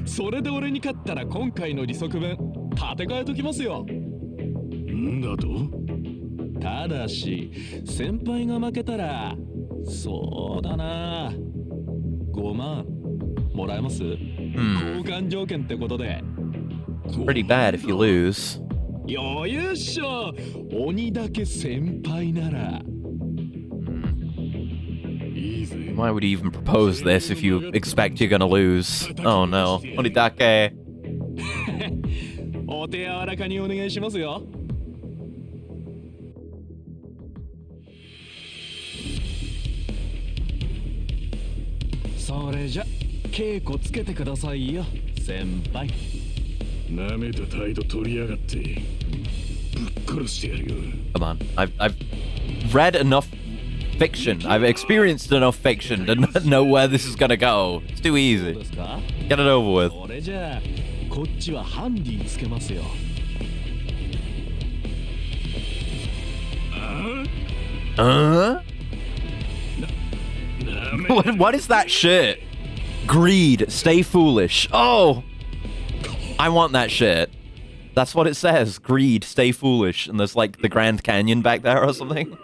それで俺に勝ったら今回の利息分立て替えときますよ。んだと？ただし先輩が負けたらそうだな5万もらえます？交換条件ってことで。Pretty bad if you lose. 余裕っしょ。鬼だけ先輩なら。Why would you even propose this if you expect you're gonna lose? Oh no. Onidake. お手柔らかにお願いしますよ。それじゃ稽古つけてくださいよ、先輩。なめた態度取りやがってぶっ殺してやるよ。 Come on. I've read enough fiction. I've experienced enough fiction to know where this is gonna go. It's too easy. Get it over with. それじゃあこっちはハンディつけますよ。What is that shit? Greed, stay foolish. Oh! I want that shit. That's what it says. Greed, stay foolish. And there's like the Grand Canyon back there or something.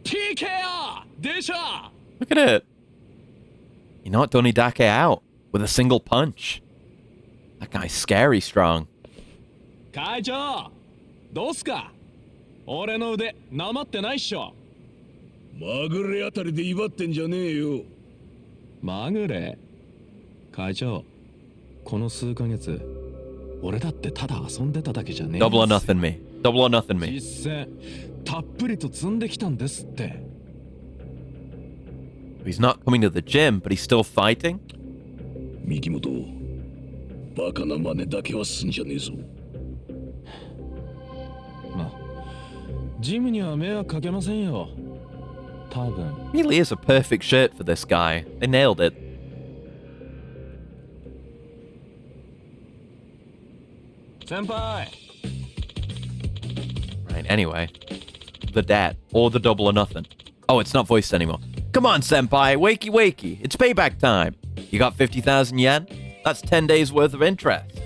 TKR! でしょ! Look at it. You knocked Onidake out with a single punch. That guy's scary strong. 会長どうすか? 俺の腕なまってないっしょ。まぐれあたりで威張ってんじゃねえよ。まぐれ会長、この数ヶ月俺だってただ遊んでただけじゃねえ。 Double or nothing me. Double or nothing me. 実践たっぷりと積んできたんですって。 He's not coming to the gym, but he's still fighting? 三木本、バカな真似だけはすんじゃねえぞ。まあジムには迷惑かけませんよ。多分 Really is a perfect shirt for this guy. They nailed it. Senpai! Right, anyway. The debt. Or the double or nothing. Oh, it's not voiced anymore. Come on, senpai. Wakey, wakey. It's payback time. You got 50,000 yen? That's 10 days worth of interest.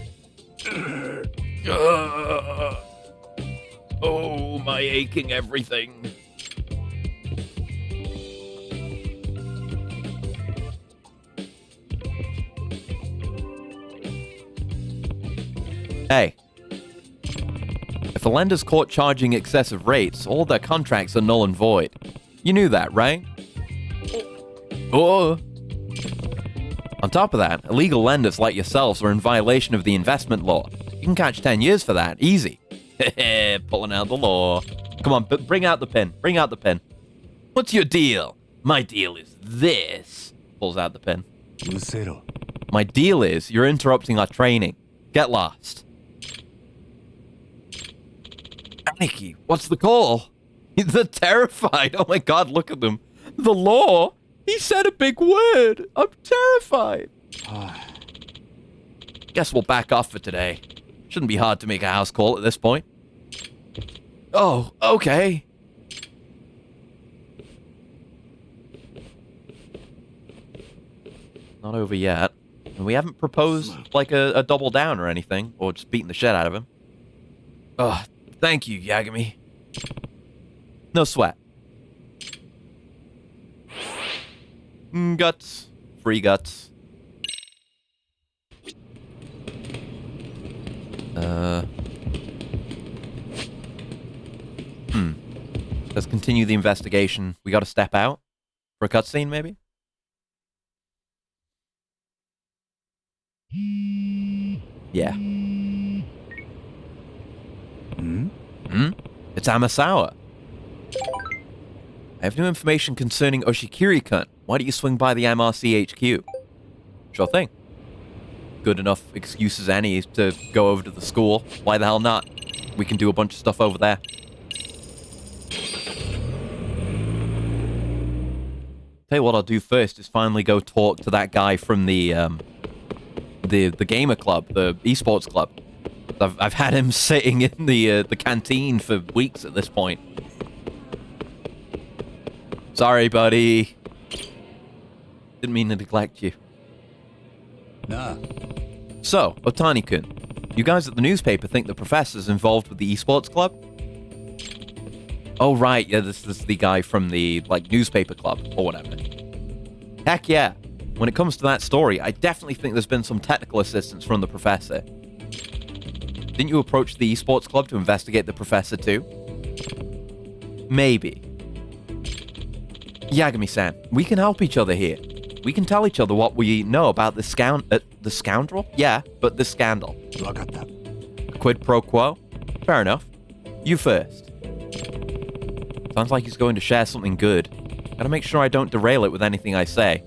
Oh, my aching everything. Hey. If a lender's caught charging excessive rates, all their contracts are null and void. You knew that, right? Oh. On top of that, illegal lenders like yourselves are in violation of the investment law. You can catch 10 years for that, easy. Pulling out the law. Come on, bring out the pin. Bring out the pin. What's your deal? My deal is this. Pulls out the pin. うせろ My deal is you're interrupting our training. Get lost. Aniki, what's the call? They're terrified. Oh my god, look at them. The law? He said a big word. I'm terrified. Guess we'll back off for today. Shouldn't be hard to make a house call at this point. Oh, okay. Not over yet. And we haven't proposed like a double down or anything, or just beating the shit out of him. Oh, thank you, Yagami. No sweat. Guts. Free guts. Let's continue the investigation. We gotta step out for a cutscene, maybe? Yeah. It's Amasawa. I have new information concerning Oshikiri-kun. Why don't you swing by the MRC HQ? Sure thing. Good enough excuse as any to go over to the school. Why the hell not? We can do a bunch of stuff over there. Tell you what I'll do first is finally go talk to that guy from the gamer club, the esports club. I've had him sitting in the canteen for weeks at this point. Sorry, buddy. Didn't mean to neglect you. なあ So, Otani-kun, you guys at the newspaper think the professor's involved with the esports club? Oh, right, yeah, this is the guy from the, newspaper club, or whatever. Heck yeah. When it comes to that story, I definitely think there's been some technical assistance from the professor. Didn't you approach the esports club to investigate the professor too? Maybe. Yagami-san, we can help each other here. We can tell each other what we know about the scoundrel? Yeah, but the scandal. わかった Quid pro quo? Fair enough. You first. Sounds like he's going to share something good. Gotta make sure I don't derail it with anything I say.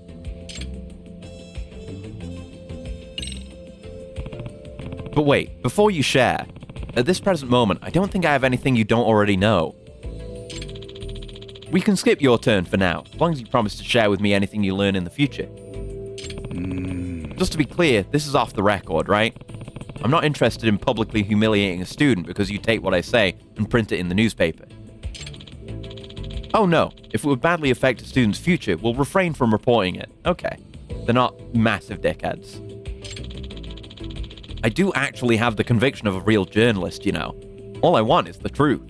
But wait, before you share, at this present moment, I don't think I have anything you don't already know. We can skip your turn for now, as long as you promise to share with me anything you learn in the future. Just to be clear, this is off the record, right? I'm not interested in publicly humiliating a student because you take what I say and print it in the newspaper. Oh no, if it would badly affect a student's future, we'll refrain from reporting it. Okay. They're not massive dickheads. I do actually have the conviction of a real journalist, you know. All I want is the truth.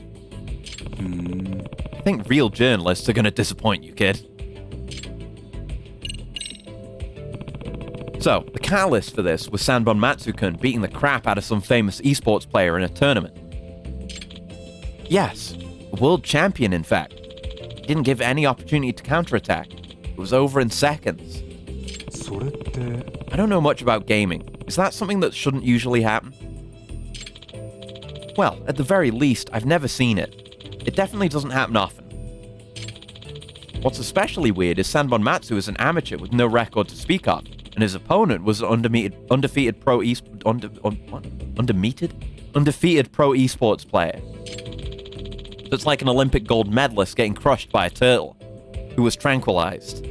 I think real journalists are gonna disappoint you, kid. So, the catalyst for this was Sanbon Matsukun beating the crap out of some famous esports player in a tournament. Yes, a world champion, in fact. He didn't give any opportunity to counterattack. It was over in seconds. それって I don't know much about gaming. Is that something that shouldn't usually happen? Well, at the very least, I've never seen it. It definitely doesn't happen often. What's especially weird is Sanbon Matsu is an amateur with no record to speak of, and his opponent was an undefeated pro esports player. So it's like an Olympic gold medalist getting crushed by a turtle. who was tranquilized.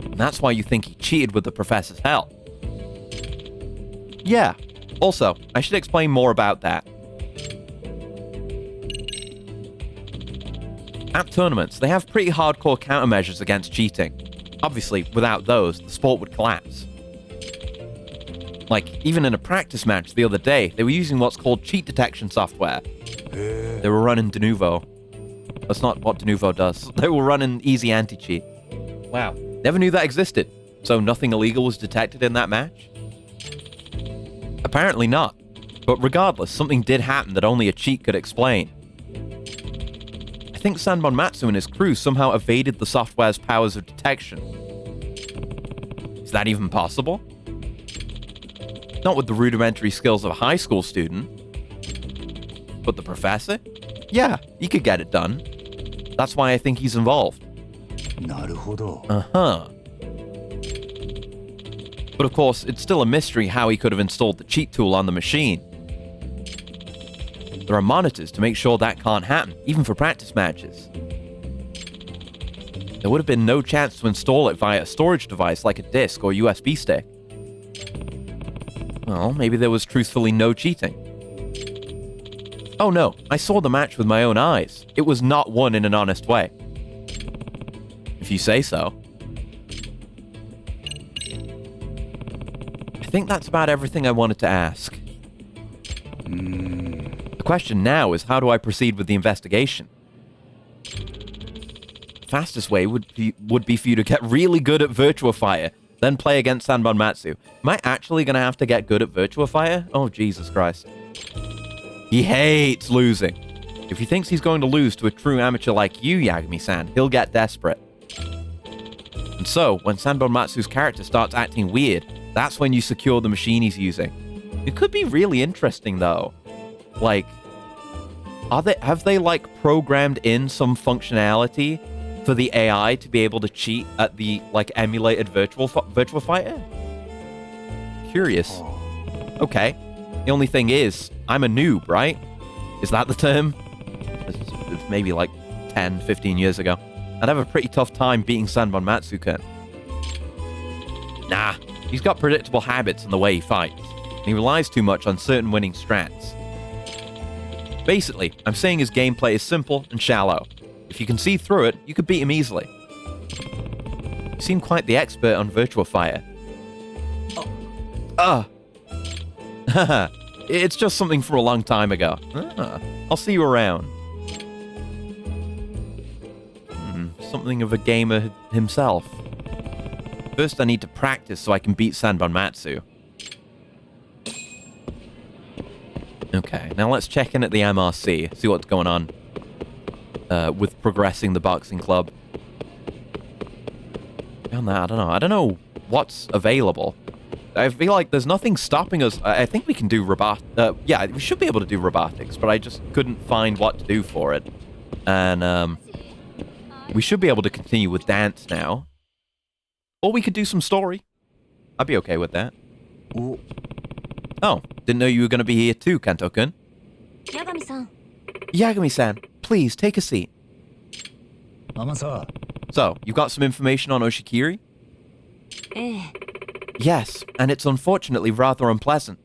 And that's why you think he cheated with the professor's help. Yeah. Also, I should explain more about that. At tournaments, they have pretty hardcore countermeasures against cheating. Obviously, without those, the sport would collapse. Like, even in a practice match the other day, they were using what's called cheat detection software. They were running Denuvo. That's not what Denuvo does. They were running easy anti-cheat. Wow. Never knew that existed. So nothing illegal was detected in that match? Apparently not. But regardless, something did happen that only a cheat could explain. I think Sanbon Matsu and his crew somehow evaded the software's powers of detection. Is that even possible? Not with the rudimentary skills of a high school student. But the professor? Yeah, he could get it done. That's why I think he's involved. なるほど。 Uh-huh. But of course, it's still a mystery how he could have installed the cheat tool on the machine. There are monitors to make sure that can't happen, even for practice matches. There would have been no chance to install it via a storage device like a disk or USB stick. Well, maybe there was truthfully no cheating. Oh no, I saw the match with my own eyes. It was not won in an honest way. If you say so. I think that's about everything I wanted to ask. The question now is, how do I proceed with the investigation? The fastest way would be for you to get really good at Virtua Fighter, then play against Sanbon Matsu. Am I actually going to have to get good at Virtua Fighter? Oh, Jesus Christ. He hates losing. If he thinks he's going to lose to a true amateur like you, Yagami-san, he'll get desperate. And so, when Sanbon Matsu's character starts acting weird, that's when you secure the machine he's using. It could be really interesting, though. Like, have they like programmed in some functionality for the AI to be able to cheat at the like emulated Virtua Fighter? Curious. Okay. The only thing is, I'm a noob, right? Is that the term? It's maybe like 10, 15 years ago. I'd have a pretty tough time beating Sanbon Matsu-kun. Nah, he's got predictable habits in the way he fights, and he relies too much on certain winning strats. Basically, I'm saying his gameplay is simple and shallow. If you can see through it, you could beat him easily. You seem quite the expert on Virtua Fighter. Haha, it's just something from a long time ago. I'll see you around. Something of a gamer himself. First, I need to practice so I can beat Sanbon Matsu. Okay, now let's check in at the MRC, see what's going on with progressing the boxing club. Beyond that, I don't know what's available. I feel like there's nothing stopping us. I think we can do yeah, we should be able to do robotics, but I just couldn't find what to do for it. And, we should be able to continue with dance now. Or we could do some story. I'd be okay with that. Oh, didn't know you were going to be here too, Kanto-kun. Yagami-san. Yagami-san, please take a seat. Amasa. So, you've got some information on Oshikiri? Yes, and it's unfortunately rather unpleasant.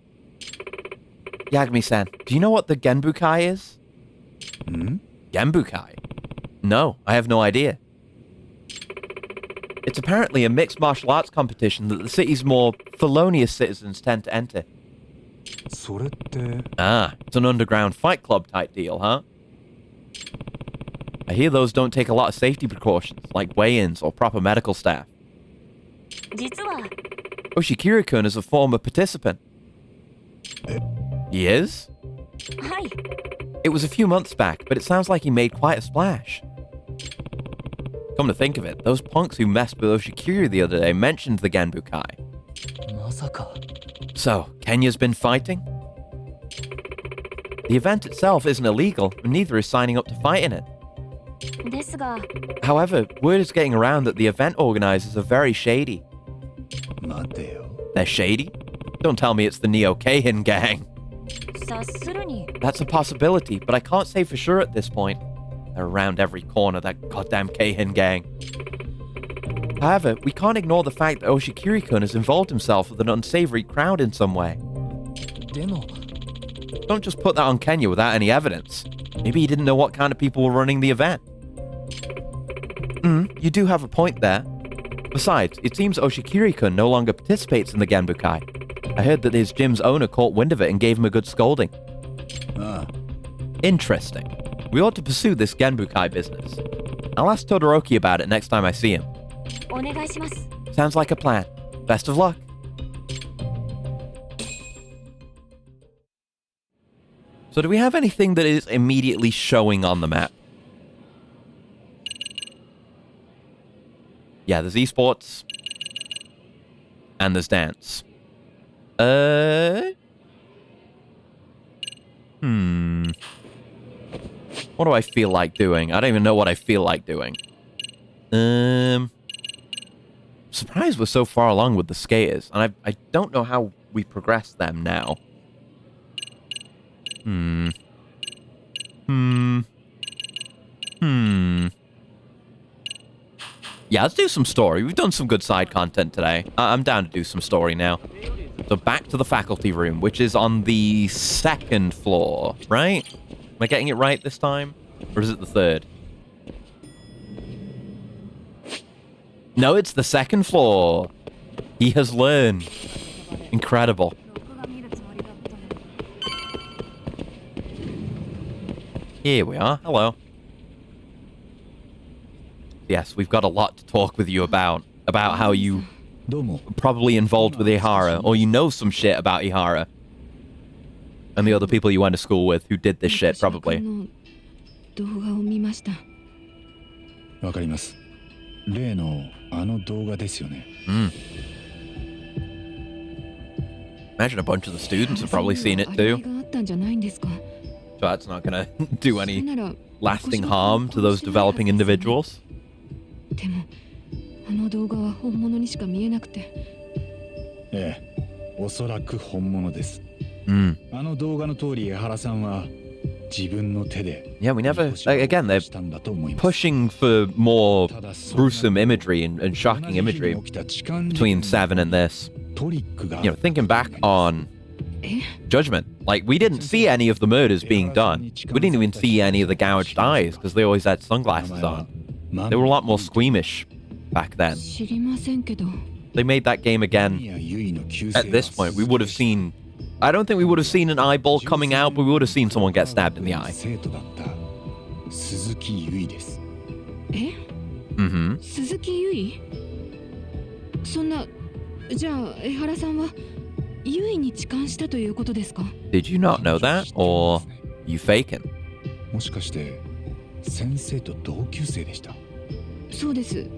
Yagami-san, do you know what the Genbukai is? Genbukai? No, I have no idea. It's apparently a mixed martial arts competition that the city's more felonious citizens tend to enter. それって Ah, it's an underground fight club type deal, huh? I hear those don't take a lot of safety precautions, like weigh-ins or proper medical staff. 実は Oshikiri-kun is a former participant. He is? はい It was a few months back, but it sounds like he made quite a splash. Come to think of it, those punks who messed with Oshikiri the other day mentioned the Genbukai. まさか So, Kenya's been fighting? The event itself isn't illegal, and neither is signing up to fight in it. ですが However, word is getting around that the event organizers are very shady. 待てよ They're shady? Don't tell me it's the Neo Keihin gang. 察するに That's a possibility, but I can't say for sure at this point. They're around every corner, that goddamn Keihin gang. However, we can't ignore the fact that Oshikiri-kun has involved himself with an unsavory crowd in some way. でも Don't just put that on Kenya without any evidence. Maybe he didn't know what kind of people were running the event. You do have a point there. Besides, it seems Oshikiri-kun no longer participates in the Genbukai. I heard that his gym's owner caught wind of it and gave him a good scolding. ああ Interesting. We ought to pursue this Genbukai business. I'll ask Todoroki about it next time I see him. お願いします。 Sounds like a plan. Best of luck. So do we have anything that is immediately showing on the map? Yeah, there's esports. And there's dance. What do I feel like doing? I don't even know what I feel like doing. Surprised we're so far along with the skaters, and I don't know how we progress them now. Yeah, let's do some story. We've done some good side content today. I'm down to do some story now. So back to the faculty room, which is on the 2nd floor, right? Am I getting it right this time? Or is it the 3rd? No, it's the 2nd floor. He has learned. Incredible. Here we are. Hello. Yes, we've got a lot to talk with you about how you どうも were probably involved with Ihara, or you know some shit about Ihara. And the other people you went to school with who did this shit, probably. 動画を見ました。わかります例のあの動画ですよね Imagine a bunch of the students have probably seen it アリバ too. イがあったんじゃないんですか。 So that's not gonna do それ any なら lasting harm to those developing individuals. でもあの動画は本物にしか見えなくて。ええおそらく本物です Mm. あの動画の通り江原さんは自分の手で Yeah, we never... Again, they're したんだと思います pushing for more ただそんな gruesome imagery and shocking 同じ日 imagery に起きた痴漢事 between 件 Seven and this. トリックが You know, thinking back on え Judgment, like, we didn't see any of the murders being done. We didn't even see any of the gouged eyes because they always had sunglasses on. They were a lot more squeamish back then. 知りませんけど。 They made that game again. At this point, we would have seen... I don't think we would have seen an eyeball coming out, but we would have seen someone get stabbed in the eye. 生徒だった鈴木結衣です え Mm-hmm. 鈴木結衣そんなじゃあ江原さんは結衣に痴漢したということですか。 Did you not know that? Or you faking? もしかして先生と同級生でしたそうです。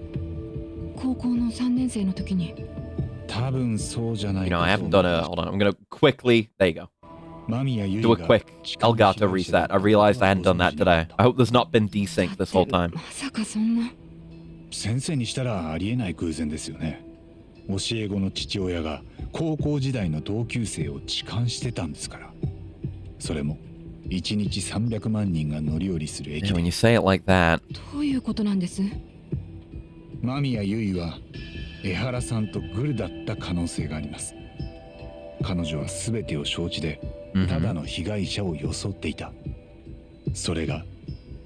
高校の3年生の時に。多分そうじゃない You know, か I と haven't 思 done い a... ます Hold on, I'm gonna quickly... There you go. 間宮結 Do a 衣が quick 痴漢の Elgato 被害者 reset. I realized I hadn't done that today. I hope there's not been desync this whole time. まさかそんな。先生にしたらありえない偶然ですよね教え子の父親が高校時代の同級生を痴漢してたんですからそれも1日300万人が乗り降りする駅 Yeah, when で you say it like that... どういうことなんです。間宮結衣は江原さんとグルだった可能性があります彼女は全てを承知でただ Mhm. の被害者を装っていたそれが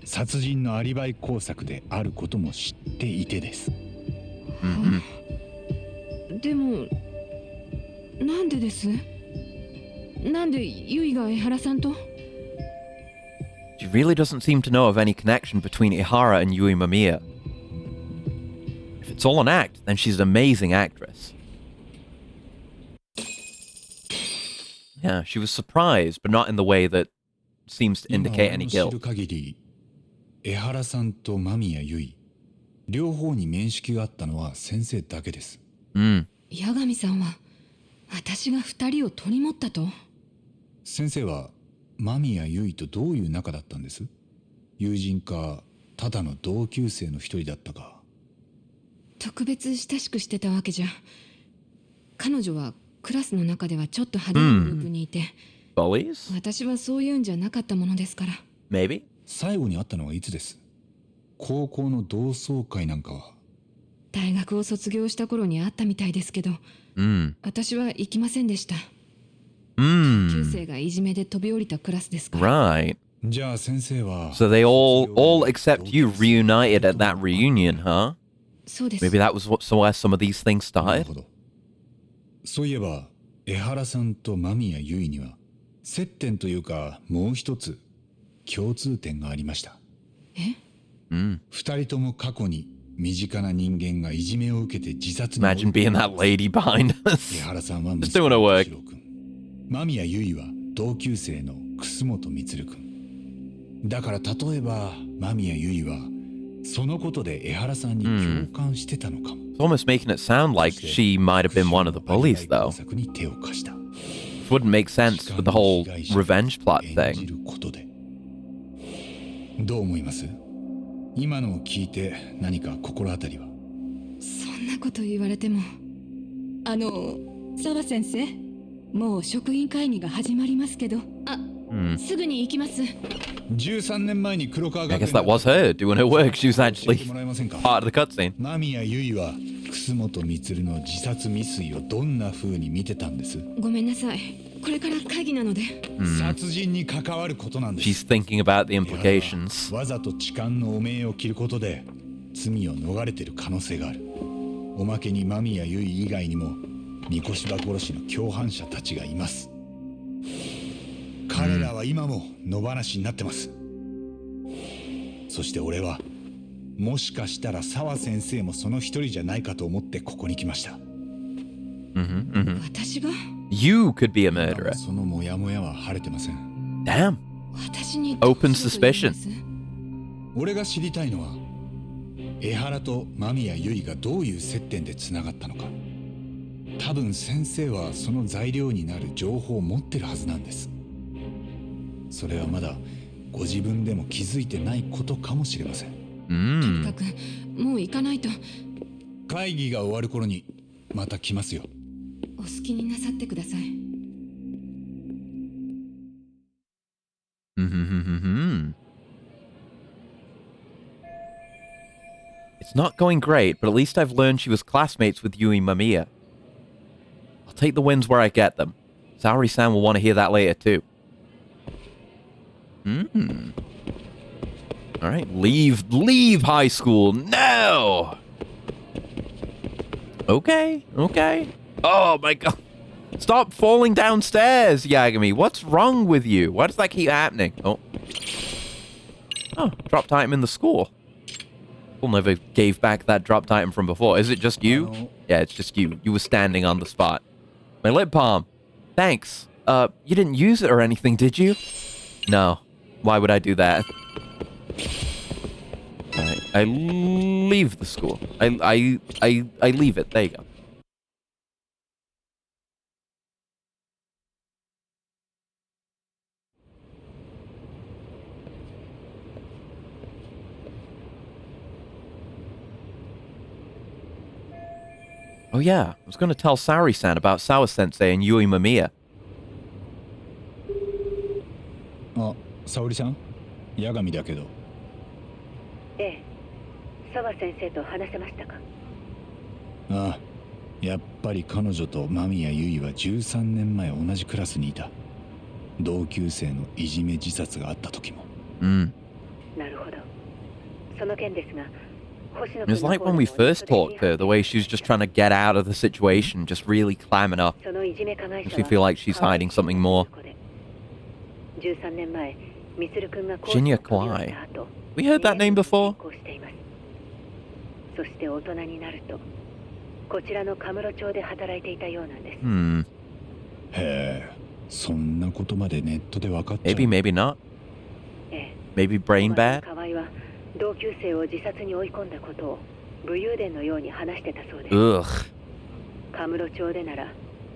殺人のアリバイ工作であることも知っていてです Mhm. でもなんでです。なんで結衣が江原さんと。 She really doesn't seem to know of any connection between Ihara and Yui Mamiya. If it's all an act, then she's an amazing actress. Yeah, she was surprised, but not in the way that seems to 今 indicate any 知る guilt. 限り江原さんと間宮結衣両方に面識があったのは先生だけです Mm. 八神さんは私が2人を取り持ったと。先生は間宮結衣とどういう仲だったんです友人かただの同級生の一人だったか特別親しくしてたわけじゃ。彼女はクラスの中ではちょっと派手なグループにいて、 Bullies? 私はそういうんじゃなかったものですから。 Maybe? 最後に会ったのはいつです高校の同窓会なんかは？大学を卒業した頃にあったみたいですけど、私は行きませんでした。同級生がいじめで飛び降りたクラスですから。Right. じゃあ先生は So they all except you reunited at that reunion, huh? そうです。 Maybe that was where some of these things なる started? ほど。そういえば江原さんと間宮優衣には接点というかもう一つ共通点がありました。二人とも過去に身近な人間がいじめを受けて自殺に追い Imagine being that lady behind 江 us. 原さんは息 Just doing her 子の work. 一郎君、間宮優衣は同級生の楠本充君。だから例えば間宮優衣はそのことで江原さんに共感してたのかも。It's almost making it sound like she might have been one of the bullies, though. 工作に手を貸した。 Wouldn't make sense with the whole revenge plot 演じ thing. ることで。どう思います？今のを聞いて何か心当たりは？そんなこと言われても。澤先生、もう職員会議が始まりますけど。すぐに行きます。13年前に黒川 I 学 guess that was her doing her work. She was 教え actually てもらえませんか？ part of the cutscene. 間宮優衣は楠本充の自殺未遂をどんな風に見てたんです？ごめんなさい。これから会議なので。殺人に関わることなんです。 She's thinking about the implications. わざと痴漢の汚名を着ることで罪を逃れてる可能性がある。おまけに間宮優衣以外にも三越場殺しの共犯者たちがいます。彼らは今も野放しになってます。そして俺はもしかしたら澤先生もその一人じゃないかと思ってここに来ました。私が？ You could be a murderer. そのモヤモヤは晴れてません。 Damn. 私に Open suspicion. 俺が知りたいのは江原と間宮優衣がどういう接点でつながったのか。多分先生はその材料になる情報を持ってるはずなんです。それはまだご自分でも気づいてないことかもしれません。とにかくもう行かないと。会議が終わる頃にまた来ますよ。お好きになさってください。It's not going great, but at least I've learned she was classmates with Yui Mamiya. I'll take the wins where I get them. Saori-san will want to hear that later too. Alright, leave high school. No! Okay. Oh my god. Stop falling downstairs, Yagami. What's wrong with you? Why does that keep happening? Oh, dropped item in the school. We'll never gave back that dropped item from before. Is it just you? Yeah, it's just you. You were standing on the spot. My lip balm. Thanks. You didn't use it or anything, did you? No. Why would I do that? I leave the school. I leave it. There you go. Oh yeah, I was going to tell Saori-san about Sawa-sensei and Yui Mamiya. あ、沙織さん、八神だけど。ええ、澤先生と話せましたか？ああ、やっぱり彼女と間宮優衣は13年前同じクラスにいた。同級生のいじめ自殺があった時も。なるほど。その件ですが、 It was like when we first talked to her, the way she was just trying to get out of the situation, just really climbing up. Makes me feel like she's hiding something more. Shinya Kawai. We heard that name before? そして大人になるとこちらのカムロ町で働いていたようなんです。へえ、そんなことまでネットで分かっちゃう。 Maybe, maybe not. Maybe brain bad? 河合は同級生を自殺に追い込んだことを武勇伝のように話してたそうです。 Ugh. カムロ町でなら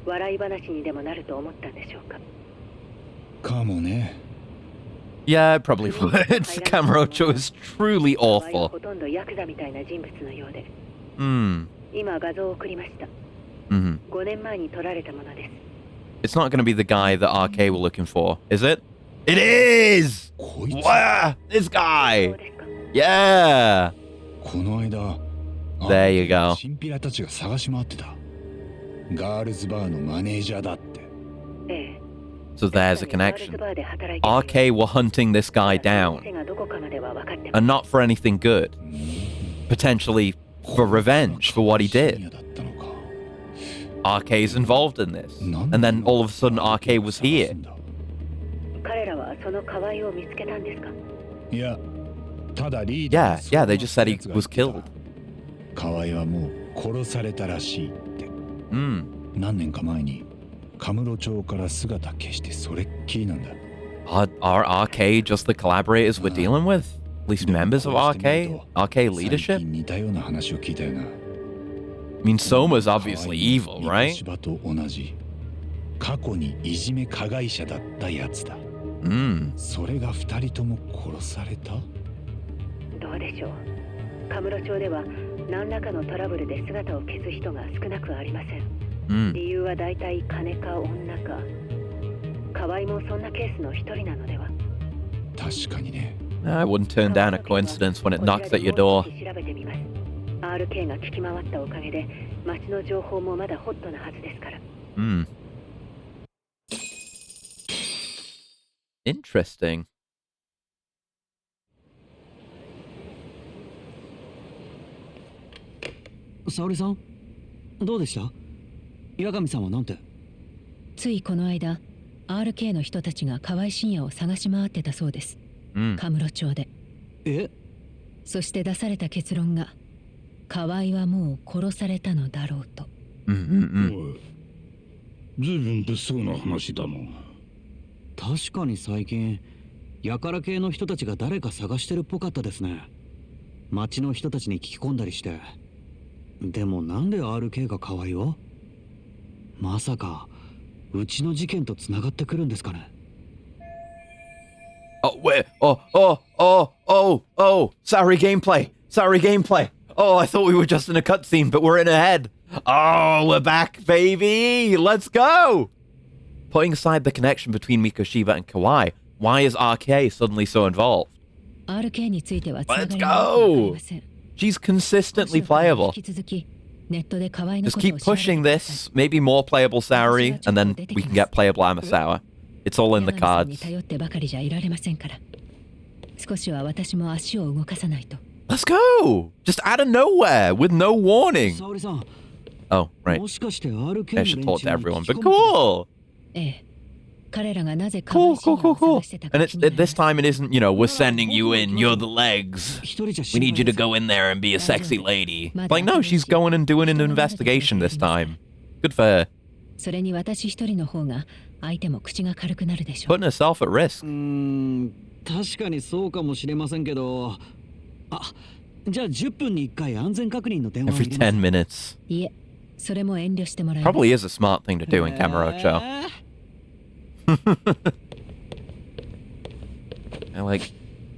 笑い話にでもなると思ったんでしょうか。かもね。 Yeah, it probably would. Kamurocho is truly 河合は awful. ほとんどヤクザみたいな人物のようで、 Hmm. 今画像を送りました。 Mm-hmm. 5年前に撮られたものです。 It's not going to be the guy that RK were looking for, is it? It is! こいつ。 Wow, this そう guy! ですか。Yeah! この間 There you go. チンピラたちが探し回ってた。ガールズバーのマネージャーだって。ええ。 So there's a ガールズ connection. バーで働いてる RK were hunting this guy 店 down, がどこかまでは分かってます and not for anything good. Potentially for revenge for what he 深 did. 夜だったのか。 RK's involved in this. And then all of a sudden RK was here. 彼らはその河合を見つけたんですか？いや、ただリーダ Yeah, ー yeah, they just said he was killed. 河合はもう殺されたらしいって。 Hmm. 何年か前にカムロ町から姿消してそれっきりなんだ。 Are RK just the collaborators we're dealing with? At least members of RK? RK 最 leadership? 近似たような話を聞いたよな。 I mean, Soma's obviously evil, right? 芝と同じ過去にいじめ加害者だったやつだ。 Hmm. それが二人とも殺された？どうでしょう。カムロ町では何らかのトラブルで姿を消す人が少なくありません。 Hmm. 理由は大体金か女か。河合もそんなケースの一人なのでは。確かにね。 I wouldn't turn down a coincidence when it knocks at your door. 調べてみます。RK が聞き回ったおかげで町の情報もまだホットなはずですから。 Hmm. Interesting. 沙織さん、どうでした？八神さんはなんて？ついこの間 RK の人たちが河合深夜を探し回ってたそうです。 Hmm. カムロ町で。え？そして出された結論が河合はもう殺されたのだろうと。 Mm-mm-mm. ずいぶん物騒な話だな。確かに最近やから系の人たちが誰か探してるっぽかったですね。町の人たちに聞き込んだりして。でもなんで RK が河合を？まさかうちの事件とつながってくるんですかね。 Oh, wait. Oh. Sorry, gameplay. Oh, I thought we were just in a cutscene, but we're in a head. Oh, we're back, baby. Let's go. Putting aside the connection between Mikoshiba and Kawaii, why is RK suddenly so involved? RK についてはつなが Let's りがわかり go. ません。 She's consistently playable. 引き続きネットで河合の Just ことを keep 調べて pushing ください。 this. Maybe more playable Saori, and then we can get playable Amasawa. It's all in the 八神さんに cards. 頼ってばかりじゃいられませんから。少しは私も足を動かさないと。 Let's go. Just out of nowhere with no warning. 沙織さん、 Oh, right. もしかして RK の I 連 should 中 talk to に everyone, 聞き but 込む気ですか？ cool. ええ。彼らがなぜ河合 Cool. 深夜を探してたか And 気になります this time it isn't, we're sending you in, you're the legs. 一人じゃ We 心 need 配 you で to す。 go in there and be a sexy lady. Like, no, she's going and doing an investigation this time. Good for her. それに私一人の方が相手も口が軽くなるでしょう。 Putting herself at risk. 確かにそうかもしれませんけど、あ、じゃあ10分に1回安全確認の電話を Every 入れます。 10 minutes. いえ、それも遠慮してもらいます。 Probably is a smart thing to do in Kamurocho. I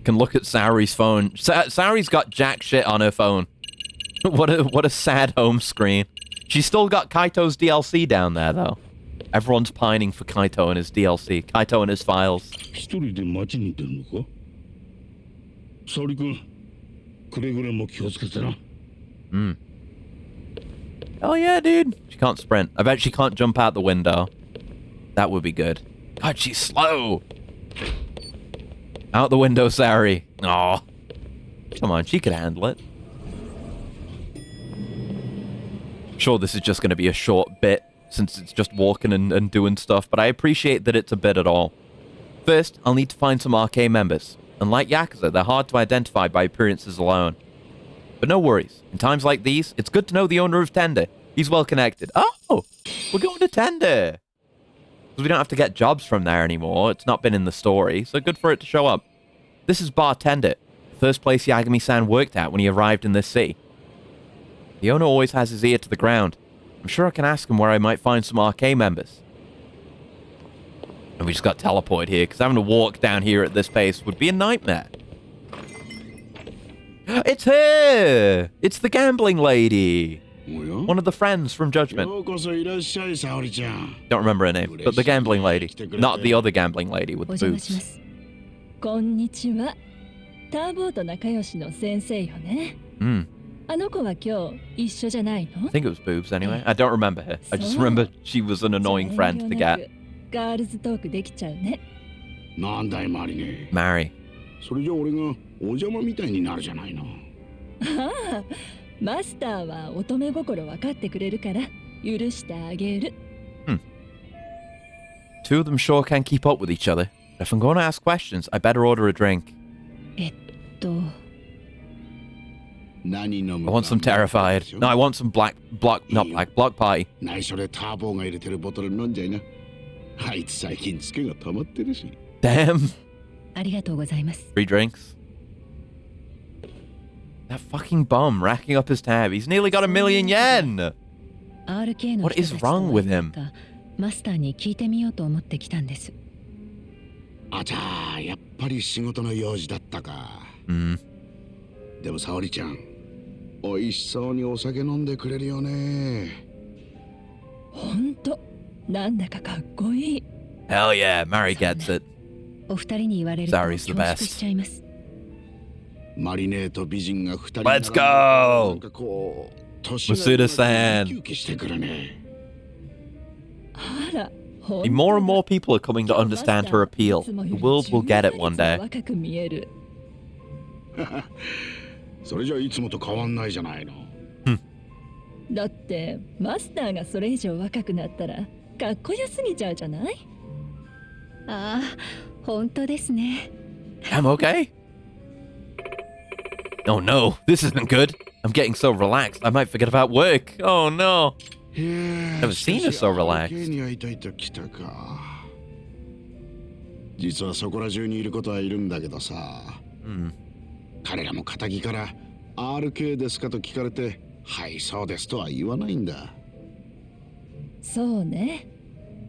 can look at Saori's phone. Saori's got jack shit on her phone. What a sad home screen. She's still got Kaito's DLC down there though. Everyone's pining for Kaito and his DLC. Kaito and his files. 一人で町に出るのか？沙織君、くれぐれも気をつけてな。Oh yeah, dude. She can't sprint. I bet she can't jump out the window. That would be good. God, she's slow. Out the window, Saori. Aw. Come on, she could handle it. Sure, this is just going to be a short bit, since it's just walking and doing stuff, but I appreciate that it's a bit at all. First, I'll need to find some RK members. And like Yakuza, they're hard to identify by appearances alone. But no worries. In times like these, it's good to know the owner of Tender. He's well connected. Oh! We're going to Tender! Because we don't have to get jobs from there anymore. It's not been in the story, so good for it to show up. This is Bartender, the first place Yagami-san worked at when he arrived in this city. The owner always has his ear to the ground. I'm sure I can ask him where I might find some RK members. And we just got teleported here, because having to walk down here at this pace would be a nightmare. It's her! It's the gambling lady! One of the friends from Judgment. ようこそいらっしゃい、沙織ちゃん。 Don't remember her name, but the gambling lady. Not the other gambling lady with お the 邪魔しま boots. す。こんにちは。ターボーと仲良しの先生よね。Hmm. あの子は今日一緒じゃないの？ I think it was boobs anyway. I don't remember her. I just remember she was an annoying friend to get. ガールズトークできちゃうね。なんだいマリネ。Marry. それじゃ俺がお邪魔みたいになるじゃないの。ああ、マスターは乙女心分かってくれるから許してあげる。Two of them sure can keep up with each other. If I'm going to ask questions, I better order a drink. 何飲む I want some terrified. No, I want some block party. 内緒でターボーが入れてるボトル飲んじゃいな。あいつ最近ツケが溜まってるし。Damn. ありがとうございます。 Free drinks. That fucking bum racking up his tab. He's nearly got 1,000,000 yen. RK の What 人 is たちと wrong with him? マスターに聞いてみようと思ってきたんです。あちゃー、やっぱり仕事の用事だったか。でも沙織ちゃん、おいしそうにお酒飲んでくれるよね。ほんと、なんだかかっこいい。Hell yeah, Mary gets it. お二人に言われると Sorry's 恐 the 縮 best. しちゃいます。マリネーと美人が二人 Let's go! なんかこう、年が Masuda-san. ウキウキしてくるね。あら、 More and more people are coming to understand her appeal. The world will get it one day. 若く見える。それじゃいつもと変わんないじゃないの。だってマスターがそれ以上若くなったらかっこよすぎちゃうじゃない？ああ、本当ですね。I'm okay. Oh no, this isn't good. I'm getting so relaxed, I might forget about work. Oh no. Never seen her so relaxed. に会いたいと来たか。実はそこら中にいることはいるんだけどさ。彼らも仇から RK ですかと聞かれて、はいそうですとは言わないんだ。そうね。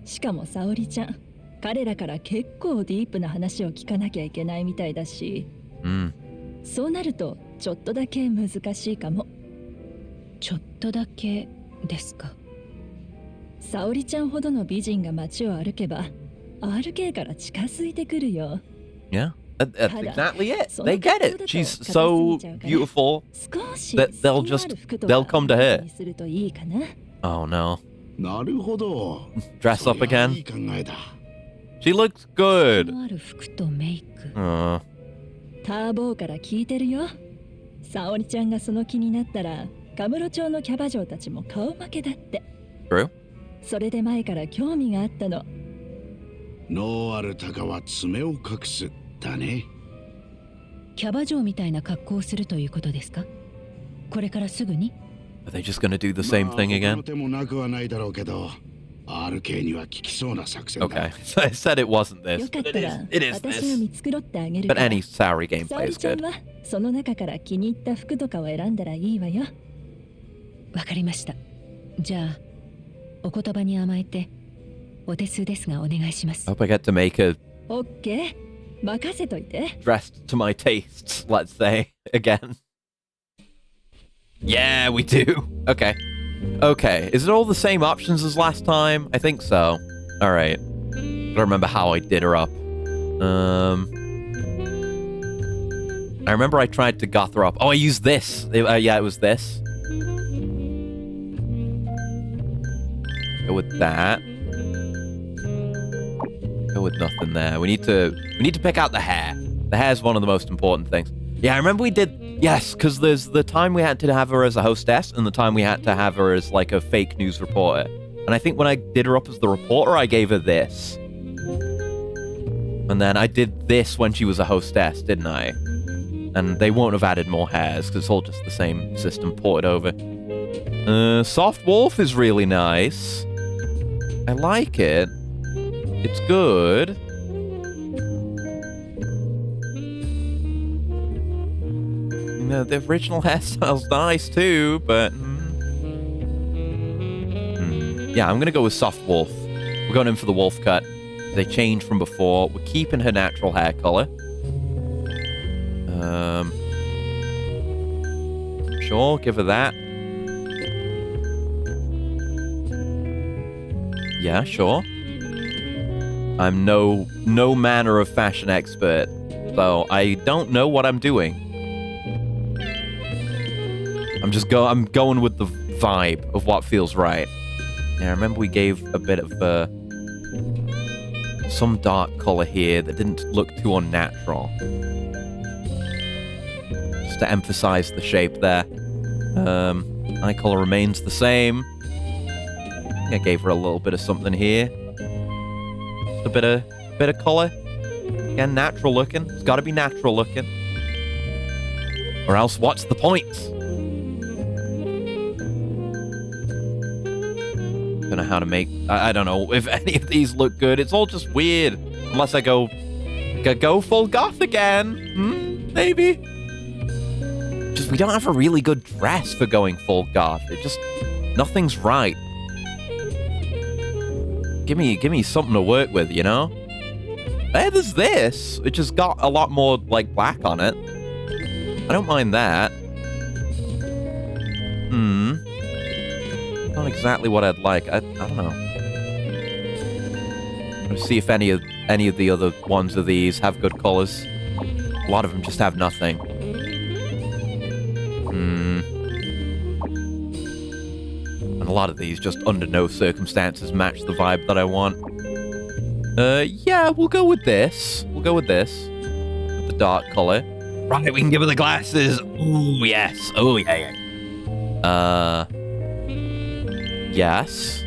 しかも沙織ちゃん、彼らから結構ディープな話を聞かなきゃいけないみたいだし、そうなるとちょっとだけ難しいかも。ちょっとだけですか。沙織ちゃんほどの美人が街を歩けば RK から近づいてくるよ。Yeah, that's exactly it. They get it. She's so beautiful that they'll come to her. Oh no. なるほど。 Dress up いい again. 考えだ。 She looks good. ある服とメイク。ターボーから聞いてるよ。沙織ちゃんがその気になったら、カムロ町のキャバ嬢たちも顔負けだって。True. それで前から興味があったの。ノーアルタカは爪を隠すだね。キャバ嬢みたいな格好をするということですか？これからすぐに？ Are they just gonna do the same thing 他 again? の手もなくはないだろうけど、RK には効きそうな作戦だ。 Okay, so I said it wasn't よ this, かっ but たら、 it is 私が this. 見繕ってあげる But から。 any Saori 沙 gameplay 織 is ちゃん good. はその中から気に入った服とかを選んだらいいわよ。わかりました。じゃあ、お言葉に甘えて、お手数ですがお願いします。 Hope I get to make her オッケー、任せといて。 dressed to my tastes, let's say, again. Yeah, we do. Okay. Okay, is it all the same options as last time? I think so. Alright. I don't remember how I did her up. I remember I tried to goth her up. Oh, I used this. Yeah, it was this. Go with that. Go with nothing there. We need to pick out the hair. The hair's one of the most important things. Yeah, I remember we did. Yes, because there's the time we had to have her as a hostess and the time we had to have her as like a fake news reporter. And I think when I did her up as the reporter, I gave her this. And then I did this when she was a hostess, didn't I? And they won't have added more hairs because it's all just the same system ported over. Soft Wolf is really nice. I like it. It's good. You know, the original hairstyle's nice too, but... Yeah, I'm gonna go with Soft Wolf. We're going in for the wolf cut. They changed from before. We're keeping her natural hair color. Sure, give her that. Yeah, sure. I'm no manner of fashion expert. So I don't know what I'm doing. I'm going with the vibe of what feels right. Yeah, I remember we gave a bit of some dark color here that didn't look too unnatural. Just to emphasize the shape there. Eye color remains the same. I think I gave her a little bit of something here. Just a bit of color. Again, natural looking. It's got to be natural looking. Or else, what's the point? Don't know how to make. I don't know if any of these look good. It's all just weird. Unless I go full goth again. Maybe. Just we don't have a really good dress for going full goth. It just nothing's right. Give me something to work with, you know? Hey, there's this, which has got a lot more, like, black on it. I don't mind that. Not exactly what I'd like. I don't know. Let's see if any of the other ones of these have good colors. A lot of them just have nothing. And a lot of these just under no circumstances match the vibe that I want. Yeah, we'll go with this. With the dark color. Right, we can give her the glasses. Ooh, yes. Oh, yeah. Yes.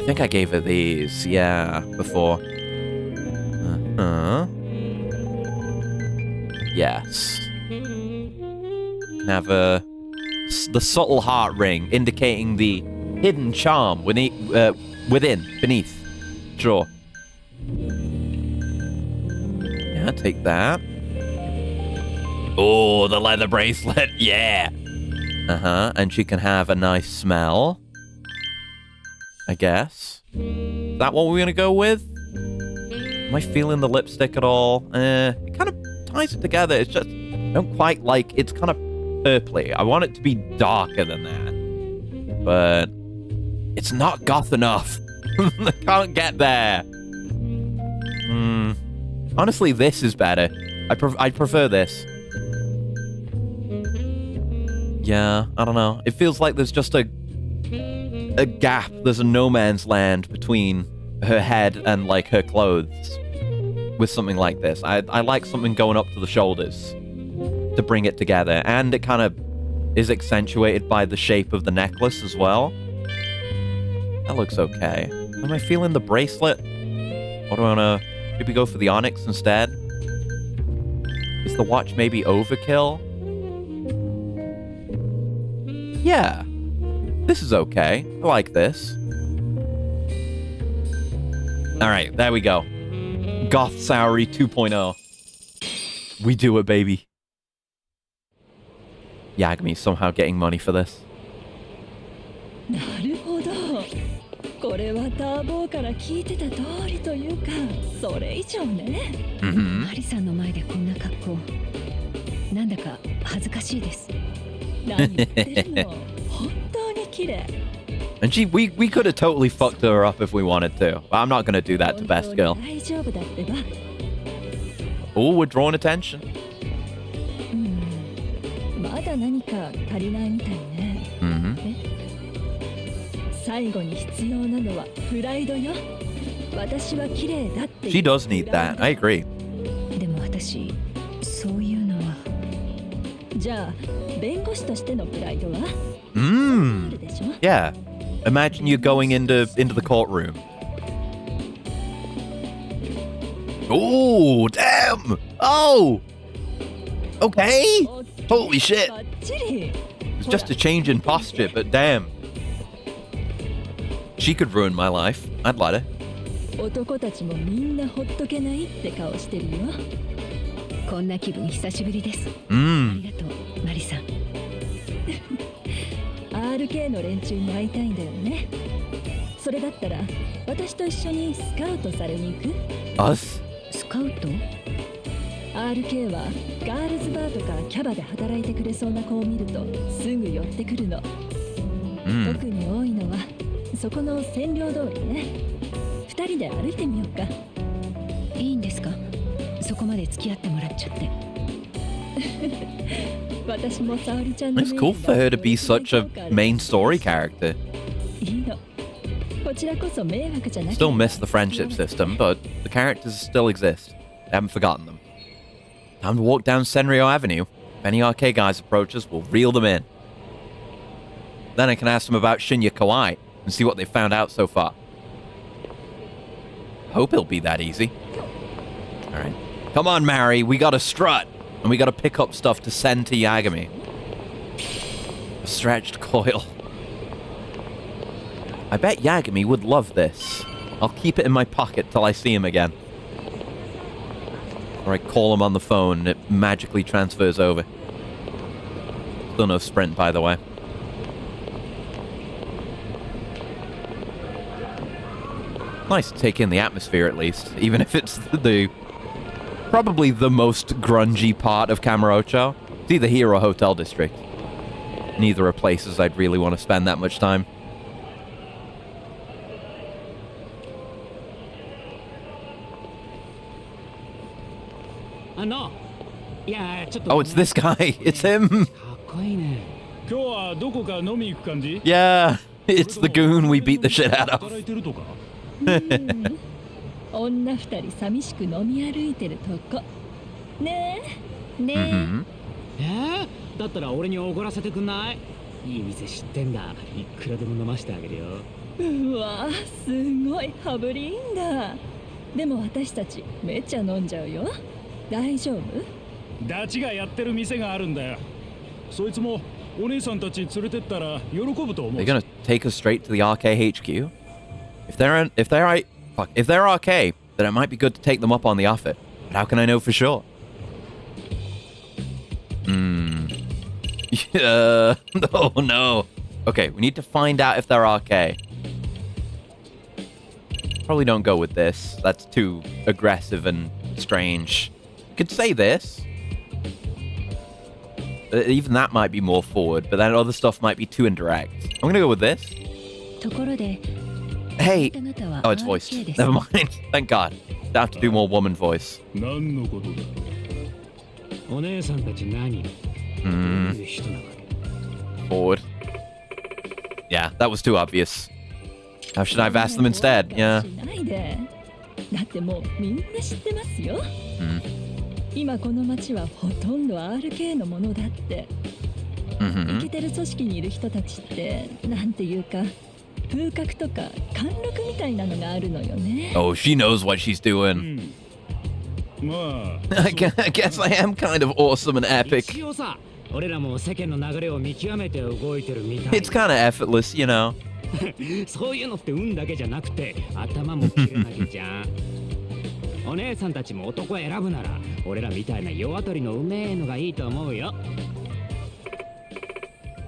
I think I gave her these, yeah, before. Yes. Have the subtle heart ring, indicating the hidden charm beneath. Sure. Yeah, take that. Oh, the leather bracelet, yeah. And she can have a nice smell. I guess. Is that what we're gonna go with? Am I feeling the lipstick at all? It kind of ties it together. It's just, I don't quite like, it's kind of purpley. I want it to be darker than that. But it's not goth enough. I can't get there. Honestly, this is better. I'd prefer this. Yeah, I don't know. It feels like there's just a gap. There's a no man's land between her head and, like, her clothes with something like this. I like something going up to the shoulders to bring it together. And it kind of is accentuated by the shape of the necklace as well. That looks okay. Am I feeling the bracelet? Or do I want to maybe go for the onyx instead? Is the watch maybe overkill? Yeah. This is okay. I like this. Alright, there we go. Goth Saori 2.0. We do it, baby. Yagami somehow getting money for this. なるほど。これはターボーから聞いてた通りというか、それ以上ね。マリさんの前でこんな格好、なんだか恥ずかしいです。何言ってるの？本当に綺麗。And we could have totally fucked her up if we wanted to. But I'm not gonna do that to Best Girl. Oh, we're drawing attention. まだ何か足りないみたいね。最後に必要なのはプライドよ。私は綺麗だって。She does need that. I agree. でも私、そういうのは。じゃあ、弁護士としてのプライドは？Yeah. Imagine you going into the courtroom. Oh, damn! Oh! Okay! Holy shit! It's just a change in posture, but damn. She could ruin my life. I'd let her. 男たちもみんなほっとけないって顔してるよ。こんな気分久しぶりです。ありがとう、マリさん。RK の連中に会いたいんだよね。それだったら私と一緒にスカウトされに行く？ Us? スカウト？ RK はガールズバーとかキャバで働いてくれそうな子を見るとすぐ寄ってくるの。特に多いのはそこの占領通りね。二人で歩いてみようか。いいんですか？そこまで付き合ってもらっちゃって。私も沙織ちゃんの It's cool for her to be such a main story character. いいの。こちらこそ迷惑じゃなくて。 Still miss the friendship system, but the characters still exist. They haven't forgotten them. Time to walk down Senryo Avenue. If any arcade guys approach us, we'll reel them in. Then I can ask them about Shinya Kawai and see what they've found out so far. Hope it'll be that easy. Alright. Come on, Mary, we gotta strut. And we gotta pick up stuff to send to Yagami. A stretched coil. I bet Yagami would love this. I'll keep it in my pocket till I see him again. Or I call him on the phone and it magically transfers over. Still no sprint, by the way. Nice to take in the atmosphere at least, even if it's the probably the most grungy part of Kamurocho. It's either here or Hotel District. Neither are places I'd really want to spend that much time. Oh, it's this guy. It's him. Yeah, it's the goon we beat the shit out of. 女二人寂しく飲み歩いてるとこ。ねえ。ねえ。だったら俺におごらせてくんない？いい店知ってんだ。いくらでも飲ましてあげるよ。うわ、すごい羽振りいいんだ。でも私たちめっちゃ飲んじゃうよ。大丈夫？ダチがやってる店があるんだよ。そいつもお姉さんたち連れてったら喜ぶと思う。They're gonna take us straight to the RK HQ? If they're RK, then it might be good to take them up on the offer. But how can I know for sure? Yeah. Oh no. Okay, we need to find out if they're RK. Probably don't go with this. That's too aggressive and strange. You could say this. Even that might be more forward, but then other stuff might be too indirect. I'm gonna go with this. Hey. Oh, it's voiced. Never mind. Thank God. I have to do more woman voice. Forward. Yeah, that was too obvious. How should I have asked them instead? Yeah. だってもうみんな知ってますよ。今この町はほとんど RK のものだって。イケてる組織にいる人たちってなんていうか風格とか貫禄みたいなのがあるのよね。Oh, she knows what she's doing. I guess I am kind of awesome and epic. It's kind of effortless, you know. そういうのって運だけじゃなくて頭も切れなきゃじゃん。お姉さんたちも男選ぶなら俺らみたいな弱鳥のうめえのがいいと思うよ。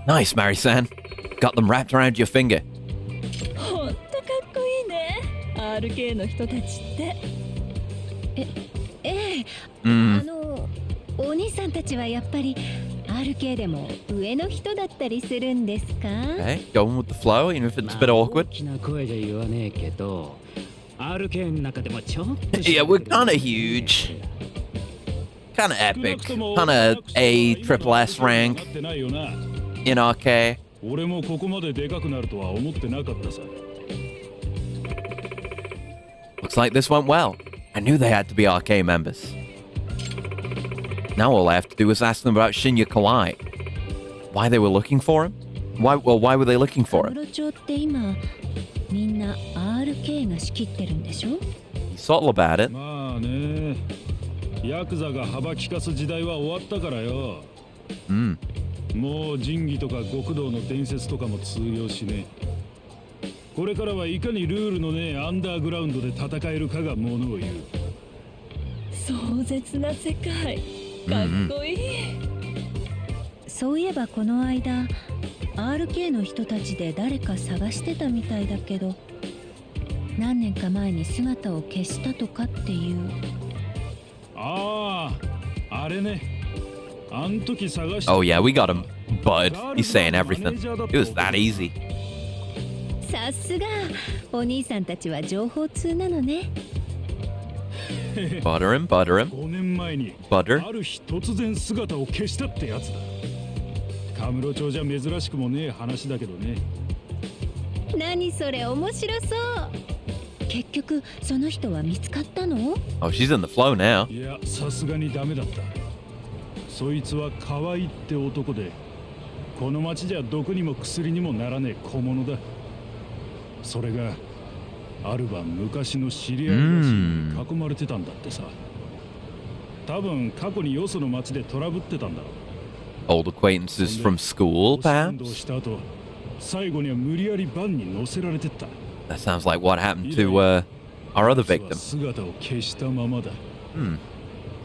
Nice, Mari-san. Got them wrapped around your finger. ほんとかっこいいね。RK の人たちって。お兄さんたちはやっぱり RK でも上の人だったりするんですか？ Okay, going with the flow, even if it's a bit awkward. 大きな声じゃ言わねえけど、RK の中でもちょっと Yeah, we're kind of huge. Kind of epic. Kind of A triple S rank in RK. 俺もここまででかくなるとは思ってなかったさ。Looks like this went well. I knew they had to be RK members. Now all I have to do is ask them about Shinya Kawai. Why they were looking for him? Why were they looking for him? カムロ町って今みんな RK が仕切ってるんでしょ？ He's subtle about it. まあね、ヤクザが幅利かす時代は終わったからよ。もう仁義とか極道の伝説とかも通用しねえ。これからはいかにルールのねえアンダーグラウンドで戦えるかがものを言う。壮絶な世界。かっこいい。そういえばこの間 RK の人たちで誰か探してたみたいだけど何年か前に姿を消したとかっていう。ああ、あれね。あん時探した。Oh yeah, we got him. Bud, he's saying everything. It was that easy. さすがお兄さんたちは情報通なのね。Butter him, butter him. 5年前に Butter. ある日突然姿を消したってやつだ。カムロ町じゃ珍しくもねえ話だけどね。何それ面白そう。結局その人は見つかったの？ Oh, she's in the flow now. いや、さすがにダメだった。そいつは河合って男で、この町じゃ毒にも薬にもならねえ小物だ。それがある晩昔の知り合いらしいに囲まれてたんだってさ。多分過去によその町でトラブってたんだろう。 Old acquaintances from school, 運動 perhaps? した後、最後には無理やりバンに乗せられてった。 That sounds like what happened to our other victim. 姿を消したままだ。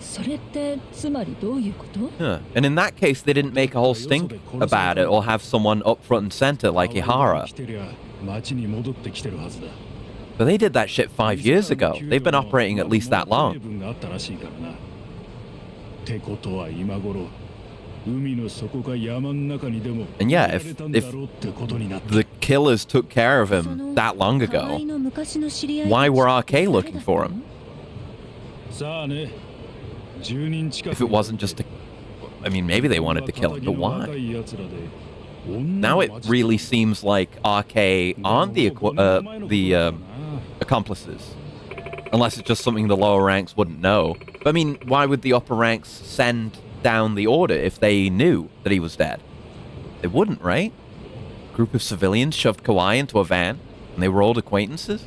それってつまりどういうこと？ Huh. And in that case, they didn't make a whole stink about it or have someone up front and center like Ihara. 来てりゃ町に戻ってきてるはずだ。 But they did that shit 5 years ago. They've been operating at least that long. があったらしいからな。ってことは今頃、海の底か山の中にでも And yeah, 埋められたんだろうってことになった。 The killers took care of him that long 河合 ago. の昔の知り合い Why were たちって RK 誰 looking さ for だったの？ him? さあね、10人近く If it wasn't just to... I mean, maybe they wanted to kill him, but why? 若い奴らで女 Now の it 町 really seems like RK aren't the accomplices. Unless it's just something the lower ranks wouldn't know. But I mean, why would the upper ranks send down the order if they knew that he was dead? They wouldn't, right? A group of civilians shoved Kawhi into a van, and they were old acquaintances?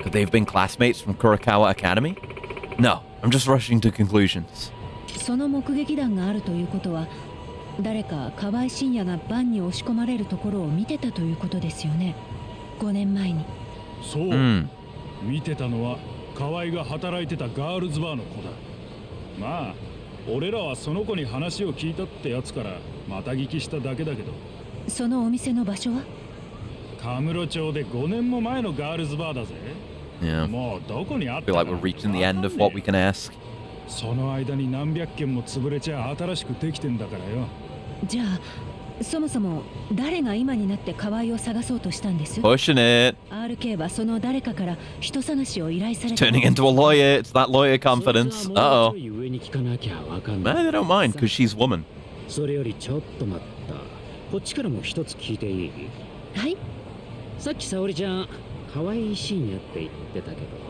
Could they have been classmates from Kurakawa Academy? No, I'm just rushing to conclusions. その目撃談があるということは、誰か河合信也がバンに押し込まれるところを見てたということですよね。5年前に。そう、見てたのは河合が働いてたガールズバーの子だ。まあ俺らはその子に話を聞いたってやつからまた聞きしただけだけど。そのお店の場所は？カムロ町で5年も前のガールズバーだぜ。 Yeah. もうどこにあっ I た feel か like we're reaching the end of what we can ask. その間に何百件も潰れちゃ新しくできてんだからよ。じゃあそもそも誰が今になって河合を探そうとしたんです？ Pushing it. RK はその誰かから人探しを依頼された。 Turning into a lawyer. It's that lawyer confidence. Uh-oh. 上に聞かなきゃわかん Nah, ない。 they don't mind, because she's woman. それよりちょっと待った。こっちからも一つ聞いていい？はい。さっき沙織ちゃん、可愛いシーンやって言ってたけど。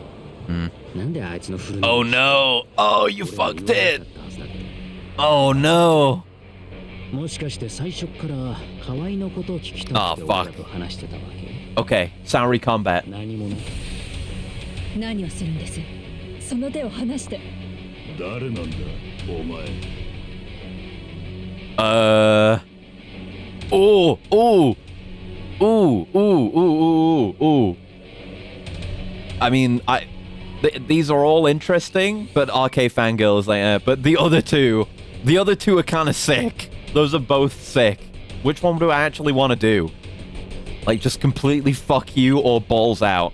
なんであいつのフルネーム Oh no! Oh, you fucked it! Oh no! もしかして最初から可愛いのことを聞きたくて俺らと話してたわけ？ Okay, Saori combat. 何もない。何をするんです？その手を離して。誰なんだお前。Oh, oh, ooh, ooh, ooh, ooh, ooh. I mean, these are all interesting, but RK Fangirl is like, but the other two are kind of sick. Those are both sick. Which one do I actually want to do? Like, just completely fuck you or balls out?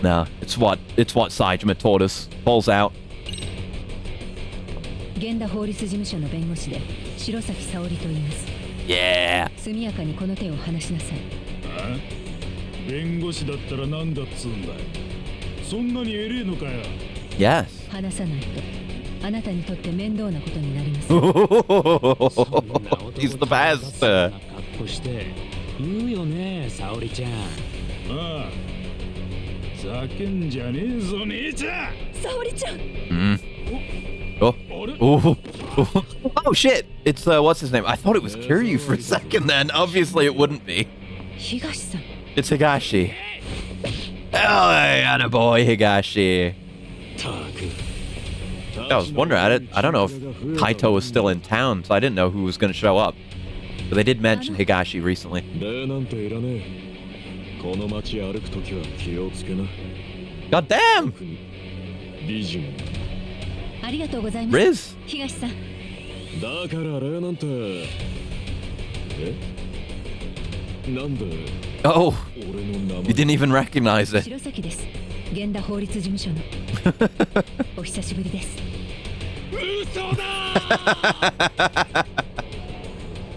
No, it's what Saejima taught us. Balls out. 源田法律事務所の弁護士で白崎沙織と言います。Yeah. 速やかにこの手を離しなさい。あ？弁護士だったらなんだっつうんだよ。そんなに偉えのかよ。Yes. 離さないとあなたにとって面倒なことになります。He's the best. 格好して言うよね、沙織ちゃん。ああ。ざけんじゃねえぞ姉ちゃん。沙織ちゃん。Oh. Oh. Oh shit! It's what's his name? I thought it was Kiryu for a second then. Obviously it wouldn't be. 東さん。 It's Higashi. Oh, attaboy, Higashi. I was wondering, I don't know if Kaito was still in town, so I didn't know who was going to show up. But they did mention Higashi recently. God damn! ありがとうございます。 Riz! 東さん。だから礼なんて。なんで Oh, you didn't even recognize it. 白崎です。源田法律事務所の。お久しぶりです。嘘だ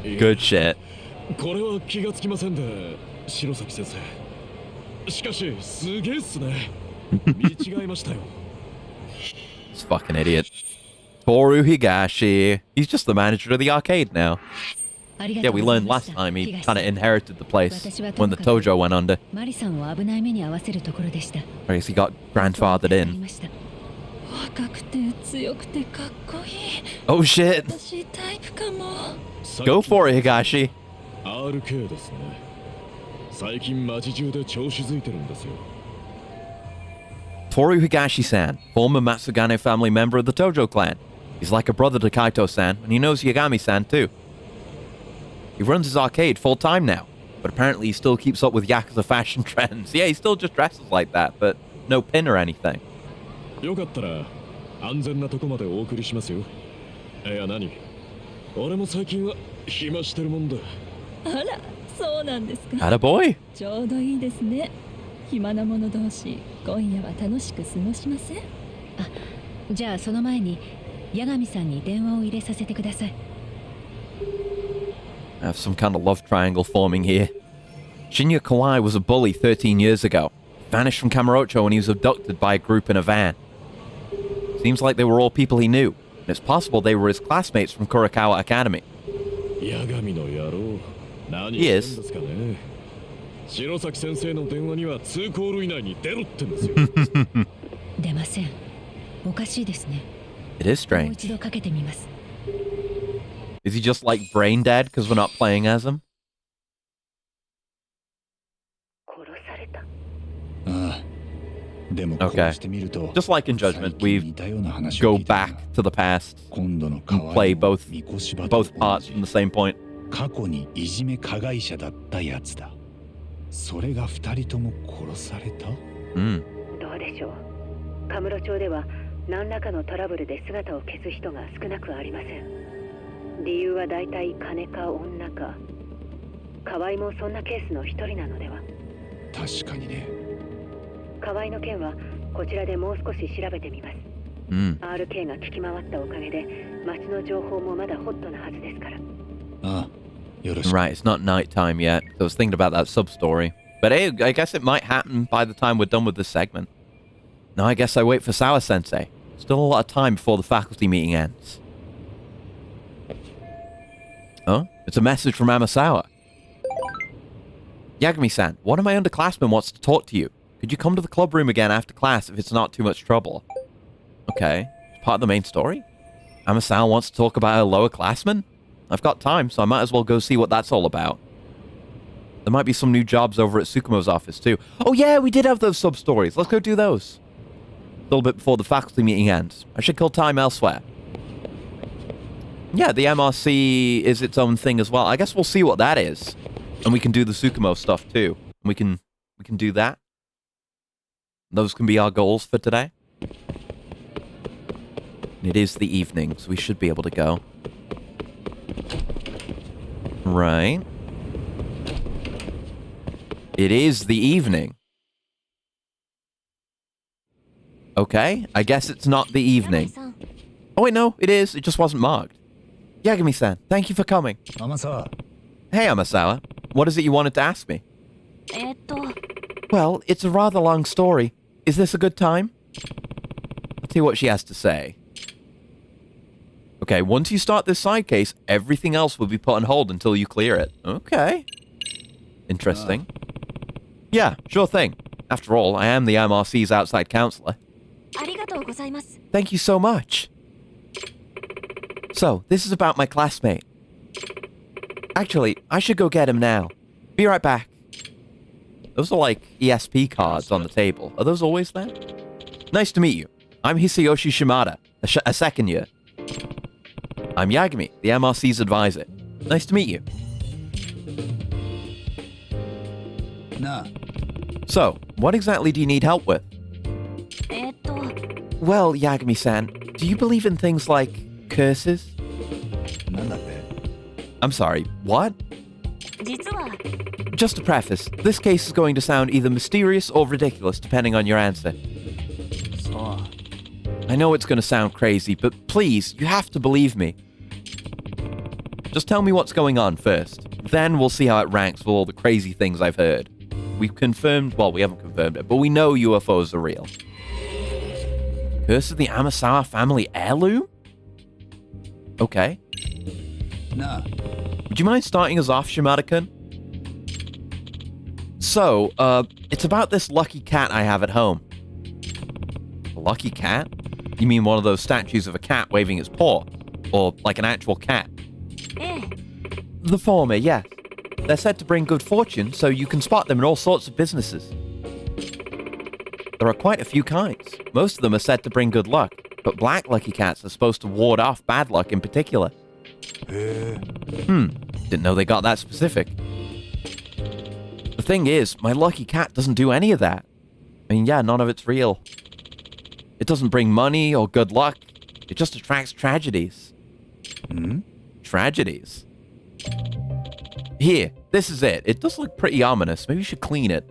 Good shit. これは気がつきませんで、白崎先生。しかしすげえっすね。見違えましたよ。This fucking idiot. Toru Higashi. He's just the manager of the arcade now. Yeah, we learned last time he kind of inherited the place when the Tojo went under. マリさんを危ない目に遭わせるところでした。I guess he got grandfathered in. 若くて強くてかっこいい。 Oh shit! 私タイプかも。 Go for it, Higashi. RK ですね。最近街中で調子づいてるんですよ。Toru Higashi-san, former Matsugane family member of the Tojo clan. He's like a brother to Kaito-san, and he knows Yagami-san too. He runs his arcade full-time now, but apparently he still keeps up with Yakuza fashion trends. Yeah, he still just dresses like that, but no pin or anything. よかったら安全なとこまでお送りしますよ。いや何？俺も最近は暇してるもんだ。あら、そうなんですか。Attaboy. ちょうどいいですね。暇な者同士、今夜は楽しく過ごしません？あ、じゃあその前に八神さんに電話を入れさせてください。I have some kind of love triangle forming here. Shinya Kawai was a bully 13 years ago. Vanished from Kamurocho when he was abducted by a group in a van. Seems like they were all people he knew, and it's possible they were his classmates from Kurakawa Academy. He is. 白崎先生の電話には2コール以内に出ろってんですよ。出ません。おかしいですね。 It is もう strange. 一度かけてみます。 Is he just like brain dead because we're not playing as him? 殺された。ああ。でも Okay. してみると Just like in Judgment, we 似たような話を go 聞いた back な to the past 今度の and 河合 play も both 三越柴と both parts from the same point. 過去にいじめ加害者だったやつだ。それが二人とも殺された？どうでしょう。カムロ町では何らかのトラブルで姿を消す人が少なくありません。理由は大体金か女か。河合もそんなケースの一人なのでは。確かにね。河合の件はこちらでもう少し調べてみます。RK が聞き回ったおかげで町の情報もまだホットなはずですから。ああ、よろしく。 Right, it's not nighttime yet. I was thinking about that sub-story. But hey, I guess it might happen by the time we're done with this segment. Now I guess I wait for Sawa-sensei. Still a lot of time before the faculty meeting ends. Oh, it's a message from Amasawa. Yagami-san, one of my underclassmen wants to talk to you. Could you come to the club room again after class if it's not too much trouble? Okay, it's part of the main story? Amasawa wants to talk about her lower classmen? I've got time, so I might as well go see what that's all about. There might be some new jobs over at Tsukumo's office, too. Oh yeah, we did have those sub-stories. Let's go do those. A little bit before the faculty meeting ends. I should kill time elsewhere. Yeah, the MRC is its own thing as well. I guess we'll see what that is. And we can do the Tsukumo stuff, too. We can do that. Those can be our goals for today. It is the evening, so we should be able to go. Right. It is the evening. Okay, I guess it's not the evening. Oh wait, no, it is. It just wasn't marked. Yagami-san, thank you for coming. Amasawa. Hey, Amasawa. What is it you wanted to ask me? Well, it's a rather long story. Is this a good time? Let's see what she has to say. Okay, once you start this side case, everything else will be put on hold until you clear it. Okay. Interesting. Yeah, sure thing. After all, I am the MRC's outside counselor. Thank you so much. So, this is about my classmate. Actually, I should go get him now. Be right back. Those are like ESP cards on the table. Are those always there? Nice to meet you. I'm Hisayoshi Shimada, a second year. I'm Yagami, the MRC's advisor. Nice to meet you. Nah. So, what exactly do you need help with? Well, Yagami-san, do you believe in things like curses? I'm sorry, what? Just to preface, this case is going to sound either mysterious or ridiculous depending on your answer. I know it's going to sound crazy, but please, you have to believe me. Just tell me what's going on first. Then we'll see how it ranks with all the crazy things I've heard. we've confirmed, well, we haven't confirmed it, but we know UFOs are real. Curse of the Amasawa family heirloom? Okay. Nah. Would you mind starting us off, Shimada-kun? So, it's about this lucky cat I have at home. A lucky cat? You mean one of those statues of a cat waving its paw? Or like an actual cat? The former, yes. They're said to bring good fortune, so you can spot them in all sorts of businesses. There are quite a few kinds. Most of them are said to bring good luck, but black lucky cats are supposed to ward off bad luck in particular. Didn't know they got that specific. The thing is, my lucky cat doesn't do any of that. I mean, yeah, none of it's real. It doesn't bring money or good luck. It just attracts tragedies. Tragedies? Here, this is it. It does look pretty ominous. Maybe you should clean it.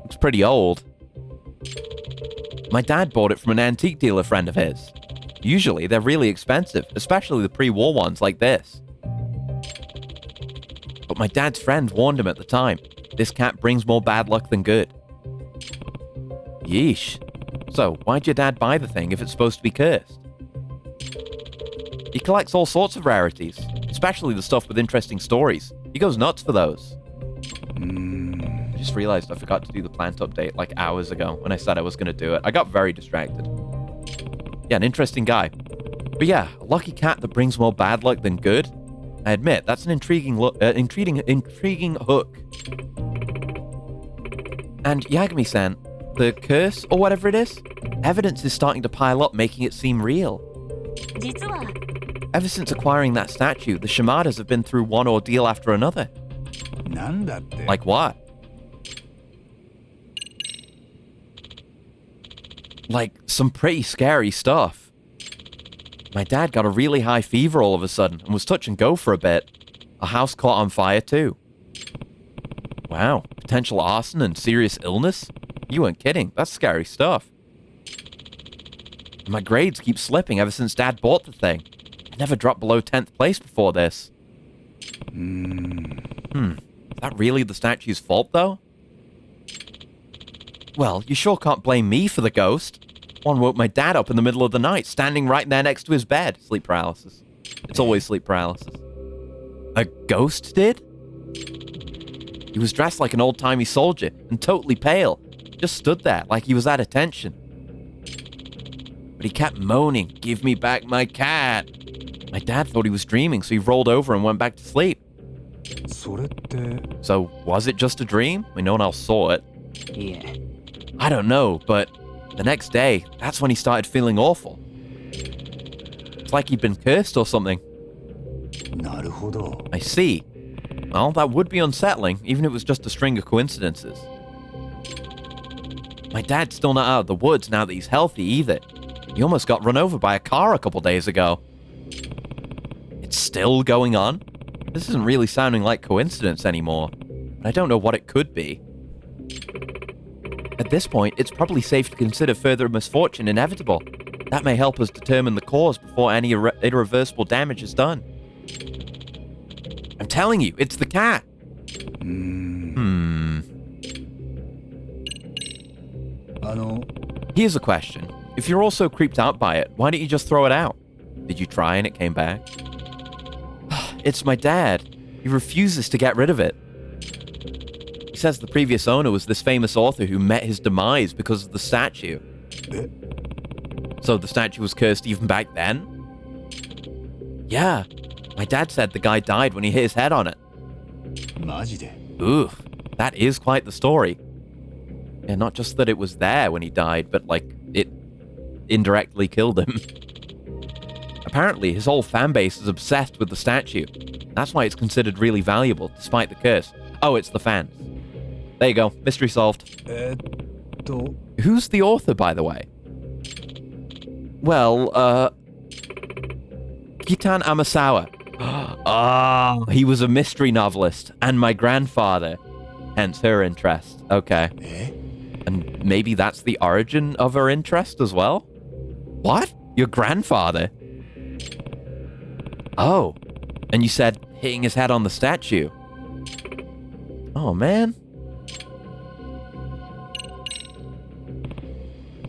Looks pretty old. My dad bought it from an antique dealer friend of his. Usually, they're really expensive, especially the pre-war ones like this. But my dad's friend warned him at the time. This cat brings more bad luck than good. Yeesh. So, why'd your dad buy the thing if it's supposed to be cursed? He collects all sorts of rarities, especially the stuff with interesting stories. He goes nuts for those. I just realized I forgot to do the plant update like hours ago when I said I was going to do it. I got very distracted. Yeah, an interesting guy. But yeah, a lucky cat that brings more bad luck than good. I admit, that's an intriguing hook. And Yagami-san, the curse, or whatever it is, evidence is starting to pile up, making it seem real. Ever since acquiring that statue, the Shimadas have been through one ordeal after another. Like what? Like, some pretty scary stuff. My dad got a really high fever all of a sudden and was touch and go for a bit. A house caught on fire too. Wow, potential arson and serious illness? You weren't kidding, that's scary stuff. And my grades keep slipping ever since Dad bought the thing. I never dropped below 10th place before this. Is that really the statue's fault though? Well, you sure can't blame me for the ghost. One woke my dad up in the middle of the night, standing right there next to his bed. Sleep paralysis. It's always sleep paralysis. A ghost did? He was dressed like an old-timey soldier and totally pale. Just stood there like he was at attention. But he kept moaning, "Give me back my cat." My dad thought he was dreaming, so he rolled over and went back to sleep. So, was it just a dream? I mean, no one else saw it. Yeah. I don't know, but the next day, that's when he started feeling awful. It's like he'd been cursed or something. I see. Well, that would be unsettling, even if it was just a string of coincidences. My dad's still not out of the woods now that he's healthy either. He almost got run over by a car a couple days ago. It's still going on? This isn't really sounding like coincidence anymore. I don't know what it could be. At this point, it's probably safe to consider further misfortune inevitable. That may help us determine the cause before any irreversible damage is done. I'm telling you, it's the cat. Here's a question. If you're also creeped out by it, why don't you just throw it out? Did you try and it came back? It's my dad. He refuses to get rid of it. He says the previous owner was this famous author who met his demise because of the statue. So the statue was cursed even back then? Yeah. My dad said the guy died when he hit his head on it. Ooh, that is quite the story. Yeah, not just that it was there when he died, but like, it indirectly killed him. Apparently, his whole fan base is obsessed with the statue. That's why it's considered really valuable, despite the curse. Oh, it's the fans. There you go, mystery solved. Who's the author, by the way? Well, Kitan Amasawa. Oh, he was a mystery novelist, and my grandfather. Hence her interest. Okay. And maybe that's the origin of her interest as well? What? Your grandfather? Oh. And you said hitting his head on the statue. Oh, man.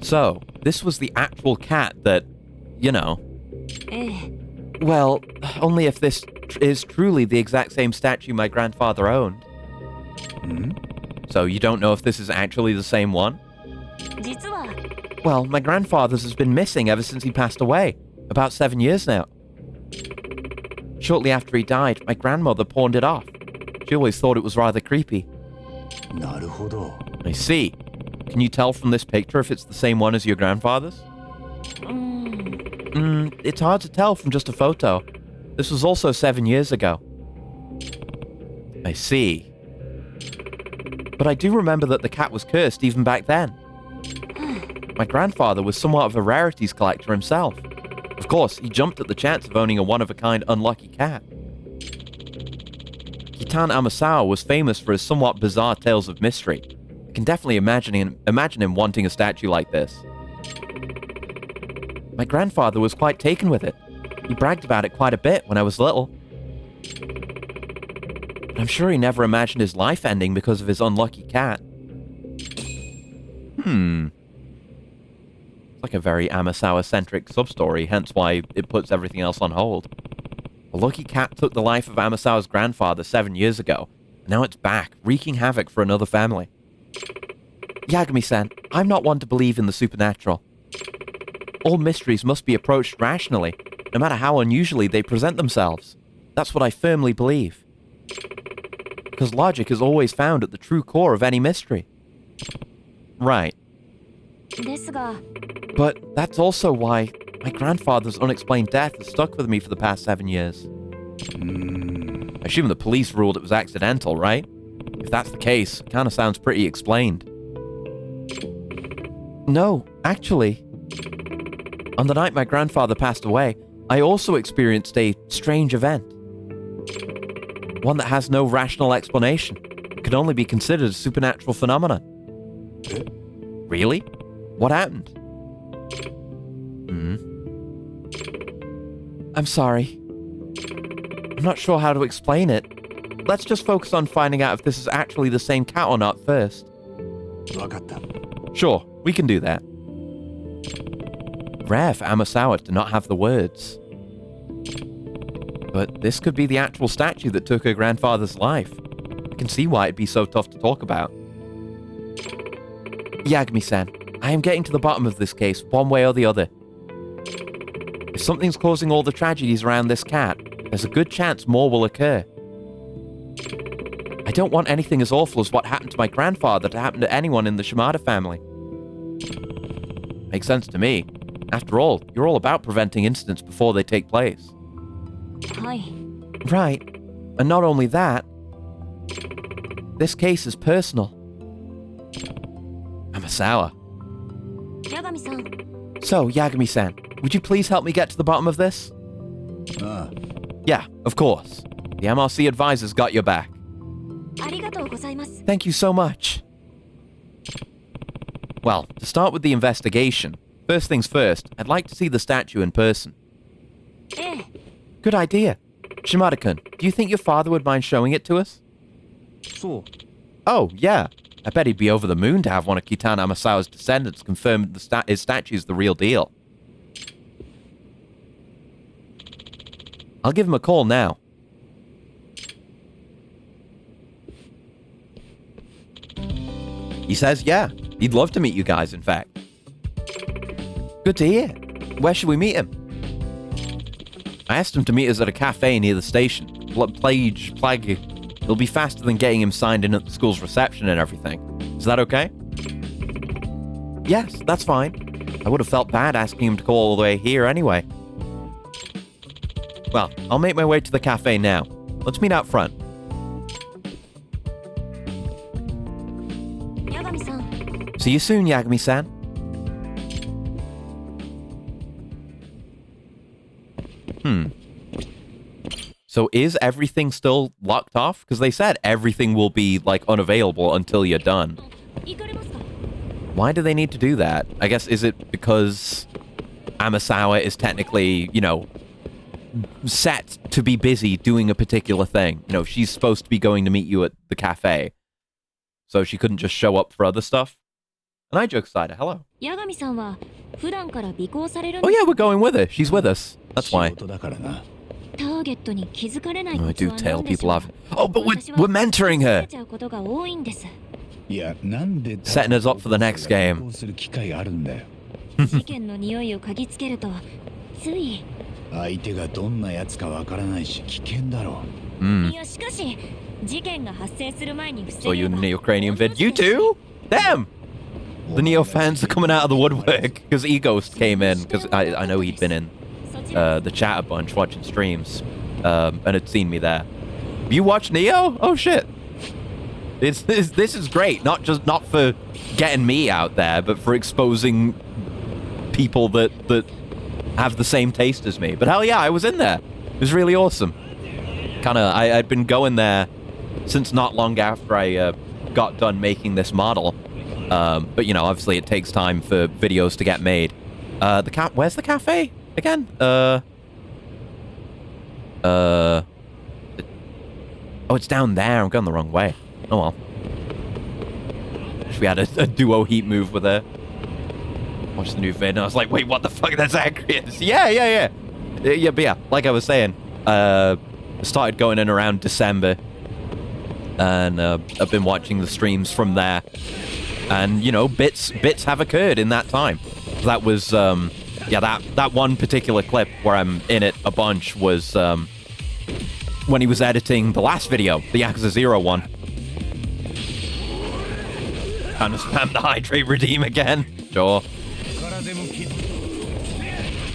So, this was the actual cat that, you know...ええ Well, only if this is truly the exact same statue my grandfather owned. So you don't know if this is actually the same one? 実は Well, my grandfather's has been missing ever since he passed away. About 7 years now. Shortly after he died, my grandmother pawned it off. She always thought it was rather creepy. なるほど。 I see. Can you tell from this picture if it's the same one as your grandfather's? It's hard to tell from just a photo. This was also 7 years ago. I see. But I do remember that the cat was cursed even back then. My grandfather was somewhat of a rarities collector himself. Of course, he jumped at the chance of owning a one-of-a-kind unlucky cat. Kitan Amasawa was famous for his somewhat bizarre tales of mystery. I can definitely imagine him wanting a statue like this. My grandfather was quite taken with it. He bragged about it quite a bit when I was little. But I'm sure he never imagined his life ending because of his unlucky cat. It's like a very Amasawa-centric sub-story, hence why it puts everything else on hold. A lucky cat took the life of Amasawa's grandfather 7 years ago, and now it's back, wreaking havoc for another family. Yagami-san, I'm not one to believe in the supernatural. All mysteries must be approached rationally, no matter how unusually they present themselves. That's what I firmly believe. Because logic is always found at the true core of any mystery. Right. ですが But that's also why my grandfather's unexplained death has stuck with me for the past 7 years. I assume the police ruled it was accidental, right? If that's the case, it kinda sounds pretty explained. No, actually. On the night my grandfather passed away, I also experienced a strange event. One that has no rational explanation. It could only be considered a supernatural phenomenon. Really? What happened? I'm sorry. I'm not sure how to explain it. Let's just focus on finding out if this is actually the same cat or not first. わかった。 Sure, we can do that. Rare for Amasawa to not have the words. But this could be the actual statue that took her grandfather's life. I can see why it'd be so tough to talk about. Yagami-san, I am getting to the bottom of this case one way or the other. If something's causing all the tragedies around this cat, there's a good chance more will occur. I don't want anything as awful as what happened to my grandfather to happen to anyone in the Shimada family. Makes sense to me. After all, you're all about preventing incidents before they take place. はい Right. And not only that, this case is personal. Amasawa. 八神さん So, Yagami-san, would you please help me get to the bottom of this? Yeah, of course. The MRC advisor's got your back. ありがとうございます Thank you so much. Well, to start with the investigation, first things first, I'd like to see the statue in person. ええ Good idea. Shimada-kun, do you think your father would mind showing it to us? そう。 Oh, yeah. I bet he'd be over the moon to have one of Kitana Amasawa's descendants confirm his statue's the real deal. I'll give him a call now. He says, yeah, he'd love to meet you guys, in fact. Good to hear. Where should we meet him? I asked him to meet us at a cafe near the station. Plague. It'll be faster than getting him signed in at the school's reception and everything. Is that okay? Yes, that's fine. I would have felt bad asking him to go all the way here anyway. Well, I'll make my way to the cafe now. Let's meet out front. 八神さん See you soon, Yagami-san. So is everything still locked off? Because they said everything will be, like, unavailable until you're done. 行かれますか Why do they need to do that? I guess, is it because Amasawa is technically, you know, set to be busy doing a particular thing? You know, she's supposed to be going to meet you at the cafe. So she couldn't just show up for other stuff? And I joke cider. Hello. 八神さんは普段から尾行されるん Oh です yeah, we're going with her. She's with us. That's why. 仕事だからな。ターゲットに気づかれない I コツ do は tell 何でし people ょう off. Oh, but we're 私は we're mentoring 気づか her. れちゃうことが多いんです いや、なんで Setting us up for the next game. する機会があるんだよ。事件の匂いを嗅ぎつけるとつい相手がどんなやつかわからないし危険だろう。Mm. いやしかし事件が発生する前に防 So げ you ば Neocranium vid. You too? Damn. The Neo fans are coming out of the woodwork because E-Ghost came in because I know he'd been in the chat a bunch watching streams and had seen me there. You watch Neo? Oh shit. This is great. Not for getting me out there, but for exposing people that have the same taste as me. But hell yeah, I was in there. It was really awesome. I'd been going there since not long after I got done making this model. But you know, obviously it takes time for videos to get made. Where's the cafe again? Oh, it's down there. I'm going the wrong way. Oh well. We had a duo heat move with her. Watched the new vid and I was like, wait, what the fuck? That's Acreus. Yeah, but yeah, like I was saying, started going in around December. And I've been watching the streams from there. And, you know, bits have occurred in that time. That was, that one particular clip where I'm in it a bunch was when he was editing the last video, the Yakuza 0 one. Kind of spam the hydrate redeem again. Sure.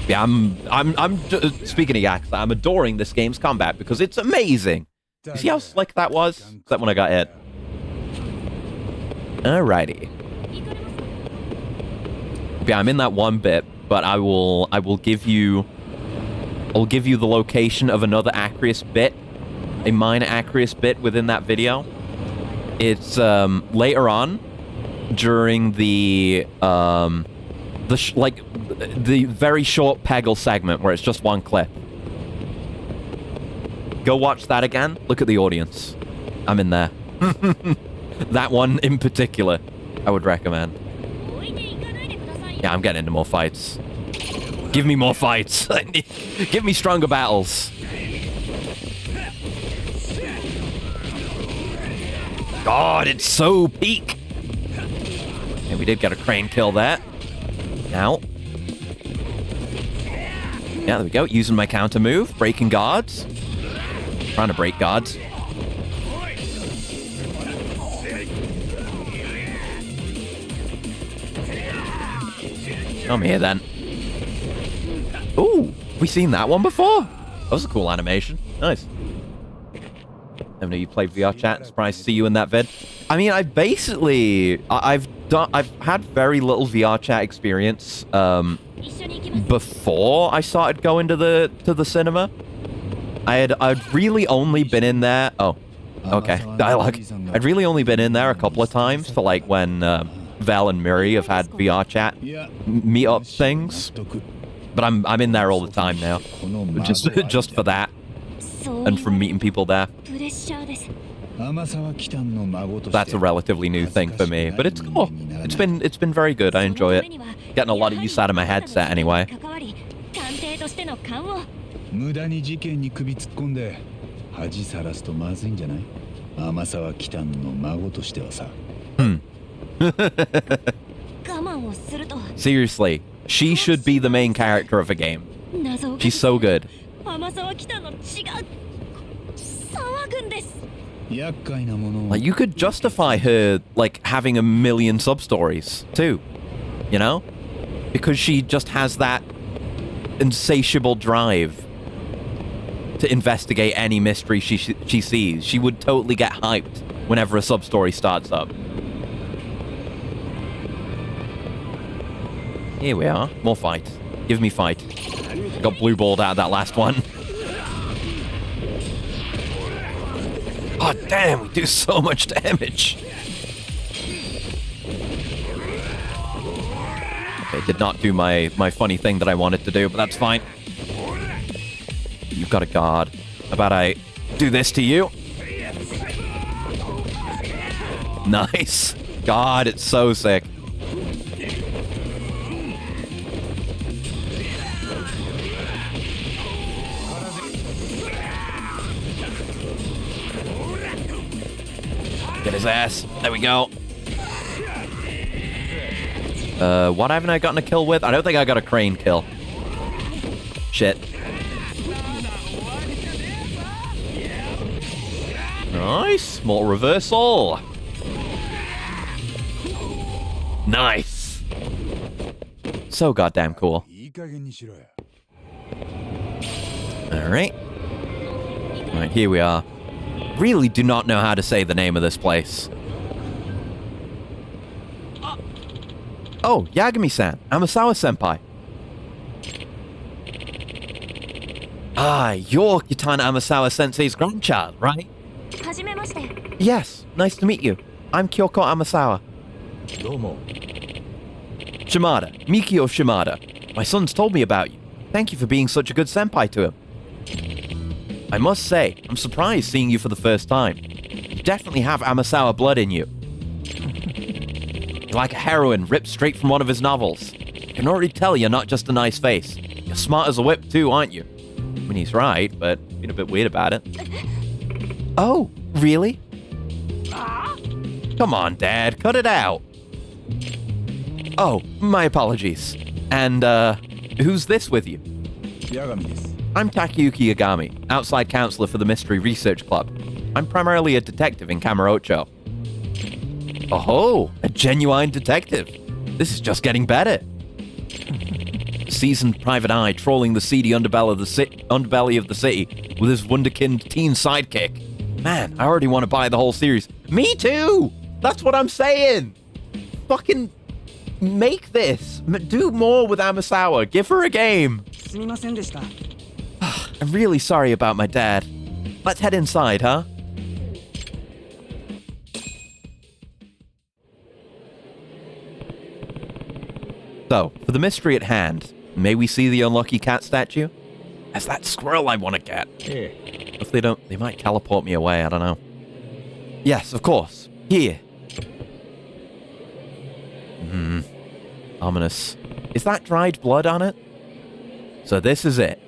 Yeah, I'm speaking of Yakuza, I'm adoring this game's combat because it's amazing. You see how slick that was? Except when I got hit. Alrighty. Yeah, I'm in that one bit, but I will give you the location of another Acreus bit, a minor Acreus bit within that video. It's later on during the very short Peggle segment where it's just one clip. Go watch that again. Look at the audience. I'm in there. That one in particular, I would recommend. Yeah, I'm getting into more fights. Give me more fights. Give me stronger battles. God, it's so peak. And we did get a crane kill there. Now. Yeah, there we go. Using my counter move. Breaking guards. Trying to break guards. Come here then. Ooh, we seen that one before. That was a cool animation. Nice. I know you played VR chat. Surprised to see you in that vid. I mean, I've had very little VR chat experience before I started going to the cinema. I'd really only been in there. Oh, okay. Dialogue. I'd really only been in there a couple of times for like when Val and Miri have had VR chat meetup things. But I'm in there all the time now, just for that, and from meeting people there. That's a relatively new thing for me, but it's cool. It's been very good. I enjoy it. Getting a lot of use out of my headset anyway. 無駄に事件に首突っ込んで恥さらすとまずいんじゃない？天沢キタンの孫としてはさ。Seriously, she should be the main character of a game. She's so good. Like, you could justify her, like, having a million sub-stories, too. You know? Because she just has that insatiable drive to investigate any mystery she sees. She would totally get hyped whenever a sub-story starts up. Here we are. More fight. Give me fight. Got blue-balled out of that last one. Oh, damn, we do so much damage. Okay, did not do my funny thing that I wanted to do, but that's fine. You've got a guard. How about I do this to you? Nice. God, it's so sick. Get his ass. There we go. What haven't I gotten a kill with? I don't think I got a crane kill. Shit. Nice. More reversal. Nice. So goddamn cool. Alright. Alright, here we are. Really do not know how to say the name of this place. Oh, Yagami-san. Amasawa-senpai. Ah, you're Kitana Amasawa-sensei's grandchild, right? Yes, nice to meet you. I'm Kyoko Amasawa. Shimada, Mikio Shimada. My son's told me about you. Thank you for being such a good senpai to him. I must say, I'm surprised seeing you for the first time. You definitely have Amasawa blood in you. You're like a heroine ripped straight from one of his novels. I can already tell you're not just a nice face. You're smart as a whip too, aren't you? I mean, he's right, but being a bit weird about it. Oh, really? Come on, Dad, cut it out. Oh, my apologies. And, who's this with you? I'm Takayuki Yagami, outside counselor for the Mystery Research Club. I'm primarily a detective in Kamurocho. Oh, a genuine detective. This is just getting better. Seasoned private eye trawling the seedy underbelly of the city with his wunderkind teen sidekick. Man, I already want to buy the whole series. Me too! That's what I'm saying! Fucking make this. Do more with Amasawa. Give her a game. I'm really sorry about my dad. Let's head inside, huh? So, for the mystery at hand, may we see the unlucky cat statue? That's that squirrel I want to get. Yeah. If they don't, they might teleport me away, I don't know. Yes, of course. Here. Ominous. Is that dried blood on it? So this is it.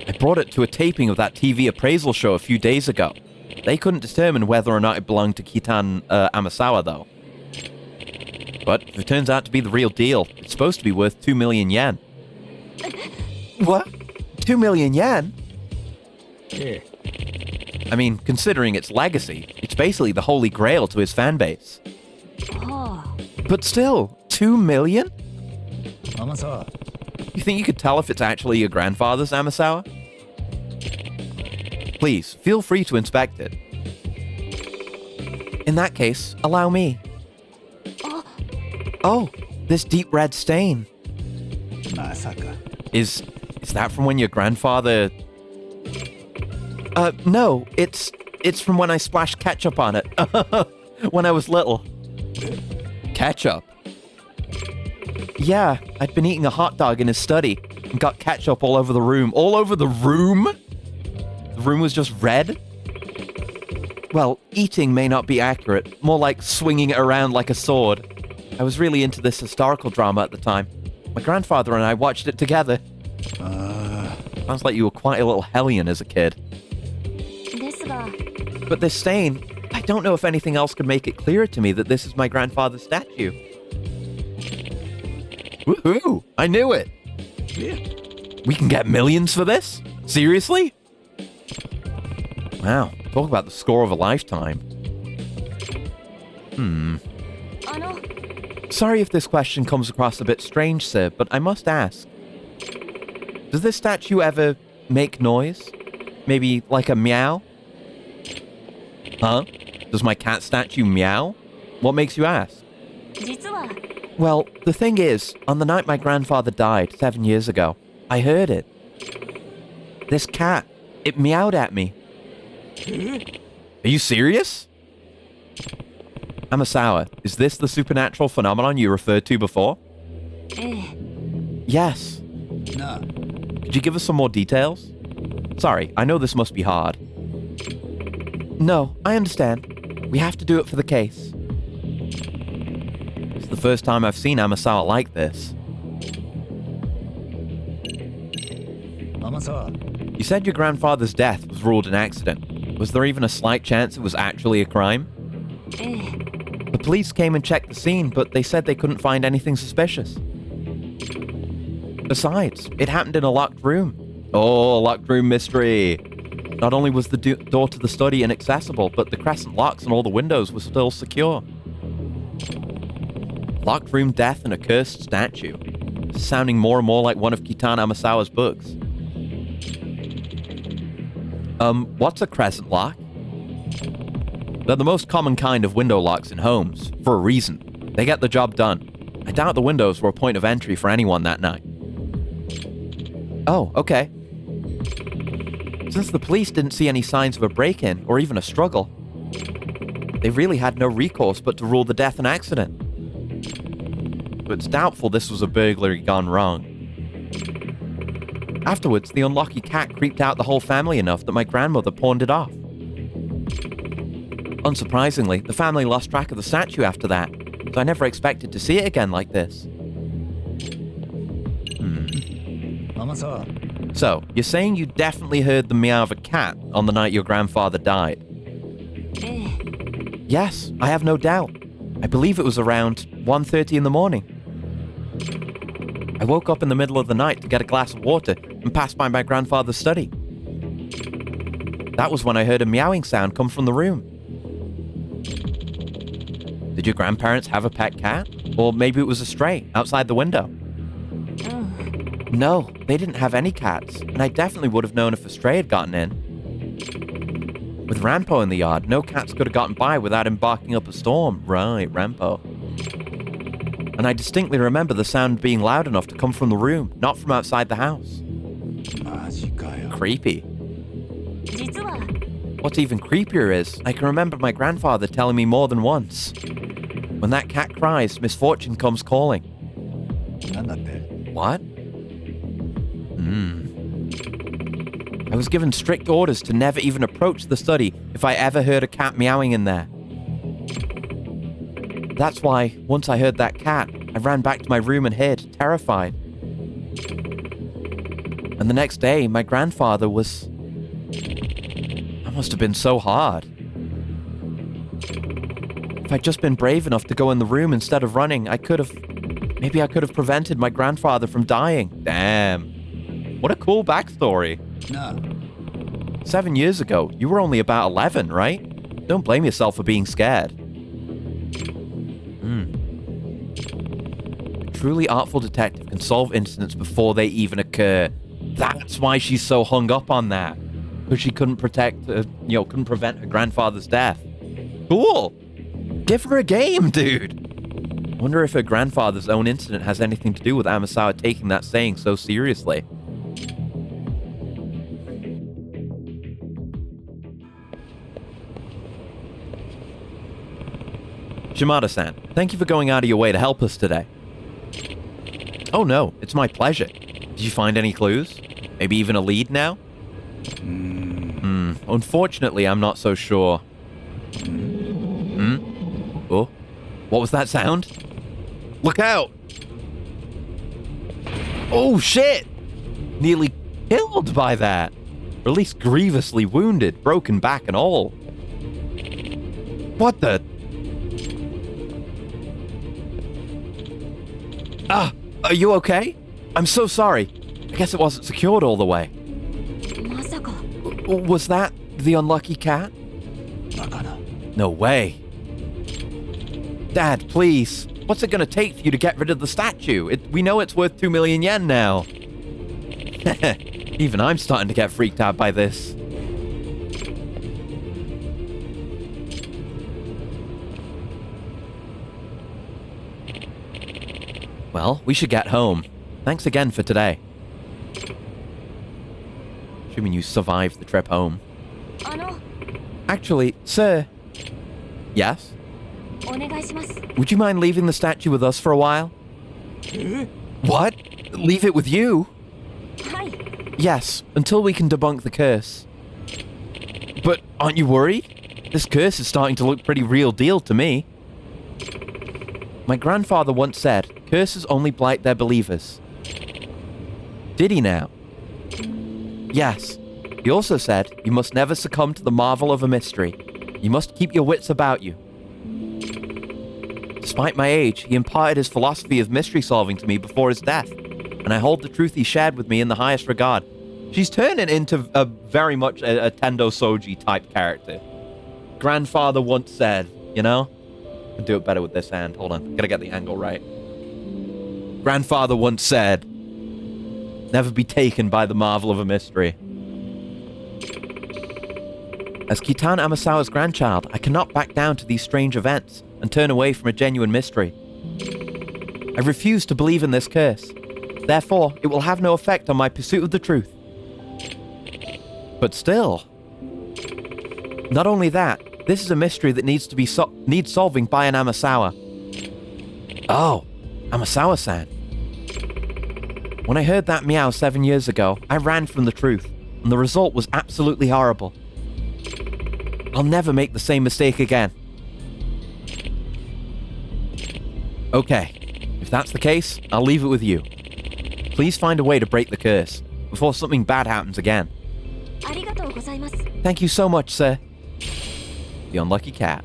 I brought it to a taping of that TV appraisal show a few days ago. They couldn't determine whether or not it belonged to Kitan Amasawa, though. But if it turns out to be the real deal, it's supposed to be worth 2 million yen. What? 2 million yen? Yeah. I mean, considering its legacy, it's basically the holy grail to his fan base. Oh. But still, 2 million? Amasawa. You think you could tell if it's actually your grandfather's Amasawa? Please, feel free to inspect it. In that case, allow me. Oh, this deep red stain. Is that from when your grandfather... no, it's from when I splashed ketchup on it. When I was little. Ketchup? Yeah, I'd been eating a hot dog in his study and got ketchup all over the room. All over the room? The room was just red? Well, eating may not be accurate. More like swinging it around like a sword. I was really into this historical drama at the time. My grandfather and I watched it together. Sounds like you were quite a little hellion as a kid. But this stain, I don't know if anything else could make it clearer to me that this is my grandfather's statue. Woohoo! I knew it! Yeah. We can get millions for this? Seriously? Wow, talk about the score of a lifetime. Sorry if this question comes across a bit strange, sir, but I must ask. Does this statue ever make noise? Maybe like a meow? Huh? Does my cat statue meow? What makes you ask? Well, the thing is, on the night my grandfather died 7 years ago, I heard it. This cat, it meowed at me. Are you serious? Amasawa, is this the supernatural phenomenon you referred to before? Yes. No. Could you give us some more details? Sorry, I know this must be hard. No, I understand. We have to do it for the case. It's the first time I've seen Amasawa like this. Amasawa. You said your grandfather's death was ruled an accident. Was there even a slight chance it was actually a crime? The police came and checked the scene, but they said they couldn't find anything suspicious. Besides, it happened in a locked room. Oh, locked room mystery. Not only was the door to the study inaccessible, but the crescent locks and all the windows were still secure. Locked room death and a cursed statue. Sounding more and more like one of Kitana Amasawa's books. What's a crescent lock? They're the most common kind of window locks in homes, for a reason. They get the job done. I doubt the windows were a point of entry for anyone that night. Oh, okay. Since the police didn't see any signs of a break-in, or even a struggle, they really had no recourse but to rule the death an accident. But it's doubtful this was a burglary gone wrong. Afterwards, the unlucky cat creeped out the whole family enough that my grandmother pawned it off. Unsurprisingly, the family lost track of the statue after that, so I never expected to see it again like this. So, you're saying you definitely heard the meow of a cat on the night your grandfather died? Yes, I have no doubt. I believe it was around 1:30 in the morning. I woke up in the middle of the night to get a glass of water and passed by my grandfather's study. That was when I heard a meowing sound come from the room. Did your grandparents have a pet cat? Or maybe it was a stray outside the window? No, they didn't have any cats, and I definitely would have known if a stray had gotten in. With Rampo in the yard, no cats could have gotten by without him barking up a storm. Right, Rampo. And I distinctly remember the sound being loud enough to come from the room, not from outside the house. Creepy. What's even creepier is, I can remember my grandfather telling me more than once. When that cat cries, misfortune comes calling. What? I was given strict orders to never even approach the study if I ever heard a cat meowing in there. That's why, once I heard that cat, I ran back to my room and hid, terrified. And the next day, my grandfather was... That must have been so hard. If I'd just been brave enough to go in the room instead of running, I could have... Maybe I could have prevented my grandfather from dying. Damn. What a cool backstory. 7 years ago, you were only about 11, right? Don't blame yourself for being scared. A truly artful detective can solve incidents before they even occur. That's why she's so hung up on that. Because she couldn't couldn't prevent her grandfather's death. Cool. Give her a game, dude. I wonder if her grandfather's own incident has anything to do with Amasawa taking that saying so seriously. Shimada-san, thank you for going out of your way to help us today. Oh no, it's my pleasure. Did you find any clues? Maybe even a lead now? Unfortunately, I'm not so sure. Oh, what was that sound? Look out! Oh shit! Nearly killed by that. Or at least grievously wounded, broken back and all. What the... Are you okay? I'm so sorry. I guess it wasn't secured all the way. Was that the unlucky cat? No way. Dad, please. What's it gonna take for you to get rid of the statue? We know it's worth 2 million yen now. Even I'm starting to get freaked out by this. Well, we should get home. Thanks again for today. Assuming you survived the trip home. Actually, sir. Yes? Would you mind leaving the statue with us for a while? What? Leave it with you? Yes, until we can debunk the curse. But aren't you worried? This curse is starting to look pretty real deal to me. My grandfather once said, curses only blight their believers. Did he now? Yes. He also said, you must never succumb to the marvel of a mystery. You must keep your wits about you. Despite my age, he imparted his philosophy of mystery solving to me before his death, and I hold the truth he shared with me in the highest regard. She's turning into a very much a Tendo Soji type character. Grandfather once said, you know? I'll do it better with this hand. Hold on. Gotta get the angle right. Grandfather once said, never be taken by the marvel of a mystery. As Kitana Amasawa's grandchild, I cannot back down to these strange events and turn away from a genuine mystery. I refuse to believe in this curse. Therefore, it will have no effect on my pursuit of the truth. But still... Not only that, this is a mystery that needs solving by an Amasawa. Oh, Amasawa-san. When I heard that meow 7 years ago, I ran from the truth, and the result was absolutely horrible. I'll never make the same mistake again. Okay, if that's the case, I'll leave it with you. Please find a way to break the curse, before something bad happens again. Thank you so much, sir. The unlucky cat.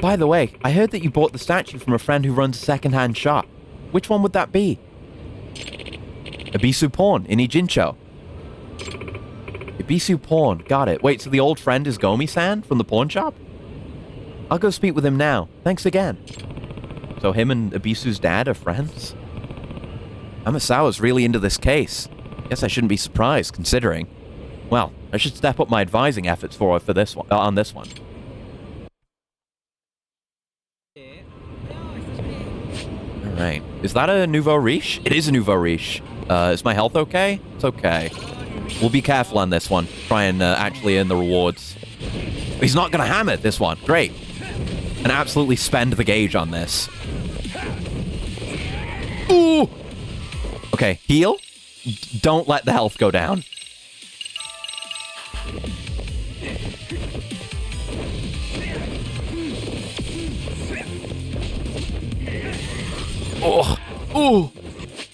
By the way, I heard that you bought the statue from a friend who runs a second-hand shop. Which one would that be? Ebisu Pawn in Ijincho. Ebisu Pawn, got it. Wait, so the old friend is Gomi-san from the pawn shop? I'll go speak with him now. Thanks again. So him and Ebisu's dad are friends? Amasawa's really into this case. Guess I shouldn't be surprised, considering. Well, I should step up my advising efforts for her for this one, on this one. Alright. Is that a nouveau riche? It is a nouveau riche. Is my health okay? It's okay. We'll be careful on this one. Try and actually earn the rewards. He's not gonna hammer this one. Great. And absolutely spend the gauge on this. Ooh! Okay, heal. Don't let the health go down. Oh, oh,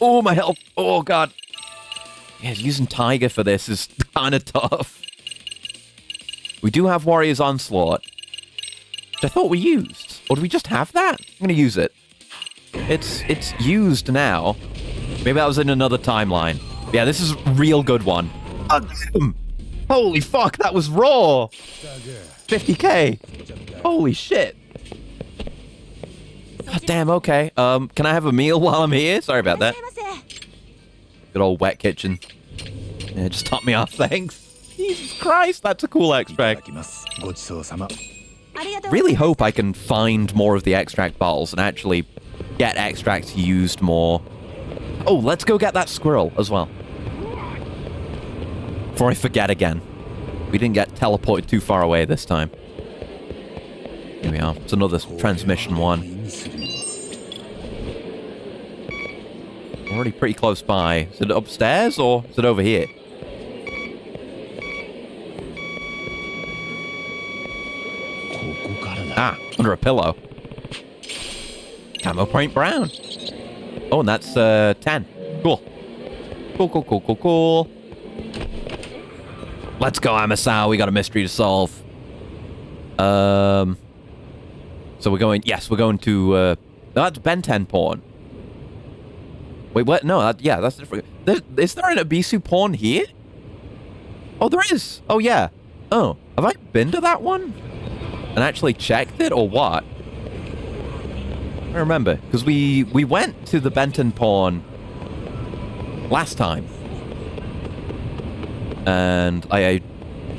oh, my health. Oh, God. Yeah, using Tiger for this is kind of tough. We do have Warrior's Onslaught, which I thought we used. Or do we just have that? I'm going to use it. It's used now. Maybe that was in another timeline. Yeah, this is a real good one. Holy fuck, that was raw. 50k. Holy shit. Oh, damn, okay. Can I have a meal while I'm here? Sorry about that. Good old wet kitchen. Yeah, just top me off, thanks. Jesus Christ, that's a cool extract. Really hope I can find more of the extract bottles and actually get extracts used more. Oh, let's go get that squirrel as well. Before I forget again. We didn't get teleported too far away this time. Here we are. It's another transmission one. Already pretty close by. Is it upstairs or is it over here? Ah, under a pillow. Camo point brown. Oh, and that's 10. Cool. Cool. Let's go, Amasawa. We got a mystery to solve. So we're going... Yes, we're going to... that's Ben 10 pawn. Wait, what? No, yeah, that's different. Is there an Ebisu pawn here? Oh, there is. Oh, yeah. Oh, have I been to that one? And actually checked it, or what? I remember, because we went to the Benton pawn last time. And I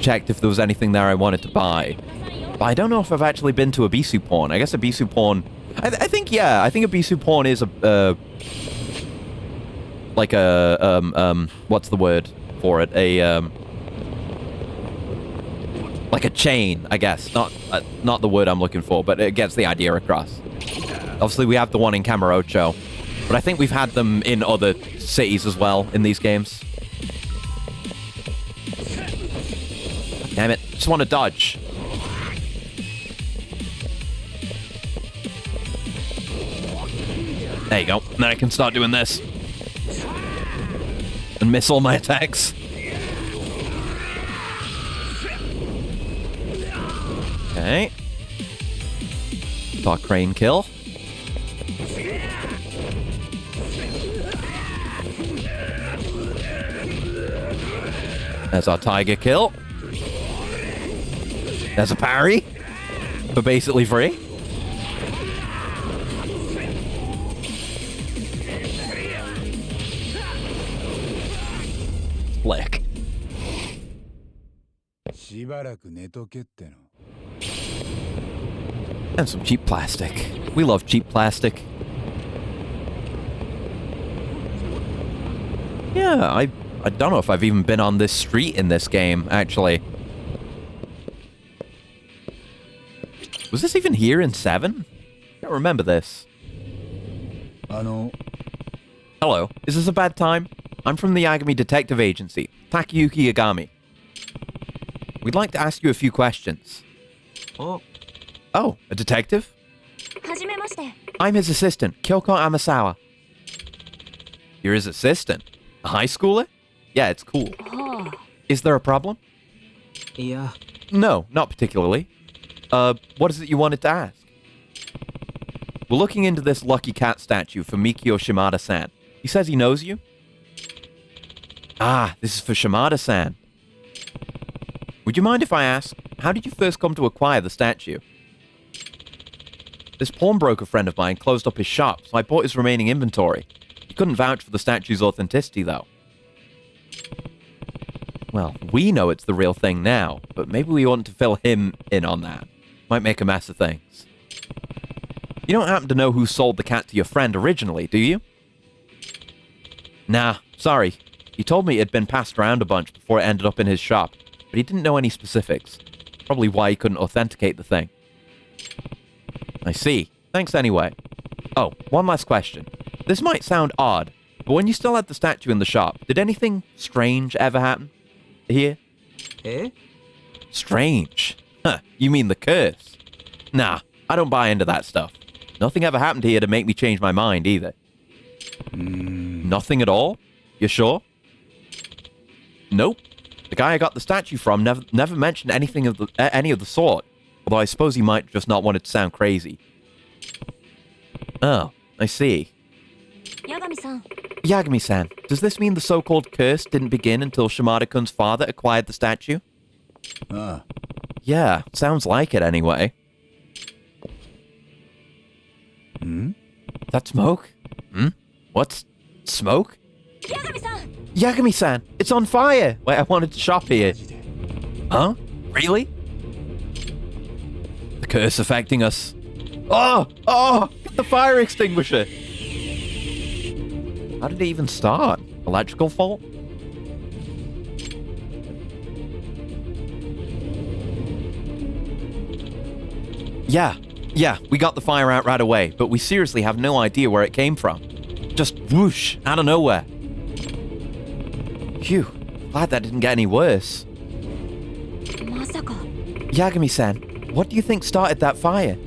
checked if there was anything there I wanted to buy. But I don't know if I've actually been to Ebisu pawn. I guess Ebisu pawn... I think, yeah, I think Ebisu pawn is a... like a... what's the word for it? Like a chain, I guess. Not the word I'm looking for, but it gets the idea across. Obviously, we have the one in Kamurocho, but I think we've had them in other cities as well in these games. Damn it. Just want to dodge. There you go. And then I can start doing this. And miss all my attacks. Okay. Dark Crane kill. There's our Tiger kill. There's a parry. For basically free. Flick. And some cheap plastic. We love cheap plastic. Yeah, I don't know if I've even been on this street in this game, actually. Was this even here in 7? I don't remember this. Hello. Is this a bad time? I'm from the Yagami Detective Agency, Takayuki Yagami. We'd like to ask you a few questions. Oh, a detective? I'm his assistant, Kyoko Amasawa. You're his assistant? A high schooler? Yeah, it's cool. Is there a problem? Yeah. No, not particularly. What is it you wanted to ask? We're looking into this Lucky Cat statue for Mikio Shimada-san. He says he knows you? Ah, this is for Shimada-san. Would you mind if I ask, how did you first come to acquire the statue? This pawnbroker friend of mine closed up his shop, so I bought his remaining inventory. He couldn't vouch for the statue's authenticity, though. Well, we know it's the real thing now, but maybe we want to fill him in on that. Might make a mess of things. You don't happen to know who sold the cat to your friend originally, do you? Nah, sorry. He told me it had been passed around a bunch before it ended up in his shop, but he didn't know any specifics. Probably why he couldn't authenticate the thing. I see. Thanks anyway. Oh, one last question. This might sound odd, but when you still had the statue in the shop, did anything strange ever happen? Here? Eh? Strange? Huh, you mean the curse? Nah, I don't buy into that stuff. Nothing ever happened here to make me change my mind either. Nothing at all? You sure? Nope. The guy I got the statue from never mentioned anything of any of the sort. Although I suppose he might just not want it to sound crazy. Oh, I see. Yagami-san, does this mean the so-called curse didn't begin until Shimada-kun's father acquired the statue? Yeah, sounds like it anyway. That smoke? What's smoke? Yagami-san, it's on fire! Wait, I wanted to shop here. Huh? Really? The curse affecting us. Oh! Get the fire extinguisher! How did it even start? Electrical fault? Yeah, we got the fire out right away, but we seriously have no idea where it came from. Just whoosh, out of nowhere. Phew, glad that didn't get any worse. Yagami-san, what do you think started that fire?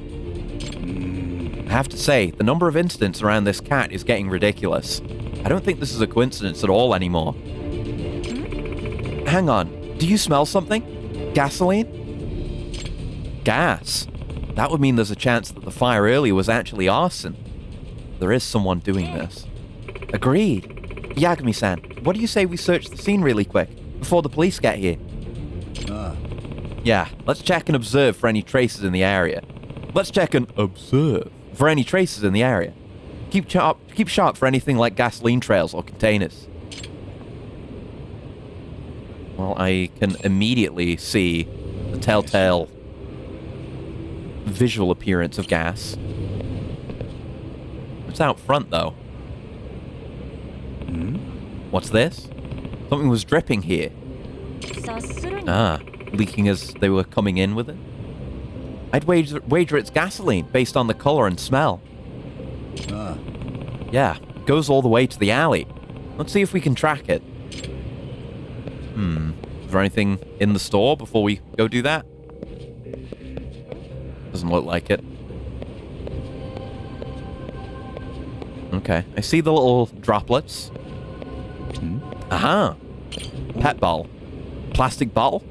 I have to say, the number of incidents around this cat is getting ridiculous. I don't think this is a coincidence at all anymore. Hang on, do you smell something? Gasoline? Gas? That would mean there's a chance that the fire earlier was actually arson. There is someone doing this. Agreed. Yagami-san, what do you say we search the scene really quick, before the police get here? Yeah, let's check and observe for any traces in the area. Keep sharp for anything like gasoline trails or containers. Well, I can immediately see the telltale visual appearance of gas. It's out front, though. What's this? Something was dripping here. Leaking as they were coming in with it. I'd wager it's gasoline, based on the color and smell. Yeah, it goes all the way to the alley. Let's see if we can track it. Is there anything in the store before we go do that? Doesn't look like it. Okay, I see the little droplets. Aha! Pet bottle. Plastic bottle.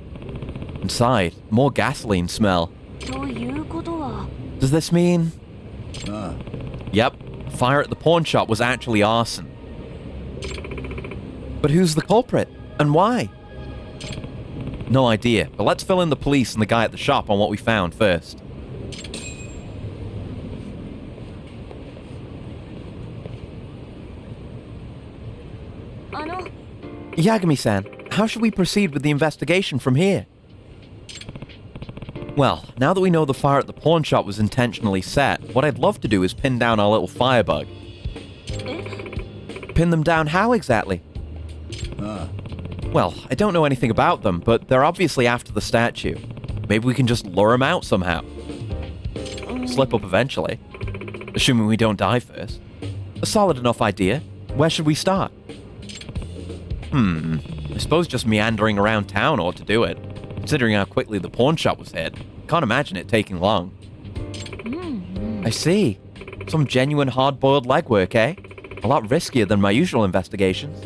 Inside, more gasoline smell. Does this mean... Ah. Yep, fire at the pawn shop was actually arson. But who's the culprit? And why? No idea, but let's fill in the police and the guy at the shop on what we found first. Yagami-san, how should we proceed with the investigation from here? Well, now that we know the fire at the pawn shop was intentionally set, what I'd love to do is pin down our little firebug. Pin them down how exactly? Well, I don't know anything about them, but they're obviously after the statue. Maybe we can just lure them out somehow. Slip up eventually. Assuming we don't die first. A solid enough idea. Where should we start? I suppose just meandering around town ought to do it. Considering how quickly the pawn shop was hit, can't imagine it taking long. I see. Some genuine hard-boiled legwork, eh? A lot riskier than my usual investigations.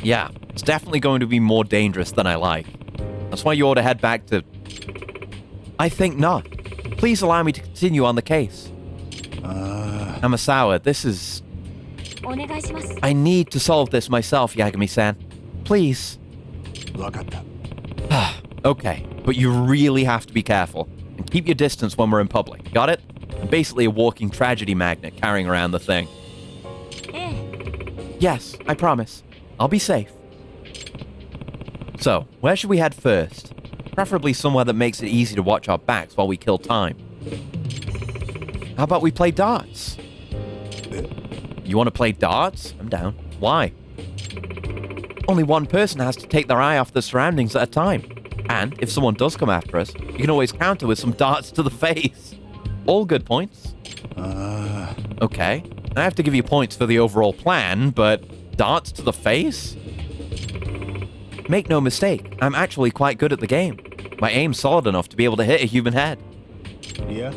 Yeah, it's definitely going to be more dangerous than I like. That's why you ought to head back to... I think not. Please allow me to continue on the case. Amasawa, this is... I need to solve this myself, Yagami-san. Please. Okay, but you really have to be careful. And keep your distance when we're in public. Got it? I'm basically a walking tragedy magnet carrying around the thing. Yes, I promise. I'll be safe. So, where should we head first? Preferably somewhere that makes it easy to watch our backs while we kill time. How about we play darts? You want to play darts? I'm down. Why? Only one person has to take their eye off the surroundings at a time. And if someone does come after us, you can always counter with some darts to the face. All good points. Okay. I have to give you points for the overall plan, but darts to the face? Make no mistake, I'm actually quite good at the game. My aim's solid enough to be able to hit a human head. Yeah?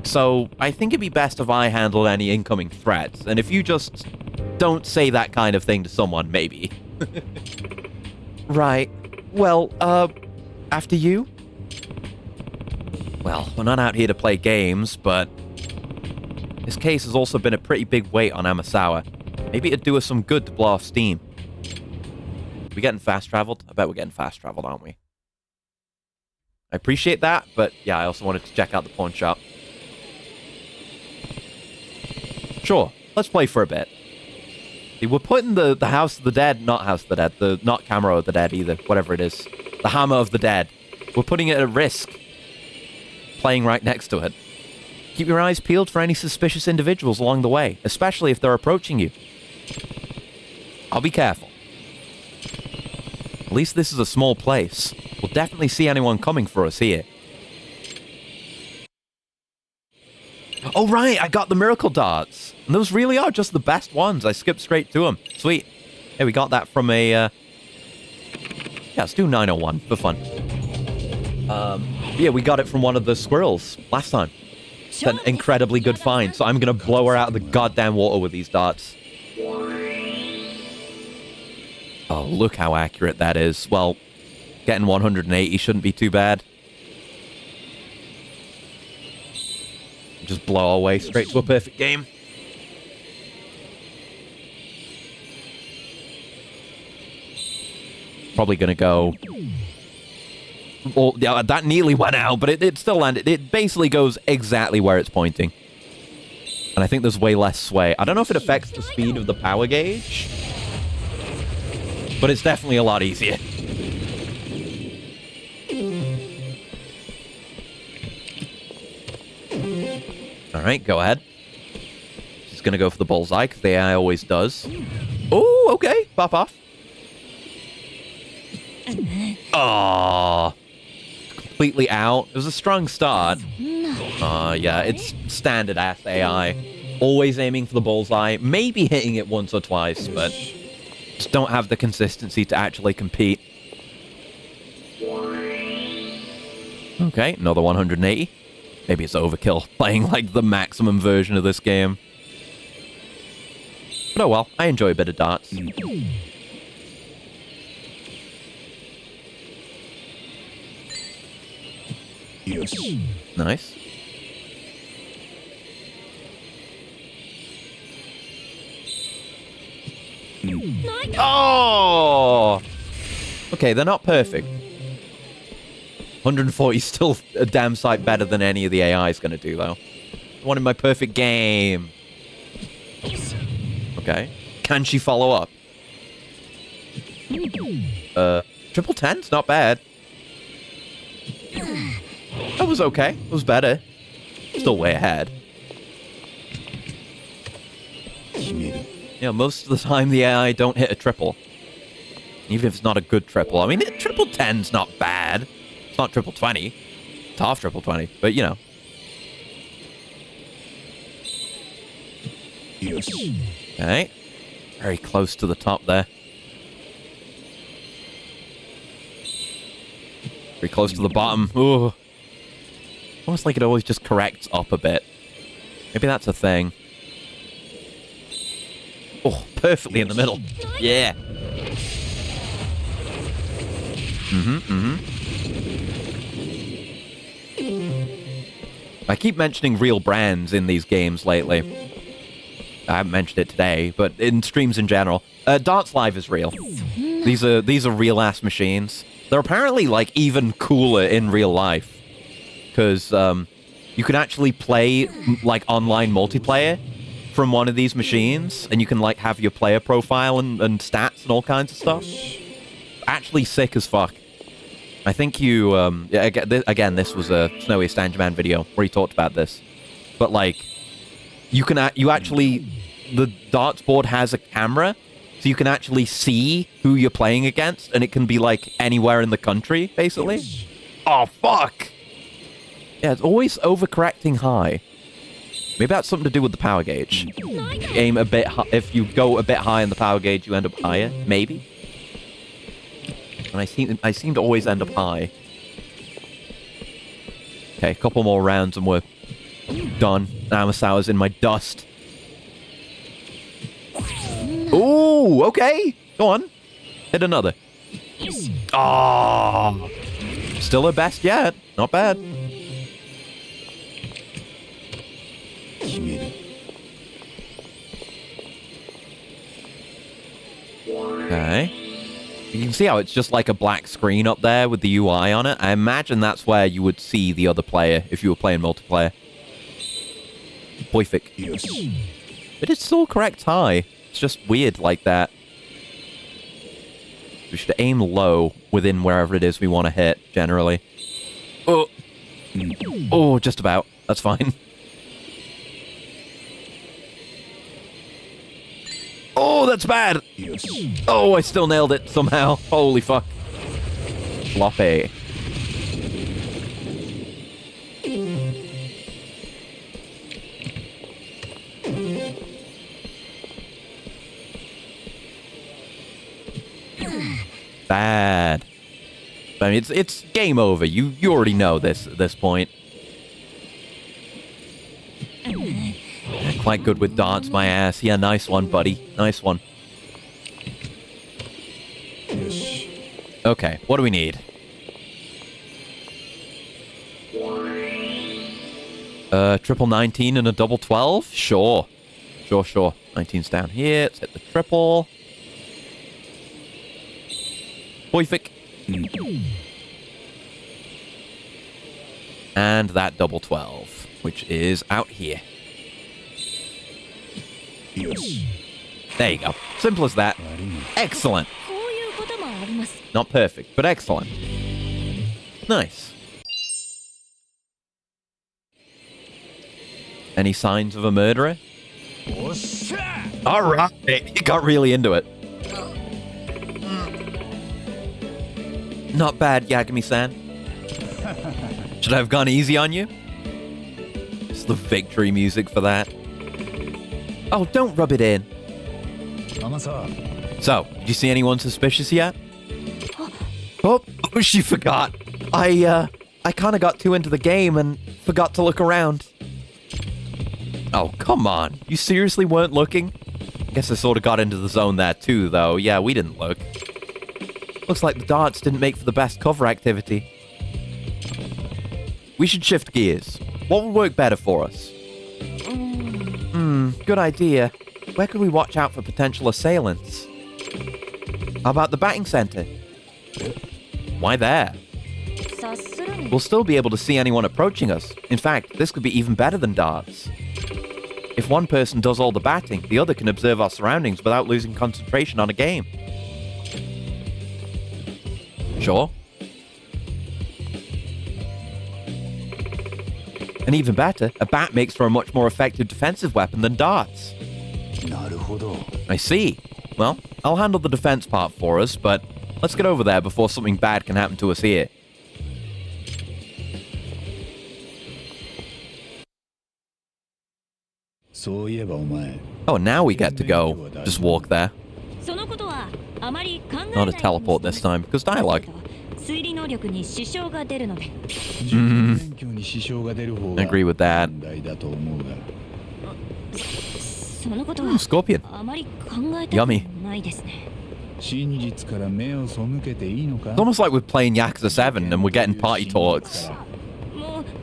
So, I think it'd be best if I handle any incoming threats, and if you just don't say that kind of thing to someone, maybe. Right. Well, after you? Well, we're not out here to play games, but this case has also been a pretty big weight on Amasawa. Maybe it'd do us some good to blow off steam. We getting fast-traveled? I bet we're getting fast-traveled, aren't we? I appreciate that, but yeah, I also wanted to check out the pawn shop. Sure, let's play for a bit. See, we're putting the House of the Dead, not House of the Dead, not Camera of the Dead either, whatever it is. The Hammer of the Dead. We're putting it at risk. Playing right next to it. Keep your eyes peeled for any suspicious individuals along the way, especially if they're approaching you. I'll be careful. At least this is a small place. We'll definitely see anyone coming for us here. Oh, right, I got the miracle darts. And those really are just the best ones. I skipped straight to them. Sweet. Hey, we got that from a, Yeah, let's do 901 for fun. Yeah, we got it from one of the squirrels last time. It's an incredibly good find, so I'm going to blow her out of the goddamn water with these darts. Oh, look how accurate that is. Well, getting 180 shouldn't be too bad. Just blow our way straight to a perfect game. Probably going to go... Well, yeah, that nearly went out, but it still landed. It basically goes exactly where it's pointing. And I think there's way less sway. I don't know if it affects the speed of the power gauge, but it's definitely a lot easier. Alright, go ahead. She's gonna go for the bullseye, because the AI always does. Oh, okay. Pop off. Aww. Completely out. It was a strong start. Yeah, it's standard-ass AI. Always aiming for the bullseye. Maybe hitting it once or twice, but just don't have the consistency to actually compete. Okay, another 180. Maybe it's overkill, playing like the maximum version of this game. But oh well, I enjoy a bit of darts. Nice. Oh! Okay, they're not perfect. 140 is still a damn sight better than any of the AI is going to do, though. I wanted my perfect game. Okay. Can she follow up? Triple 10's not bad. That was okay. It was better. Still way ahead. Yeah, most of the time the AI don't hit a triple. Even if it's not a good triple. I mean, triple 10's not bad. It's not triple 20. It's half triple 20, but you know. Okay. Very close to the top there. Very close to the bottom. Ooh. Almost like it always just corrects up a bit. Maybe that's a thing. Oh, perfectly in the middle. Yeah. I keep mentioning real brands in these games lately. I haven't mentioned it today, but in streams in general. Darts Live is real. These are real-ass machines. They're apparently, like, even cooler in real life. Because you can actually play, like, online multiplayer from one of these machines, and you can, like, have your player profile and stats and all kinds of stuff. Actually sick as fuck. I think you, again, this was a Snowy Stangerman video where he talked about this. But, like, you actually, the darts board has a camera, so you can actually see who you're playing against, and it can be, like, anywhere in the country, basically. Oh, fuck! Yeah, it's always overcorrecting high. Maybe that's something to do with the power gauge. Aim a bit high. If you go a bit high in the power gauge, you end up higher. Maybe. And I seem to always end up high. Okay, a couple more rounds and we're done. Amasawa's in my dust. Ooh, okay. Go on. Hit another. Oh, still her best yet. Not bad. Okay. You can see how it's just like a black screen up there with the UI on it. I imagine that's where you would see the other player if you were playing multiplayer. Perfect. But it's still correct high. It's just weird like that. We should aim low within wherever it is we want to hit, generally. Oh. Oh, just about. That's fine. Oh, that's bad! Oh, I still nailed it somehow. Holy fuck. Floppy. Bad. I mean, it's game over. You already know this at this point. Quite good with darts, my ass. Yeah, nice one, buddy. Nice one. Okay, what do we need? Triple 19 and a double 12? Sure. Sure. 19's down here. Let's hit the triple. Perfect. And that double 12, which is out here. There you go. Simple as that. Excellent. Not perfect, but excellent. Nice. Any signs of a murderer? Alright. You got really into it. Not bad, Yagami-san. Should I have gone easy on you? It's the victory music for that. Oh, don't rub it in. So, did you see anyone suspicious yet? Oh, she forgot. I kind of got too into the game and forgot to look around. Oh, come on. You seriously weren't looking? Guess I sort of got into the zone there too, though. Yeah, we didn't look. Looks like the darts didn't make for the best cover activity. We should shift gears. What would work better for us? Good idea. Where could we watch out for potential assailants? How about the batting center? Why there? We'll still be able to see anyone approaching us. In fact, this could be even better than darts. If one person does all the batting, the other can observe our surroundings without losing concentration on a game. Sure. And even better, a bat makes for a much more effective defensive weapon than darts. I see. Well, I'll handle the defense part for us, but let's get over there before something bad can happen to us here. Oh, now we get to go. Just walk there. Not a teleport this time, because dialogue. I agree with that. Scorpion. Yummy. It's almost like we're playing Yakuza 7 and we're getting party talks.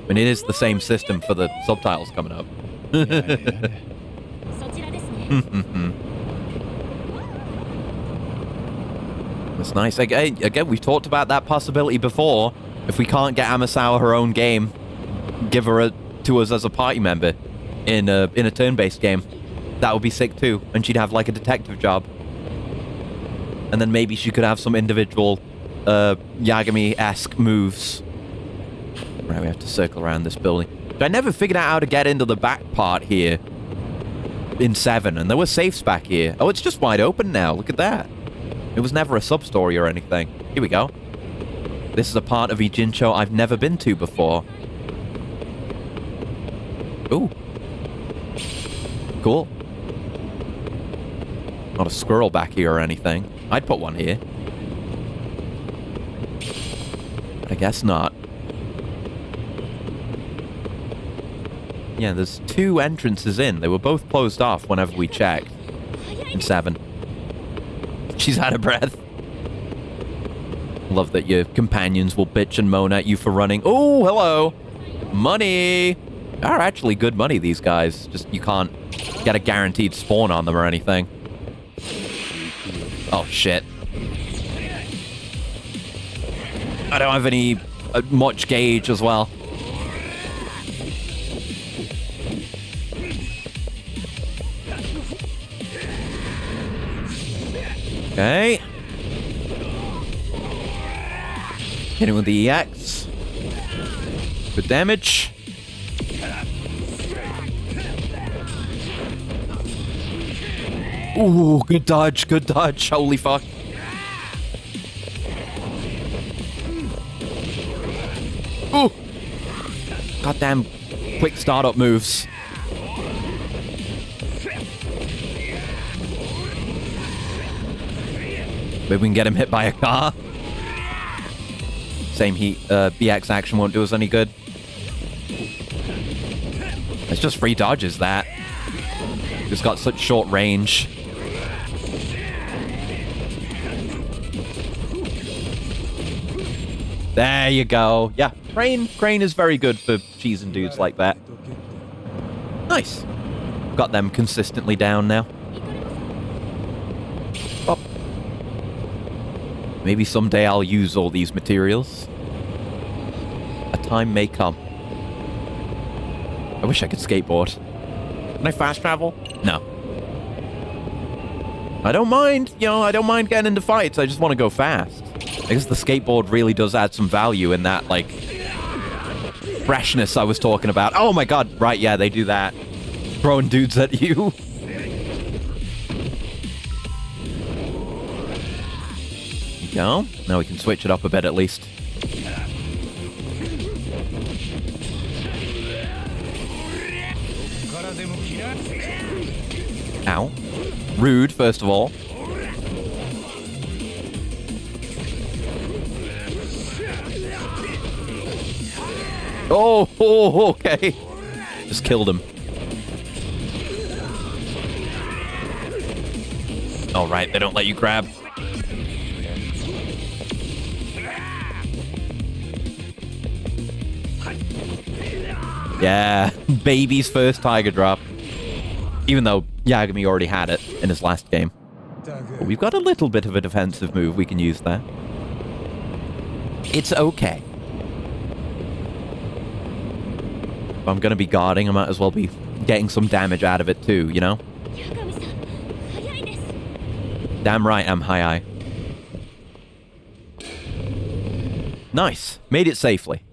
And it is the same system for the subtitles coming up. That's nice. Again, we've talked about that possibility before. If we can't get Amasawa her own game, give her to us as a party member in a turn-based game. That would be sick too. And she'd have like a detective job. And then maybe she could have some individual Yagami-esque moves. Right, we have to circle around this building. But I never figured out how to get into the back part here in 7. And there were safes back here. Oh, it's just wide open now. Look at that. It was never a sub-story or anything. Here we go. This is a part of Ijincho I've never been to before. Ooh. Cool. Not a squirrel back here or anything. I'd put one here. I guess not. Yeah, there's 2 entrances in. They were both closed off whenever we checked. In 7. She's out of breath. Love that your companions will bitch and moan at you for running. Oh, hello. Money. Are actually good money, these guys. Just you can't get a guaranteed spawn on them or anything. Oh, shit. I don't have any much gauge as well. Okay. Hitting with the EX. Good damage. Ooh, good dodge, good dodge. Holy fuck. Ooh. Goddamn quick startup moves. Maybe we can get him hit by a car. Same heat, BX action won't do us any good. It's just free dodges, that. It's got such short range. There you go. Yeah, Crane is very good for cheesing dudes like that. Nice. Got them consistently down now. Oh. Maybe someday I'll use all these materials. A time may come. I wish I could skateboard. Can I fast travel? No. I don't mind, I don't mind getting into fights. I just want to go fast. I guess the skateboard really does add some value in that, like, freshness I was talking about. Oh my god, right, yeah, they do that. Throwing dudes at you. There you go. Now we can switch it up a bit at least. Ow. Rude, first of all. Oh, okay. Just killed him. All right, they don't let you grab. Yeah, baby's first Tiger Drop. Even though Yagami already had it in his last game. But we've got a little bit of a defensive move we can use there. It's okay. If I'm going to be guarding, I might as well be getting some damage out of it too, you know? Damn right I'm high. Nice. Made it safely.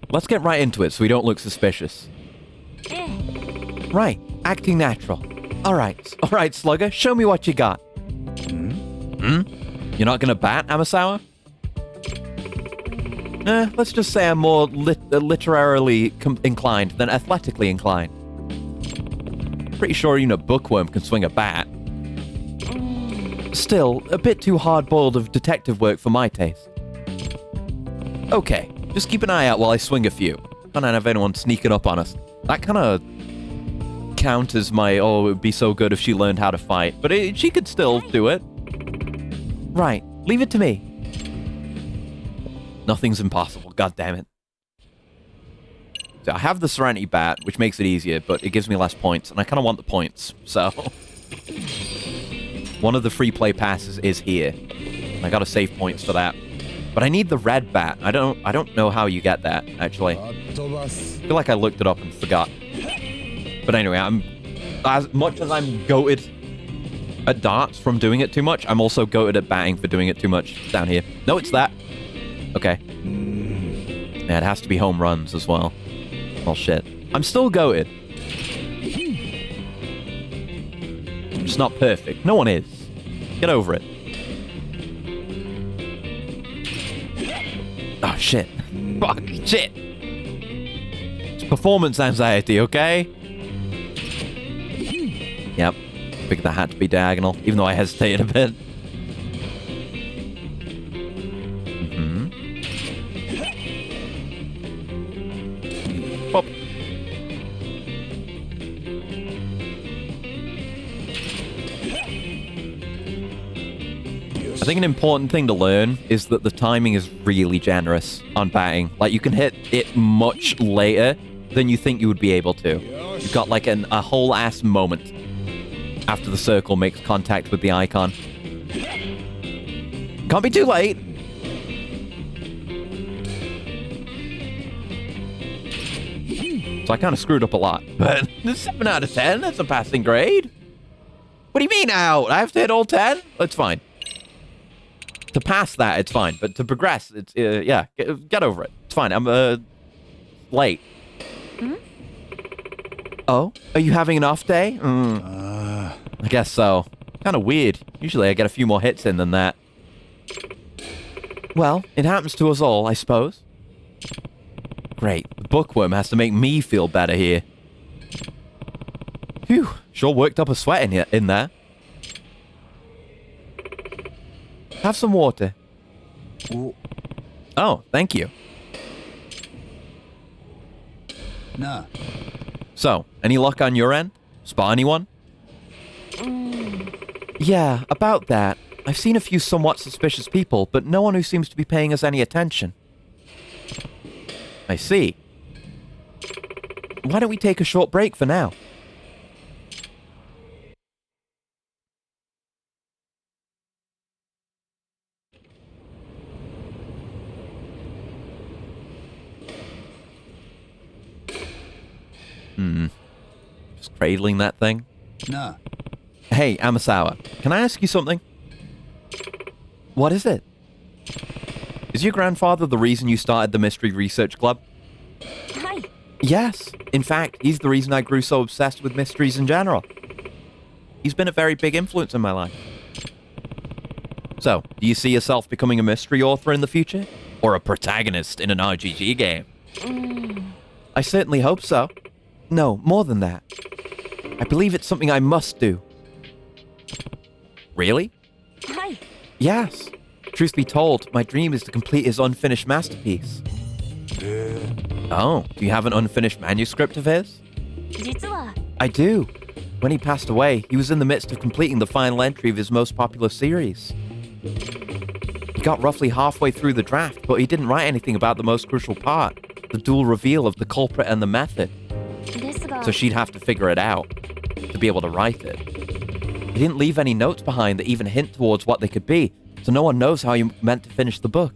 Let's get right into it so we don't look suspicious. Right. Acting natural. Alright, Slugger. Show me what you got. You're not gonna bat, Amasawa? Let's just say I'm more literarily inclined than athletically inclined. Pretty sure even a bookworm can swing a bat. Still, a bit too hard-boiled of detective work for my taste. Okay, just keep an eye out while I swing a few. Don't have anyone sneaking up on us. That kind of counters my, oh, it would be so good if she learned how to fight. But she could still do it. Right, leave it to me. Nothing's impossible, god damn it. So I have the Serenity Bat, which makes it easier, but it gives me less points, and I kind of want the points, so... One of the free play passes is here. I gotta save points for that. But I need the red bat. I don't know how you get that, actually. I feel like I looked it up and forgot. But anyway, as much as I'm goated at darts from doing it too much, I'm also goated at batting for doing it too much down here. No, it's that. Okay. Yeah, it has to be home runs as well. Well, shit. I'm still goated. It's not perfect. No one is. Get over it. Oh, shit. Fuck. Shit. It's performance anxiety, okay? Yep. Figured that had to be diagonal, even though I hesitated a bit. Pop. I think an important thing to learn is that the timing is really generous on batting. Like, you can hit it much later than you think you would be able to. You've got like a whole ass moment after the circle makes contact with the icon. Can't be too late. So I kind of screwed up a lot. But 7 out of 10, that's a passing grade. What do you mean out? I have to hit all 10? That's fine. To pass that, it's fine. But to progress, it's, yeah, get over it. It's fine. I'm, late. Oh? Are you having an off day? I guess so. Kind of weird. Usually I get a few more hits in than that. Well, it happens to us all, I suppose. Great. The bookworm has to make me feel better here. Phew. Sure worked up a sweat in there. Have some water. Oh, thank you. Nah. So, any luck on your end? Spot anyone? Yeah, about that. I've seen a few somewhat suspicious people, but no one who seems to be paying us any attention. I see. Why don't we take a short break for now? Just cradling that thing? Nah. Hey, Amasawa, can I ask you something? What is it? Is your grandfather the reason you started the Mystery Research Club? Hi. Yes. In fact, he's the reason I grew so obsessed with mysteries in general. He's been a very big influence in my life. So, do you see yourself becoming a mystery author in the future? Or a protagonist in an RPG game? I certainly hope so. No, more than that. I believe it's something I must do. Really? Hi. Yes. Truth be told, my dream is to complete his unfinished masterpiece. Oh, do you have an unfinished manuscript of his? 実は I do. When he passed away, he was in the midst of completing the final entry of his most popular series. He got roughly halfway through the draft, but he didn't write anything about the most crucial part. the dual reveal of the culprit and the method. So she'd have to figure it out to be able to write it. He didn't leave any notes behind that even hint towards what they could be, so no one knows how you meant to finish the book.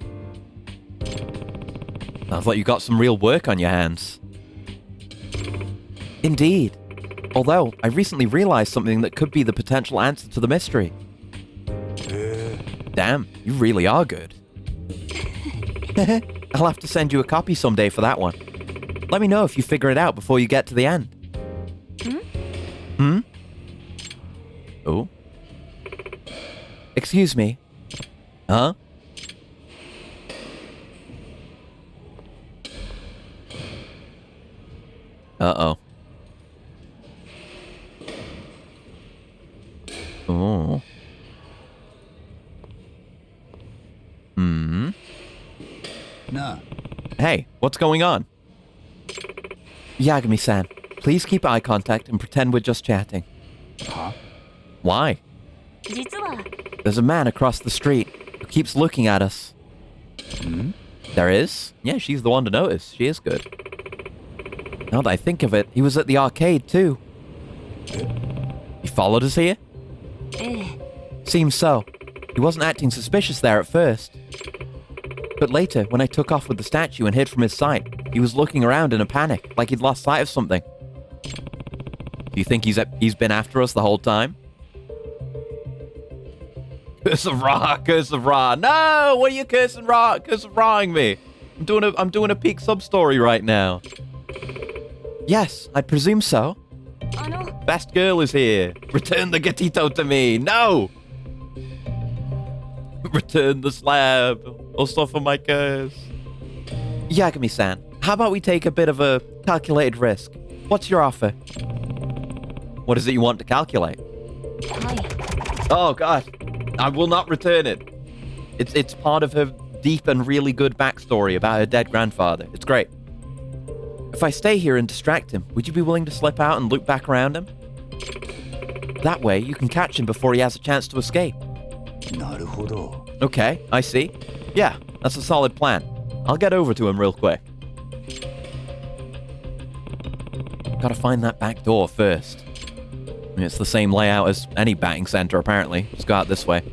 Sounds like you got some real work on your hands. Indeed. Although, I recently realized something that could be the potential answer to the mystery. Damn, you really are good. I'll have to send you a copy someday for that one. Let me know if you figure it out before you get to the end. Oh? Excuse me. Huh? Uh-oh. Oh. Nah. Hey, what's going on? Yagami-san, please keep eye contact and pretend we're just chatting. Huh? Why? There's a man across the street who keeps looking at us. There is? Yeah, she's the one to notice. She is good. Now that I think of it, he was at the arcade too. He followed us here? Seems so. He wasn't acting suspicious there at first. But later, when I took off with the statue and hid from his sight, he was looking around in a panic, like he'd lost sight of something. Do you think he's been after us the whole time? Curse of Ra, Curse of Ra. No, what are you cursing Ra? Curse of Ra-ing me. I'm doing a peak sub-story right now. Yes, I presume so. Best girl is here. Return the gatito to me. No! Return the slab. Or suffer my curse. Yagami-san, how about we take a bit of a calculated risk? What's your offer? What is it you want to calculate? Oh, God. I will not return it. It's part of her deep and really good backstory about her dead grandfather. It's great. If I stay here and distract him, would you be willing to slip out and loop back around him? That way, you can catch him before he has a chance to escape. Naruhodo. Okay, I see. Yeah, that's a solid plan. I'll get over to him real quick. Gotta find that back door first. It's the same layout as any batting center, apparently. Just go out this way.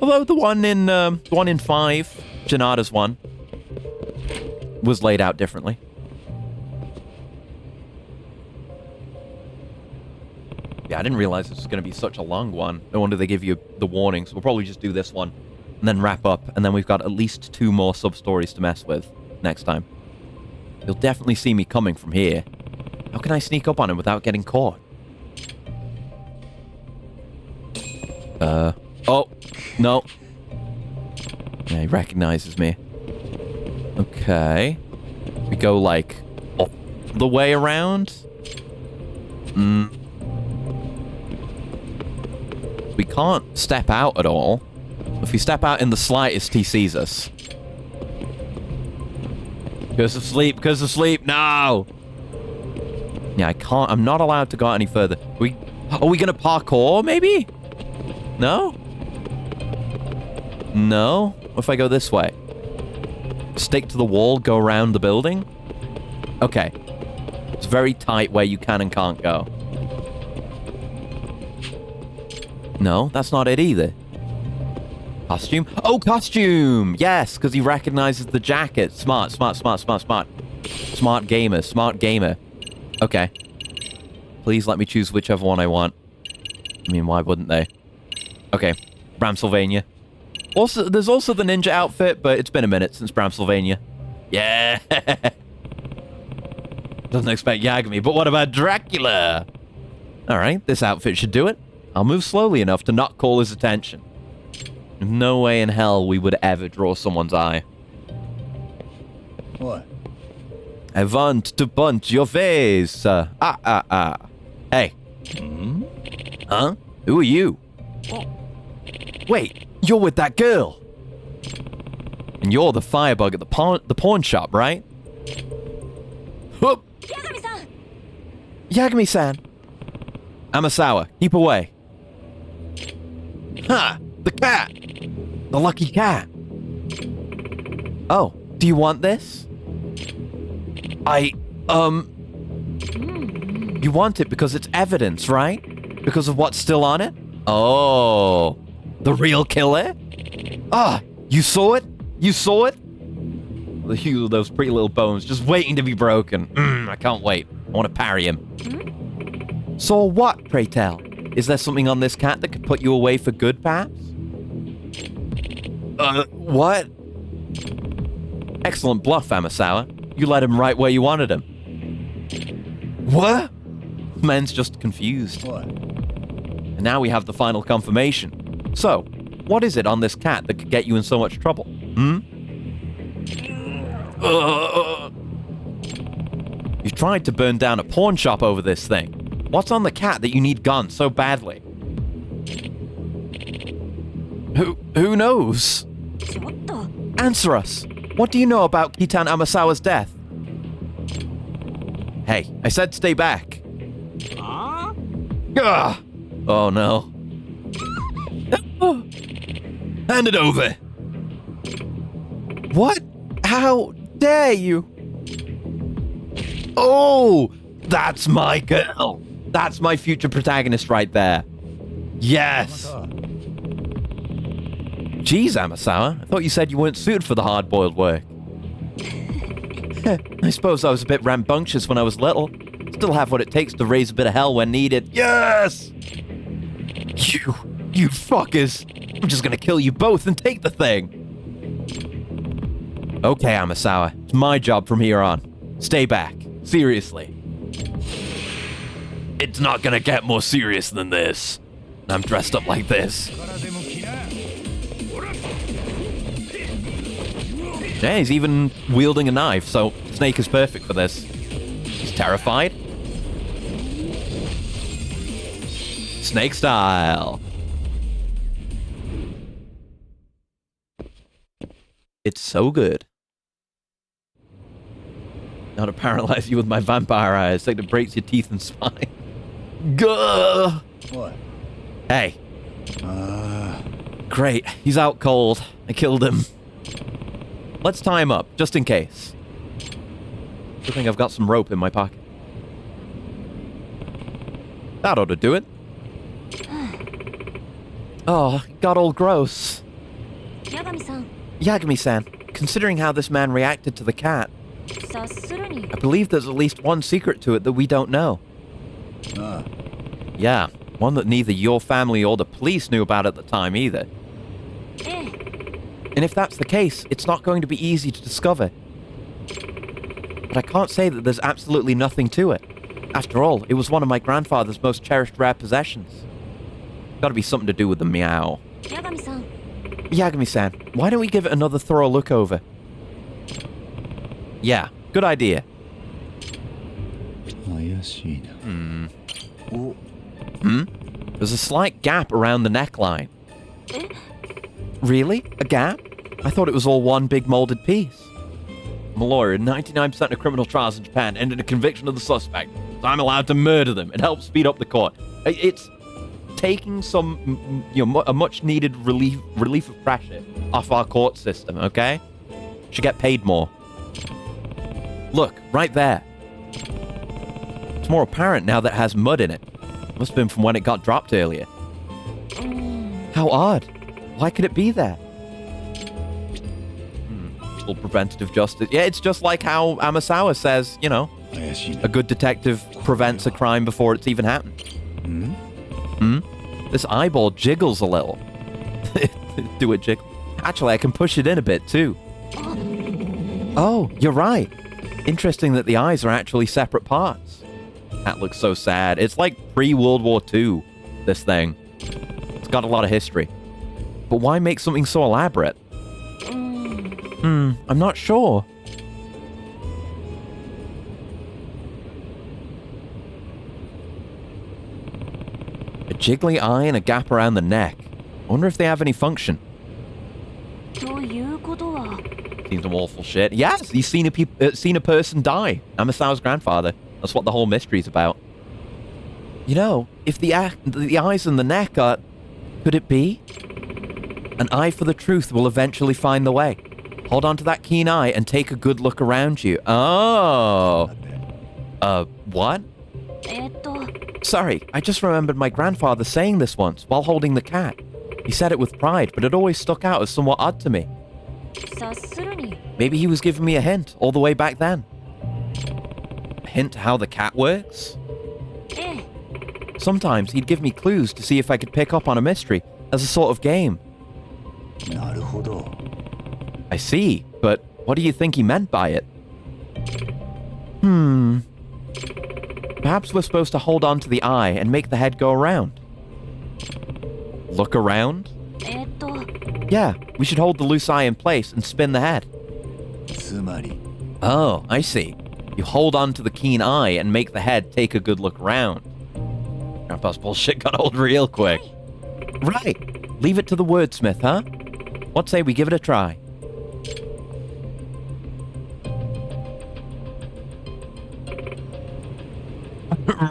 Although the one in 5, Janada's one, was laid out differently. Yeah, I didn't realize this was going to be such a long one. No wonder they give you the warning, so we'll probably just do this one and then wrap up, and then we've got at least 2 more sub-stories to mess with next time. You'll definitely see me coming from here. How can I sneak up on him without getting caught? Oh, no. Yeah, he recognizes me. Okay. We go, like, all the way around? We can't step out at all. If we step out in the slightest, he sees us. Curse of sleep, no! Yeah, I can't, I'm not allowed to go any further. Are we gonna parkour, maybe? No? No? What if I go this way? Stick to the wall, go around the building? Okay. It's very tight where you can and can't go. No, that's not it either. Costume? Oh, costume! Yes, because he recognizes the jacket. Smart. Smart gamer. Okay. Please let me choose whichever one I want. I mean, why wouldn't they? Okay. Bramsylvania. Also, there's also the ninja outfit, but it's been a minute since Bramsylvania. Yeah! Doesn't expect Yagami, but what about Dracula? Alright, this outfit should do it. I'll move slowly enough to not call his attention. No way in hell we would ever draw someone's eye. What? I want to punch your face. Hey. Huh? Who are you? Wait, you're with that girl. And you're the firebug at the pawn shop, right? Whoop. Yagami-san! Yagami-san. Amasawa, keep away. Ha! The cat! The lucky cat! Oh, do you want this? You want it because it's evidence, right? Because of what's still on it? Oh, the real killer? Ah, you saw it? You saw it? Those pretty little bones just waiting to be broken. I can't wait. I want to parry him. Saw what, pray tell? Is there something on this cat that could put you away for good, perhaps? What? Excellent bluff, Amasawa. You led him right where you wanted him. What? Men's just confused. What? And now we have the final confirmation. So, what is it on this cat that could get you in so much trouble? You tried to burn down a pawn shop over this thing. What's on the cat that you need gone so badly? Who knows? Answer us. What do you know about Kitan Amasawa's death? Hey, I said stay back. Ugh. Oh no. Hand it over. What? How dare you? Oh, that's my girl. That's my future protagonist right there. Yes. Jeez, Amasawa. I thought you said you weren't suited for the hard-boiled work. I suppose I was a bit rambunctious when I was little. Still have what it takes to raise a bit of hell when needed. Yes! You fuckers. I'm just gonna kill you both and take the thing. Okay, Amasawa. It's my job from here on. Stay back. Seriously. It's not gonna get more serious than this. I'm dressed up like this. Yeah, he's even wielding a knife, so Snake is perfect for this. He's terrified. Snake style. It's so good. Now to paralyze you with my vampire eyes, like to break your teeth and spine. Gah! What? Hey. Great. He's out cold. I killed him. Let's tie him up, just in case. I think I've got some rope in my pocket. That ought to do it. Oh, it got all gross. Yagami-san, considering how this man reacted to the cat, I believe there's at least one secret to it that we don't know. Yeah, one that neither your family or the police knew about at the time either. And if that's the case, it's not going to be easy to discover. But I can't say that there's absolutely nothing to it. After all, it was one of my grandfather's most cherished rare possessions. Gotta be something to do with the meow. Yagami-san, why don't we give it another thorough look over? Yeah, good idea. There's a slight gap around the neckline. Really? A gap? I thought it was all one big molded piece. I'm a lawyer, and 99% of criminal trials in Japan end in a conviction of the suspect. So I'm allowed to murder them. It helps speed up the court. It's taking some, a much-needed relief of pressure off our court system, okay? Should get paid more. Look, right there. It's more apparent now that it has mud in it. Must have been from when it got dropped earlier. How odd. Why could it be there? Little preventative justice. Yeah, it's just like how Amasawa says, a good detective prevents a crime before it's even happened. This eyeball jiggles a little. Do it jiggle? Actually, I can push it in a bit too. Oh, you're right. Interesting that the eyes are actually separate parts. That looks so sad. It's like pre-World War II, this thing. It's got a lot of history. But why make something so elaborate? I'm not sure. A jiggly eye and a gap around the neck. I wonder if they have any function. Seems some awful shit. Yes, he's seen a person die. Amasawa's grandfather. That's what the whole mystery's about. If the eyes and the neck are... Could it be? An eye for the truth will eventually find the way. Hold on to that keen eye and take a good look around you. Oh. What? Sorry, I just remembered my grandfather saying this once while holding the cat. He said it with pride, but it always stuck out as somewhat odd to me. Maybe he was giving me a hint all the way back then. A hint to how the cat works? Sometimes he'd give me clues to see if I could pick up on a mystery as a sort of game. I see, but what do you think he meant by it? Perhaps we're supposed to hold on to the eye and make the head go around. Look around? Yeah, we should hold the loose eye in place and spin the head. Oh, I see. You hold on to the keen eye and make the head take a good look around. Grandpa's bullshit got old real quick. Right. Leave it to the wordsmith, huh? What say we give it a try?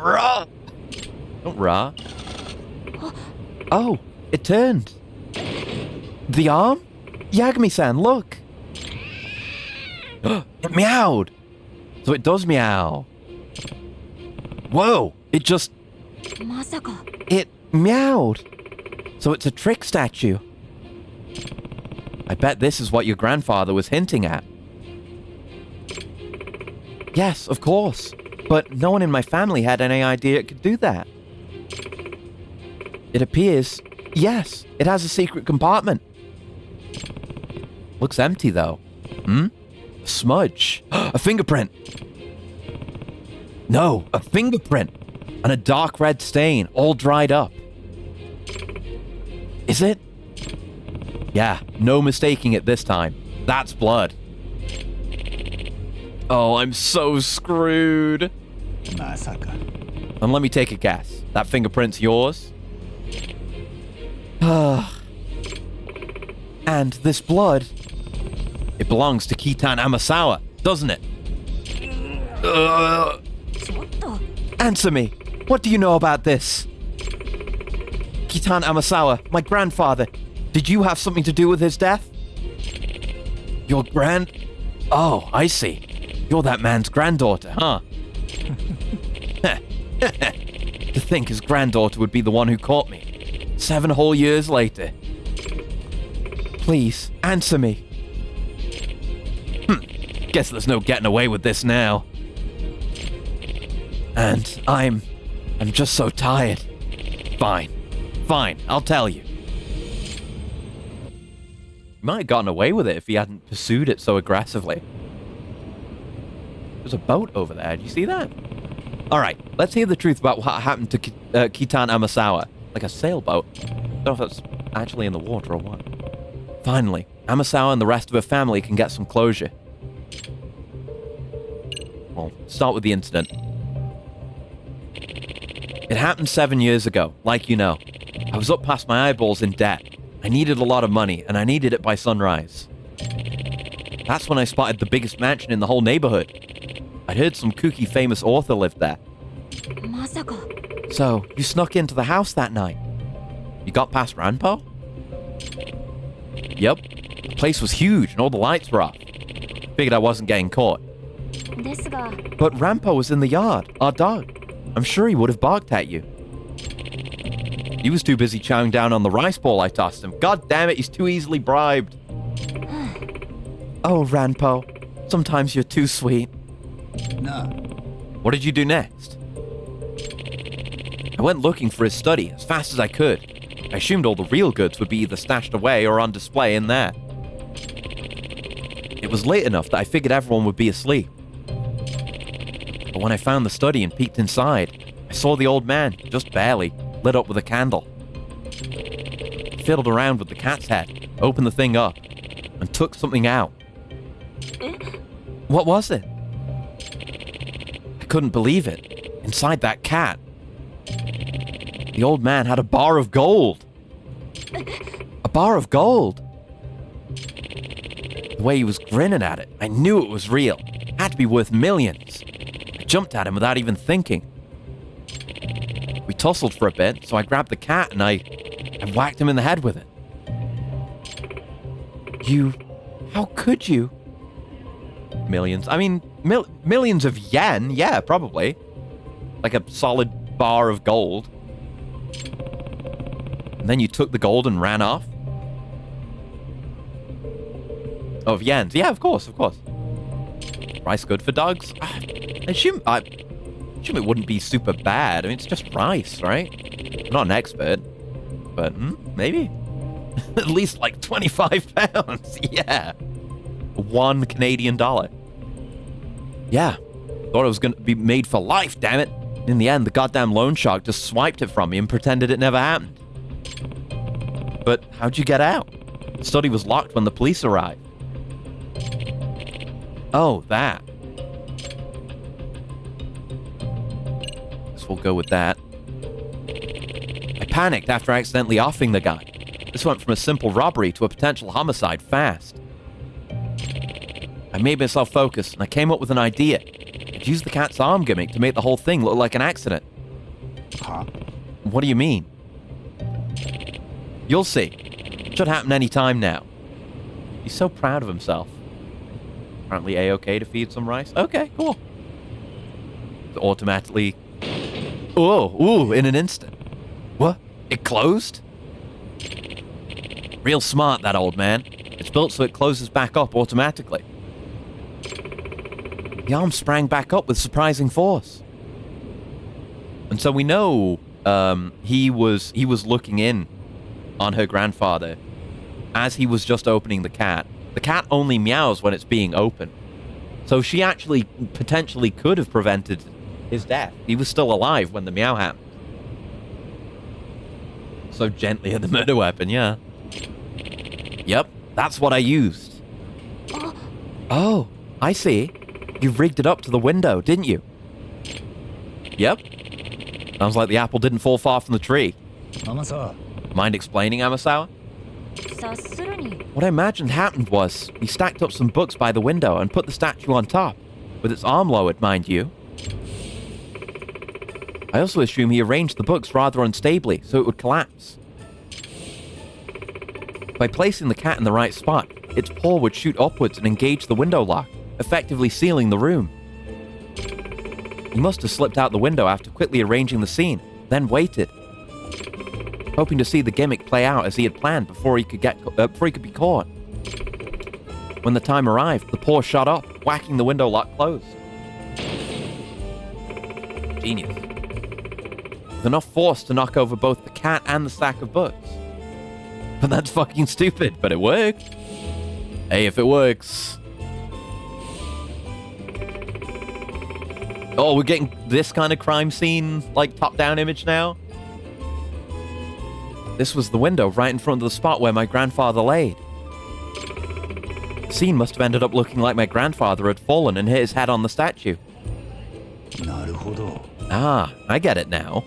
Rah! Don't rah. Oh, it turned. The arm? Yagami-san, look. It meowed. So it does meow. Whoa, it just... It meowed. So it's a trick statue. I bet this is what your grandfather was hinting at. Yes, of course. But no one in my family had any idea it could do that. It appears, yes, it has a secret compartment. Looks empty, though. A smudge. A fingerprint. No, a fingerprint. And a dark red stain, all dried up. Is it? Yeah, no mistaking it this time. That's blood. Oh, I'm so screwed. And let me take a guess. That fingerprint's yours? And this blood, it belongs to Kitan Amasawa, doesn't it? Answer me. What do you know about this? Kitan Amasawa, my grandfather. Did you have something to do with his death? Your Oh, I see. You're that man's granddaughter, huh? To think his granddaughter would be the one who caught me. 7 whole years later. Please, answer me. Guess there's no getting away with this now. And I'm just so tired. Fine, I'll tell you. He might have gotten away with it if he hadn't pursued it so aggressively. There's a boat over there, did you see that? Alright, let's hear the truth about what happened to Kitan Amasawa. Like a sailboat. I don't know if that's actually in the water or what. Finally, Amasawa and the rest of her family can get some closure. Well, start with the incident. It happened 7 years ago, like you know. I was up past my eyeballs in debt. I needed a lot of money, and I needed it by sunrise. That's when I spotted the biggest mansion in the whole neighborhood. I'd heard some kooky famous author lived there. So, you snuck into the house that night. You got past Ranpo? Yep. The place was huge and all the lights were off. Figured I wasn't getting caught. But Ranpo was in the yard, our dog. I'm sure he would have barked at you. He was too busy chowing down on the rice ball I tossed him. God damn it, he's too easily bribed. Oh, Ranpo. Sometimes you're too sweet. No. What did you do next? I went looking for his study as fast as I could. I assumed all the real goods would be either stashed away or on display in there. It was late enough that I figured everyone would be asleep. But when I found the study and peeked inside, I saw the old man, just barely, lit up with a candle. He fiddled around with the cat's head, opened the thing up, and took something out. What was it? I couldn't believe it. Inside that cat, the old man had a bar of gold. A bar of gold. The way he was grinning at it, I knew it was real. It had to be worth millions. I jumped at him without even thinking. We tussled for a bit, so I grabbed the cat and I whacked him in the head with it. You How could you? Millions. I mean, millions of yen? Yeah, probably. Like a solid bar of gold. And then you took the gold and ran off? Oh, of yens. Yeah, of course, of course. Rice good for dogs? I assume it wouldn't be super bad. I mean, it's just rice, right? I'm not an expert, but maybe. At least like 25 pounds. Yeah. $1 Canadian. Yeah. Thought it was going to be made for life, damn it. In the end, the goddamn loan shark just swiped it from me and pretended it never happened. But how'd you get out? The study was locked when the police arrived. Oh, that. Guess we'll go with that. I panicked after accidentally offing the guy. This went from a simple robbery to a potential homicide fast. I made myself focus, and I came up with an idea. I'd use the cat's arm gimmick to make the whole thing look like an accident. Huh? What do you mean? You'll see. Should happen any time now. He's so proud of himself. Apparently A-okay to feed some rice. Okay, cool. Automatically... ooh, in an instant. What? It closed? Real smart, that old man. It's built so it closes back up automatically. The arm sprang back up with surprising force. And so we know he was looking in on her grandfather as he was just opening the cat. The cat only meows when it's being opened. So she actually potentially could have prevented his death. He was still alive when the meow happened. So gently at the murder weapon, yeah. Yep, that's what I used. Oh, I see. You rigged it up to the window, didn't you? Yep. Sounds like the apple didn't fall far from the tree. Amasawa. Mind explaining, Amasawa? What I imagined happened was, we stacked up some books by the window and put the statue on top, with its arm lowered, mind you. I also assume he arranged the books rather unstably, so it would collapse. By placing the cat in the right spot, its paw would shoot upwards and engage the window lock, effectively sealing the room. He must have slipped out the window after quickly arranging the scene, then waited, hoping to see the gimmick play out as he had planned before he could be caught. When the time arrived, the paw shot up, whacking the window lock closed. Genius. With enough force to knock over both the cat and the stack of books. But that's fucking stupid, but it worked. Hey, if it works. Oh, we're getting this kind of crime scene, like, top-down image now? This was the window right in front of the spot where my grandfather laid. The scene must have ended up looking like my grandfather had fallen and hit his head on the statue. Ah, I get it now.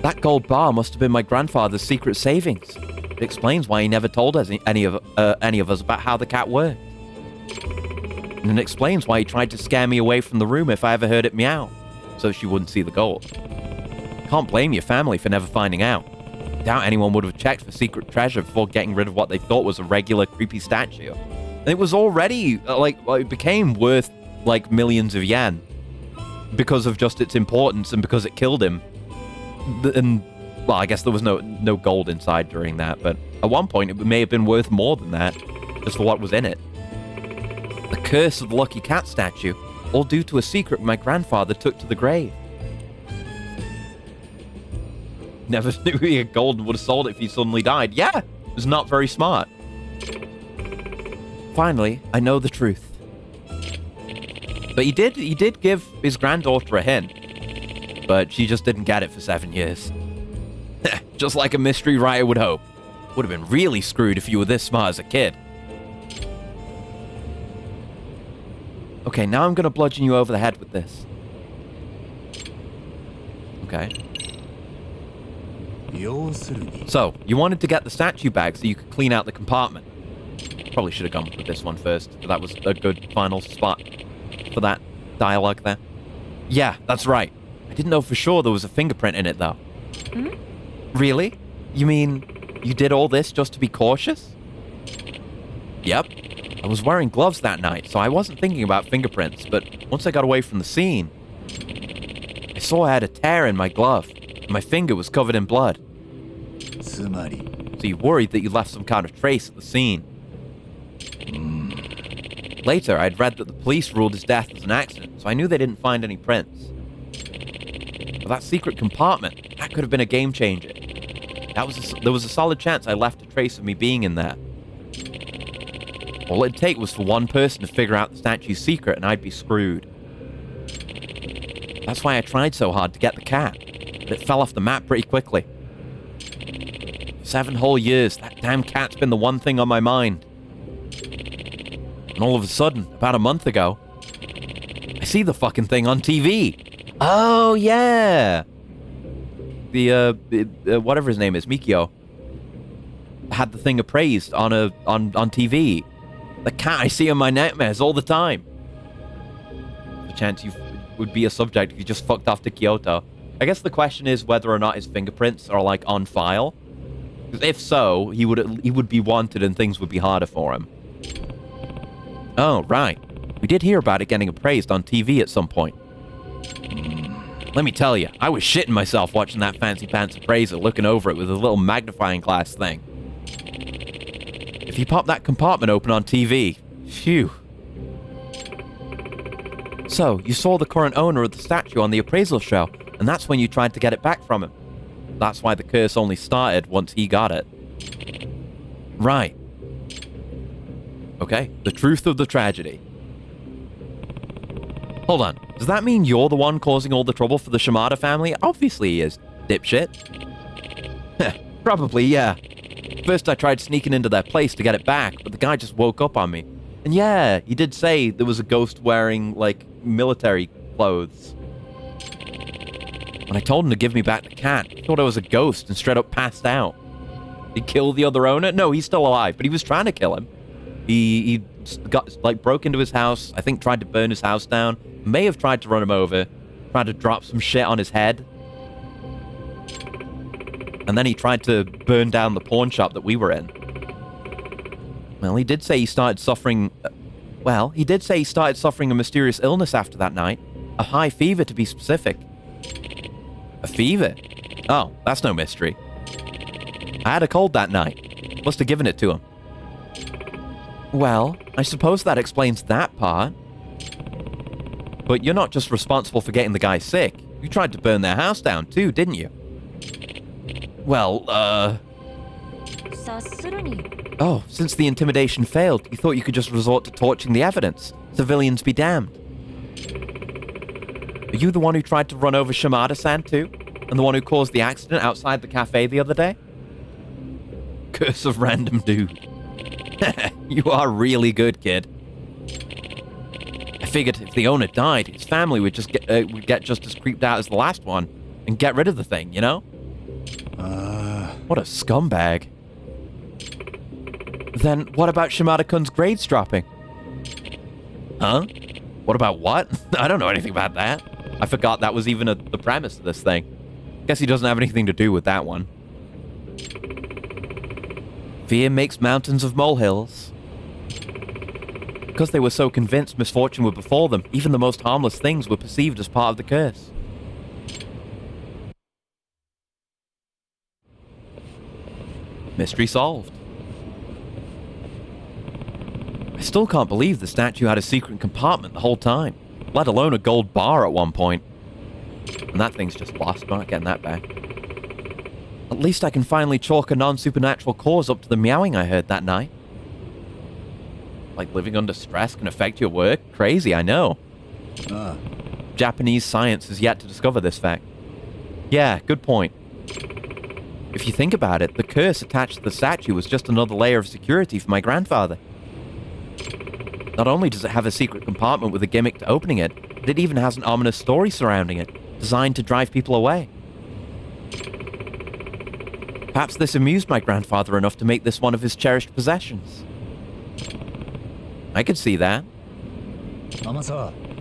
That gold bar must have been my grandfather's secret savings. It explains why he never told us any of us about how the cat worked. And it explains why he tried to scare me away from the room if I ever heard it meow, so she wouldn't see the gold. Can't blame your family for never finding out. Doubt anyone would have checked for secret treasure before getting rid of what they thought was a regular creepy statue. And it was already, it became worth, like, millions of yen. Because of just its importance and because it killed him. And, well, I guess there was no gold inside during that, but at one point it may have been worth more than that, just for what was in it. The curse of the lucky cat statue, all due to a secret my grandfather took to the grave. Never knew he had gold and would have sold it if he suddenly died. Yeah, it was not very smart. Finally, I know the truth. But he did give his granddaughter a hint. But she just didn't get it for 7 years. Just like a mystery writer would hope. Would have been really screwed if you were this smart as a kid. Okay, now I'm gonna bludgeon you over the head with this. Okay. So, you wanted to get the statue bag so you could clean out the compartment. Probably should have gone with this one first, but that was a good final spot for that dialogue there. Yeah, that's right. I didn't know for sure there was a fingerprint in it, though. Really? You mean you did all this just to be cautious? Yep. I was wearing gloves that night, so I wasn't thinking about fingerprints, but once I got away from the scene, I saw I had a tear in my glove, and my finger was covered in blood. So you worried that you left some kind of trace at the scene. Later, I'd read that the police ruled his death as an accident, so I knew they didn't find any prints. But that secret compartment, that could have been a game changer. There was a solid chance I left a trace of me being in there. All it'd take was for one person to figure out the statue's secret and I'd be screwed. That's why I tried so hard to get the cat, but it fell off the map pretty quickly. 7 whole years, that damn cat's been the one thing on my mind. And all of a sudden, about a month ago, I see the fucking thing on TV. Oh, yeah! The, whatever his name is, Mikio, had the thing appraised on TV. The cat I see in my nightmares all the time. The chance you would be a subject if you just fucked off to Kyoto. I guess the question is whether or not his fingerprints are, like, on file. Because if so, he would be wanted and things would be harder for him. Oh, right. We did hear about it getting appraised on TV at some point. Let me tell you, I was shitting myself watching that fancy pants appraiser looking over it with a little magnifying glass thing. If you pop that compartment open on TV, phew. So, you saw the current owner of the statue on the appraisal show, and that's when you tried to get it back from him. That's why the curse only started once he got it. Right. Okay, the truth of the tragedy. Hold on, does that mean you're the one causing all the trouble for the Shimada family? Obviously he is, dipshit. Probably, yeah. First I tried sneaking into their place to get it back, but the guy just woke up on me. And yeah, he did say there was a ghost wearing, like, military clothes. When I told him to give me back the cat, he thought I was a ghost and straight up passed out. Did he kill the other owner? No, he's still alive, but he was trying to kill him. He got, like, broke into his house, I think tried to burn his house down, may have tried to run him over, tried to drop some shit on his head. And then he tried to burn down the pawn shop that we were in. Well, he did say he started suffering... he did say he started suffering a mysterious illness after that night. A high fever, to be specific. A fever? Oh, that's no mystery. I had a cold that night. Must have given it to him. Well, I suppose that explains that part. But you're not just responsible for getting the guy sick. You tried to burn their house down too, didn't you? Well, Oh, since the intimidation failed, you thought you could just resort to torching the evidence. Civilians be damned. Are you the one who tried to run over Shimada-san too? And the one who caused the accident outside the cafe the other day? Curse of random dude. You are really good, kid. I figured if the owner died, his family would just get just as creeped out as the last one and get rid of the thing, you know? What a scumbag. Then what about Shimada-kun's grades dropping? Huh? What about what? I don't know anything about that. I forgot that was even the premise of this thing. Guess he doesn't have anything to do with that one. Fear makes mountains of molehills. Because they were so convinced misfortune would befall them, even the most harmless things were perceived as part of the curse. Mystery solved. I still can't believe the statue had a secret compartment the whole time, let alone a gold bar at one point. And that thing's just lost, I'm not getting that back. At least I can finally chalk a non-supernatural cause up to the meowing I heard that night. Like living under stress can affect your work? Crazy, I know. Japanese science has yet to discover this fact. Yeah, good point. If you think about it, the curse attached to the statue was just another layer of security for my grandfather. Not only does it have a secret compartment with a gimmick to opening it, but it even has an ominous story surrounding it, designed to drive people away. Perhaps this amused my grandfather enough to make this one of his cherished possessions. I could see that.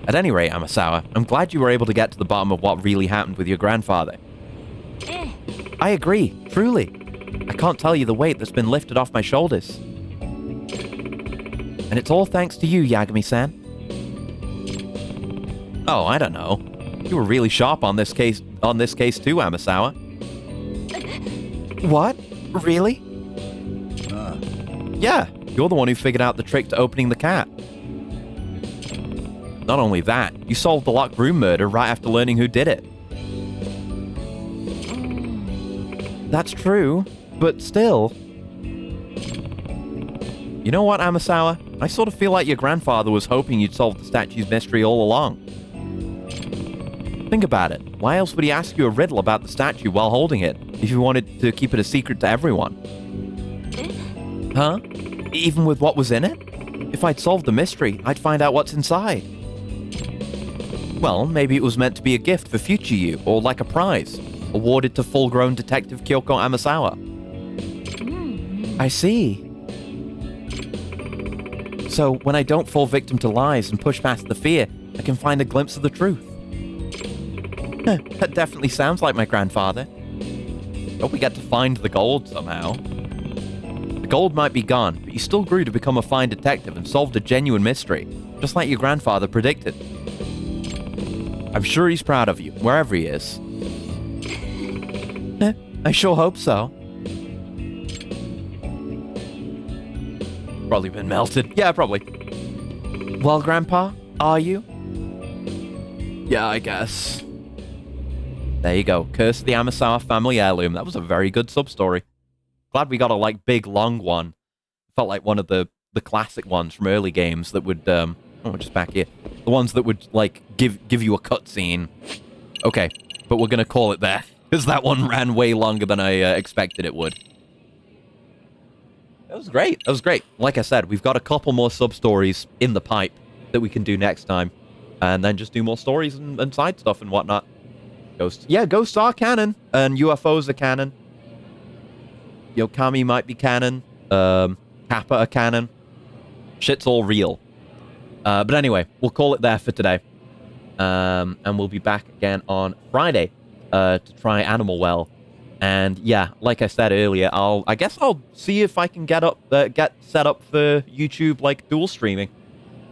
At any rate, Amasawa, I'm glad you were able to get to the bottom of what really happened with your grandfather. I agree, truly. I can't tell you the weight that's been lifted off my shoulders. And it's all thanks to you, Yagami-san. Oh, I don't know. You were really sharp on this case too, Amasawa. What? Really? Yeah, you're the one who figured out the trick to opening the cat. Not only that, you solved the locked room murder right after learning who did it. That's true, but still. You know what, Amasawa? I sort of feel like your grandfather was hoping you'd solve the statue's mystery all along. Think about it. Why else would he ask you a riddle about the statue while holding it, if you wanted to keep it a secret to everyone? Huh? Even with what was in it? If I'd solved the mystery, I'd find out what's inside. Well, maybe it was meant to be a gift for future you, or like a prize, awarded to full-grown Detective Kyoko Amasawa. I see. So, when I don't fall victim to lies and push past the fear, I can find a glimpse of the truth. That definitely sounds like my grandfather. Hope we get to find the gold somehow. The gold might be gone, but you still grew to become a fine detective and solved a genuine mystery, just like your grandfather predicted. I'm sure he's proud of you, wherever he is. I sure hope so. Probably been melted. Yeah, probably. Well, Grandpa, are you? Yeah, I guess. There you go. Curse of the Amasawa family heirloom. That was a very good sub-story. Glad we got a, big, long one. Felt like one of the classic ones from early games that would, oh, just back here. The ones that would, give you a cutscene. Okay, but we're gonna call it there. Because that one ran way longer than I expected it would. That was great. That was great. Like I said, we've got a couple more sub-stories in the pipe that we can do next time. And then just do more stories and side stuff and whatnot. Ghosts. Yeah, ghosts are canon. And UFOs are canon. Yokami might be canon. Kappa are canon. Shit's all real. But anyway, we'll call it there for today. And we'll be back again on Friday to try Animal Well. And yeah, like I said earlier, I guess I'll see if I can get set up for YouTube dual streaming.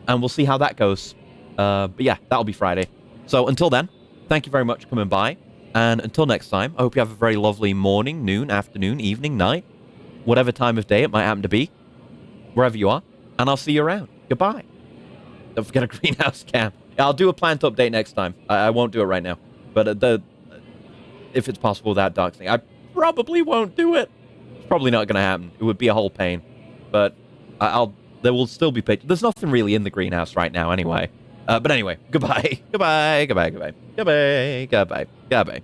And we'll see how that goes. But yeah, that'll be Friday. So until then, thank you very much for coming by. And until next time, I hope you have a very lovely morning, noon, afternoon, evening, night, whatever time of day it might happen to be, wherever you are. And I'll see you around. Goodbye. Don't forget a greenhouse cam. I'll do a plant update next time. I won't do it right now. But if it's possible without doxing, I probably won't do it. It's probably not going to happen. It would be a whole pain. But there will still be pictures. There's nothing really in the greenhouse right now anyway. But anyway, goodbye. Goodbye. Goodbye. Goodbye. Goodbye. Goodbye. Goodbye.